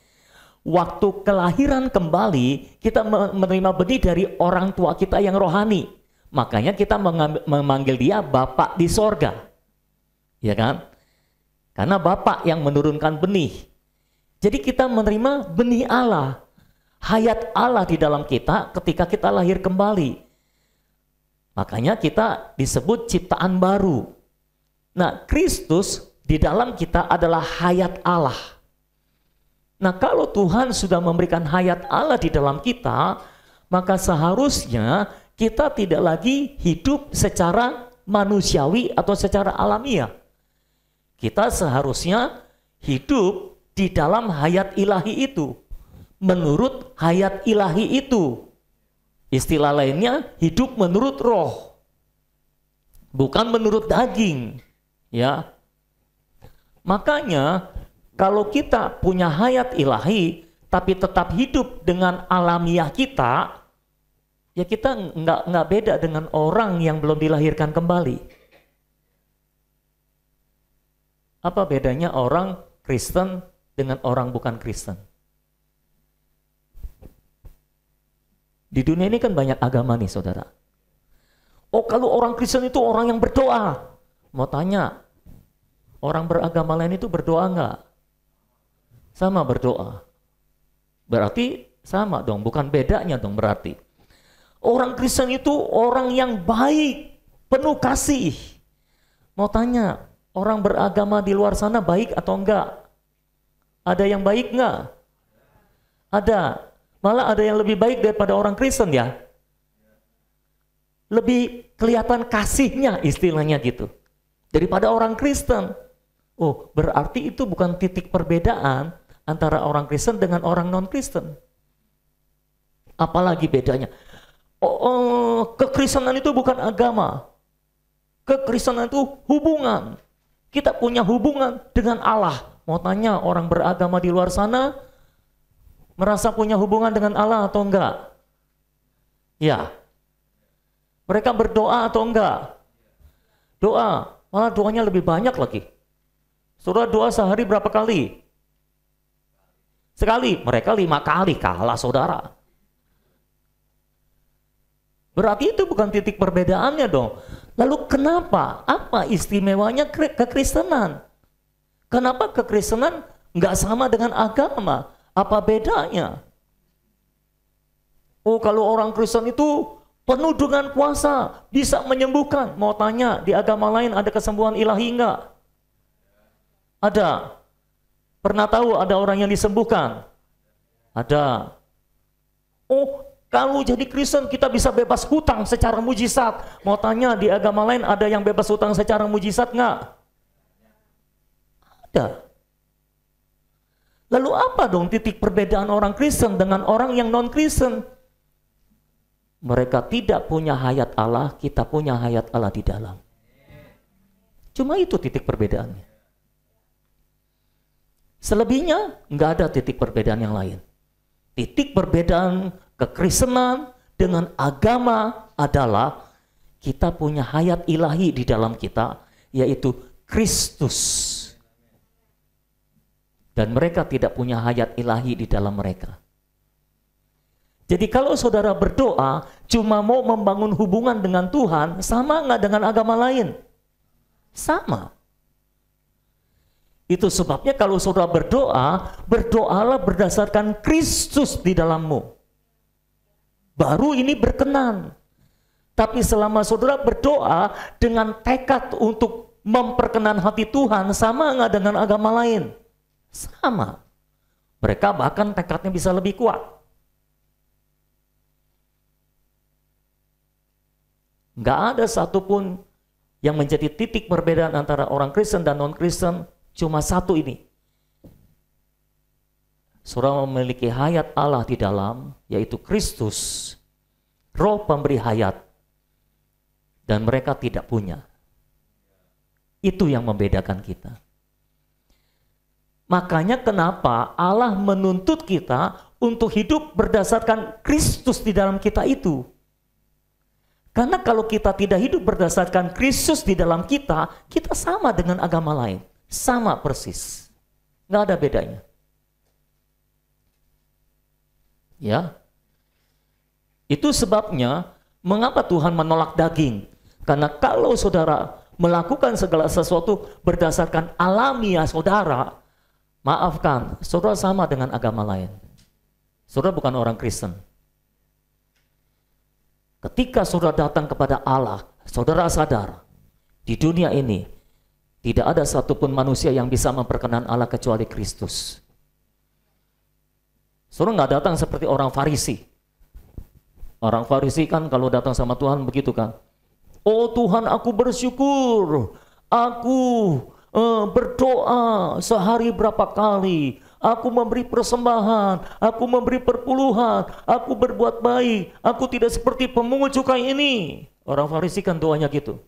Waktu kelahiran kembali, kita menerima benih dari orang tua kita yang rohani. Makanya kita memanggil dia Bapa di sorga. Ya kan? Karena Bapa yang menurunkan benih. Jadi kita menerima benih Allah. Hayat Allah di dalam kita ketika kita lahir kembali. Makanya kita disebut ciptaan baru. Nah, Kristus di dalam kita adalah hayat Allah. Nah, kalau Tuhan sudah memberikan hayat Allah di dalam kita, maka seharusnya kita tidak lagi hidup secara manusiawi atau secara alamiah. Kita seharusnya hidup di dalam hayat ilahi itu, menurut hayat ilahi itu. Istilah lainnya hidup menurut roh, bukan menurut daging. Ya, makanya kalau kita punya hayat ilahi tapi tetap hidup dengan alamiah kita, ya kita nggak beda dengan orang yang belum dilahirkan kembali. Apa bedanya orang Kristen dengan orang bukan Kristen? Di dunia ini kan banyak agama nih, saudara. Oh, kalau orang Kristen itu orang yang berdoa. Mau tanya, orang beragama lain itu berdoa nggak? Sama berdoa. Berarti sama dong, bukan bedanya dong berarti. Orang Kristen itu orang yang baik, penuh kasih. Mau tanya, orang beragama di luar sana baik atau enggak? Ada yang baik enggak? Ada. Malah ada yang lebih baik daripada orang Kristen ya. Lebih kelihatan kasihnya istilahnya gitu. Daripada orang Kristen. Oh, berarti itu bukan titik perbedaan antara orang Kristen dengan orang non-Kristen. Apalagi bedanya? Kekristenan itu bukan agama. Kekristenan itu hubungan. Kita punya hubungan dengan Allah. Mau tanya, orang beragama di luar sana merasa punya hubungan dengan Allah atau enggak? Ya. Mereka berdoa atau enggak? Doa. Malah doanya lebih banyak lagi. Saudara doa sehari berapa kali? Sekali. Mereka 5 kali, kalah saudara. Berarti itu bukan titik perbedaannya dong. Lalu kenapa? Apa istimewanya kekristenan? Kenapa kekristenan nggak sama dengan agama? Apa bedanya? Oh, kalau orang Kristen itu penuh dengan kuasa, bisa menyembuhkan. Mau tanya, di agama lain ada kesembuhan ilahi enggak? Ada. Pernah tahu ada orang yang disembuhkan? Ada. Oh, kalau jadi Kristen kita bisa bebas hutang secara mujizat. Mau tanya, di agama lain ada yang bebas hutang secara mujizat enggak? Ada. Lalu apa dong titik perbedaan orang Kristen dengan orang yang non-Kristen? Mereka tidak punya hayat Allah, kita punya hayat Allah di dalam. Cuma itu titik perbedaannya. Selebihnya nggak ada titik perbedaan yang lain. Titik perbedaan kekristenan dengan agama adalah kita punya hayat ilahi di dalam kita, yaitu Kristus. Dan mereka tidak punya hayat ilahi di dalam mereka. Jadi kalau saudara berdoa cuma mau membangun hubungan dengan Tuhan, sama nggak dengan agama lain? Sama. Itu sebabnya kalau saudara berdoa, berdoalah berdasarkan Kristus di dalammu. Baru ini berkenan. Tapi selama saudara berdoa dengan tekad untuk memperkenan hati Tuhan, sama nggak dengan agama lain? Sama. Mereka bahkan tekadnya bisa lebih kuat. Nggak ada satupun yang menjadi titik perbedaan antara orang Kristen dan non-Kristen, cuma satu ini. Saudara memiliki hayat Allah di dalam, yaitu Kristus, Roh pemberi hayat, dan mereka tidak punya. Itu yang membedakan kita. Makanya kenapa Allah menuntut kita untuk hidup berdasarkan Kristus di dalam kita itu. Karena kalau kita tidak hidup berdasarkan Kristus di dalam kita, kita sama dengan agama lain. Sama persis. Nggak ada bedanya. Ya. Itu sebabnya mengapa Tuhan menolak daging. Karena kalau saudara melakukan segala sesuatu berdasarkan alamiah saudara, maafkan, saudara sama dengan agama lain. Saudara bukan orang Kristen. Ketika saudara datang kepada Allah, saudara sadar, di dunia ini, tidak ada satupun manusia yang bisa memperkenan Allah kecuali Kristus. Saudara nggak datang seperti orang Farisi. Orang Farisi kan kalau datang sama Tuhan begitu kan. Oh Tuhan, aku bersyukur, aku berdoa sehari berapa kali, aku memberi persembahan, aku memberi perpuluhan, aku berbuat baik, aku tidak seperti pemungut cukai ini. Orang Farisi kan doanya gitu.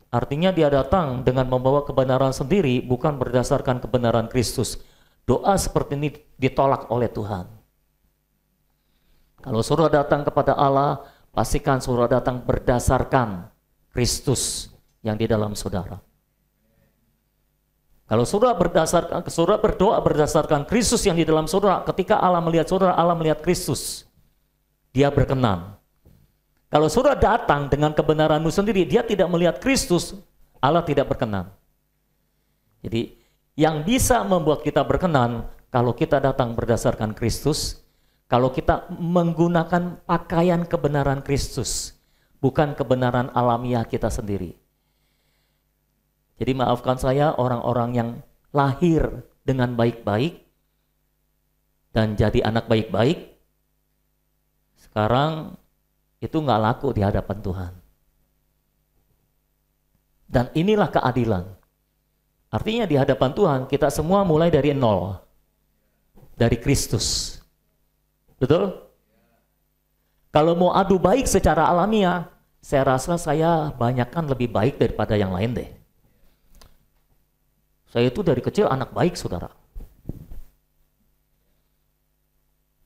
Artinya dia datang dengan membawa kebenaran sendiri, bukan berdasarkan kebenaran Kristus. Doa seperti ini ditolak oleh Tuhan. Kalau saudara datang kepada Allah, pastikan saudara datang berdasarkan Kristus yang di dalam saudara. Kalau saudara berdoa berdasarkan Kristus yang di dalam saudara, ketika Allah melihat saudara, Allah melihat Kristus. Dia berkenan. Kalau saudara datang dengan kebenaranmu sendiri, dia tidak melihat Kristus, Allah tidak berkenan. Jadi yang bisa membuat kita berkenan, kalau kita datang berdasarkan Kristus, kalau kita menggunakan pakaian kebenaran Kristus, bukan kebenaran alamiah kita sendiri. Jadi maafkan saya orang-orang yang lahir dengan baik-baik dan jadi anak baik-baik, sekarang itu nggak laku di hadapan Tuhan. Dan inilah keadilan. Artinya di hadapan Tuhan kita semua mulai dari nol. Dari Kristus. Betul? Kalau mau adu baik secara alamiah, saya rasa saya banyakkan lebih baik daripada yang lain deh. Saya itu dari kecil anak baik, saudara.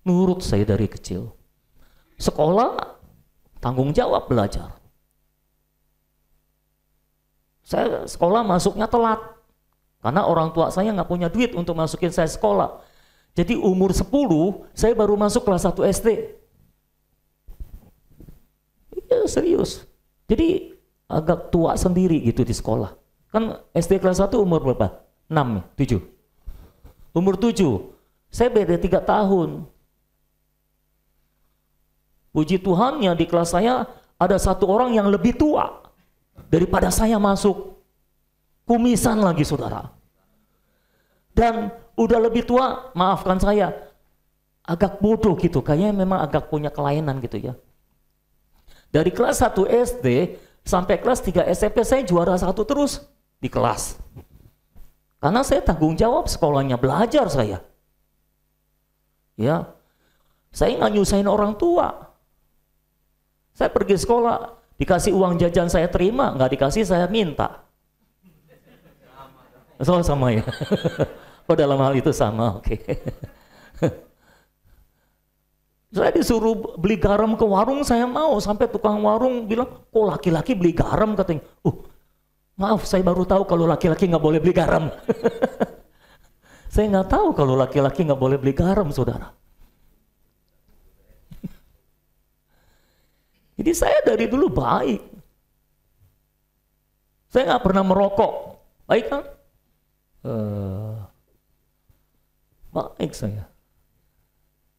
Nurut saya dari kecil. Sekolah, tanggung jawab belajar. Saya sekolah masuknya telat. Karena orang tua saya nggak punya duit untuk masukin saya sekolah. Jadi umur 10, saya baru masuk kelas 1 SD. Ya serius. Jadi agak tua sendiri gitu di sekolah. Kan SD kelas 1 umur berapa? 6, 7. Umur 7, saya beda 3 tahun. Puji Tuhannya di kelas saya ada satu orang yang lebih tua daripada saya masuk. Kumisan lagi, saudara. Dan udah lebih tua, maafkan saya, agak bodoh gitu, kayaknya memang agak punya kelainan gitu ya. Dari kelas 1 SD sampai kelas 3 SMP saya juara 1 terus di kelas. Karena saya tanggung jawab sekolahnya, belajar saya. Ya, saya nggak nyusahin orang tua. Saya pergi sekolah, dikasih uang jajan saya terima, nggak dikasih saya minta. So, sama ya. Oh dalam hal itu sama, oke. Saya disuruh beli garam ke warung, saya mau. Sampai tukang warung bilang, kok laki-laki beli garam katanya. Maaf, saya baru tahu kalau laki-laki nggak boleh beli garam. Saya nggak tahu kalau laki-laki nggak boleh beli garam, saudara. Jadi saya dari dulu baik. Saya nggak pernah merokok, baik kan? Baik saya.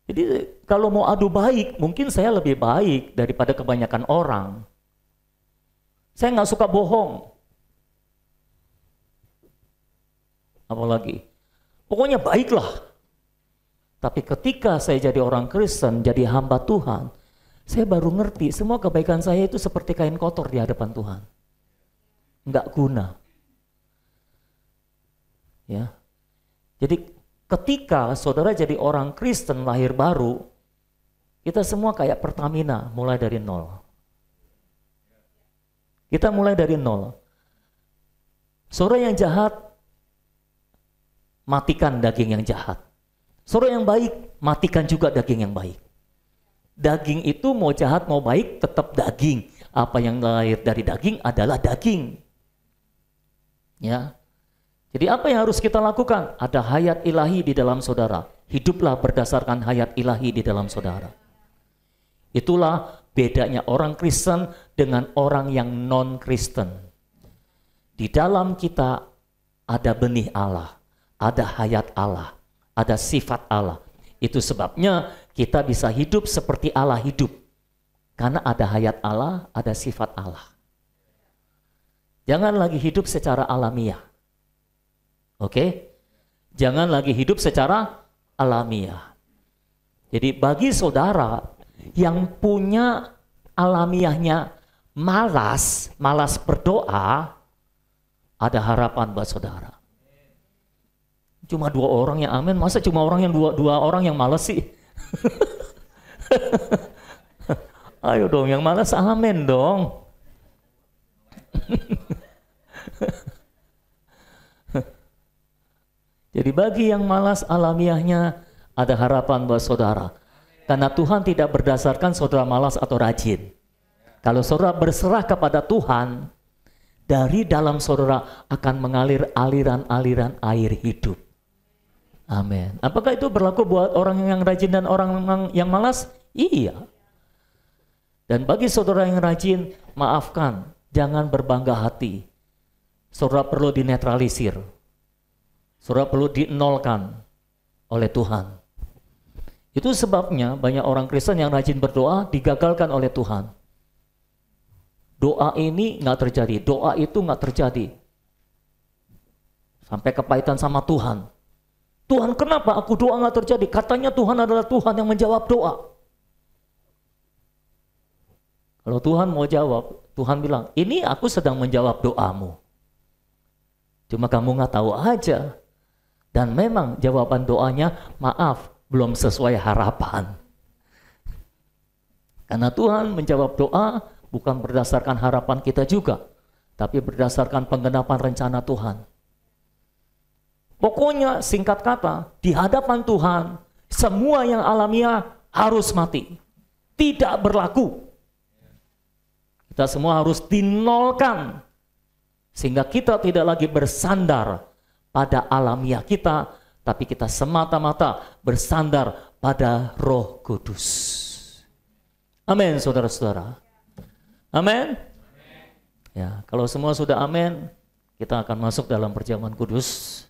Jadi kalau mau adu baik, mungkin saya lebih baik daripada kebanyakan orang. Saya nggak suka bohong. Apalagi, pokoknya baiklah. Tapi ketika saya jadi orang Kristen, jadi hamba Tuhan, saya baru ngerti semua kebaikan saya itu seperti kain kotor di hadapan Tuhan. Nggak guna. Ya. Jadi ketika saudara jadi orang Kristen lahir baru, kita semua kayak Pertamina, mulai dari nol. Kita mulai dari nol. Saudara yang jahat, matikan daging yang jahat. Saudara yang baik, matikan juga daging yang baik. Daging itu mau jahat mau baik tetap daging. Apa yang lahir dari daging adalah daging. Ya. Jadi apa yang harus kita lakukan? Ada hayat ilahi di dalam saudara. Hiduplah berdasarkan hayat ilahi di dalam saudara. Itulah bedanya orang Kristen dengan orang yang non-Kristen. Di dalam kita ada benih Allah. Ada hayat Allah, ada sifat Allah. Itu sebabnya kita bisa hidup seperti Allah hidup. Karena ada hayat Allah, ada sifat Allah. Jangan lagi hidup secara alamiah. Oke? Jangan lagi hidup secara alamiah. Jadi bagi saudara yang punya alamiahnya malas berdoa, ada harapan buat saudara. Cuma 2 orang yang amin, masa cuma orang yang dua orang yang malas sih? Ayo dong, yang malas amin dong. Jadi bagi yang malas alamiahnya ada harapan buat saudara. Karena Tuhan tidak berdasarkan saudara malas atau rajin. Kalau saudara berserah kepada Tuhan, dari dalam saudara akan mengalir aliran-aliran air hidup. Amin. Apakah itu berlaku buat orang yang rajin dan orang yang malas? Iya. Dan bagi saudara yang rajin, maafkan, jangan berbangga hati. Saudara perlu dinetralisir. Saudara perlu dinolkan oleh Tuhan. Itu sebabnya banyak orang Kristen yang rajin berdoa digagalkan oleh Tuhan. doa ini nggak terjadi, doa itu nggak terjadi. Sampai kepahitan sama Tuhan. Tuhan, kenapa aku doa nggak terjadi? Katanya Tuhan adalah Tuhan yang menjawab doa. Kalau Tuhan mau jawab, Tuhan bilang, ini aku sedang menjawab doamu. Cuma kamu nggak tahu aja. Dan memang jawaban doanya, maaf, belum sesuai harapan. Karena Tuhan menjawab doa bukan berdasarkan harapan kita juga, tapi berdasarkan penggenapan rencana Tuhan. Pokoknya singkat kata, di hadapan Tuhan, semua yang alamiah harus mati. Tidak berlaku. Kita semua harus dinolkan. Sehingga kita tidak lagi bersandar pada alamiah kita, tapi kita semata-mata bersandar pada Roh Kudus. Amin, saudara-saudara. Amin. Ya, kalau semua sudah amin, kita akan masuk dalam perjamuan kudus.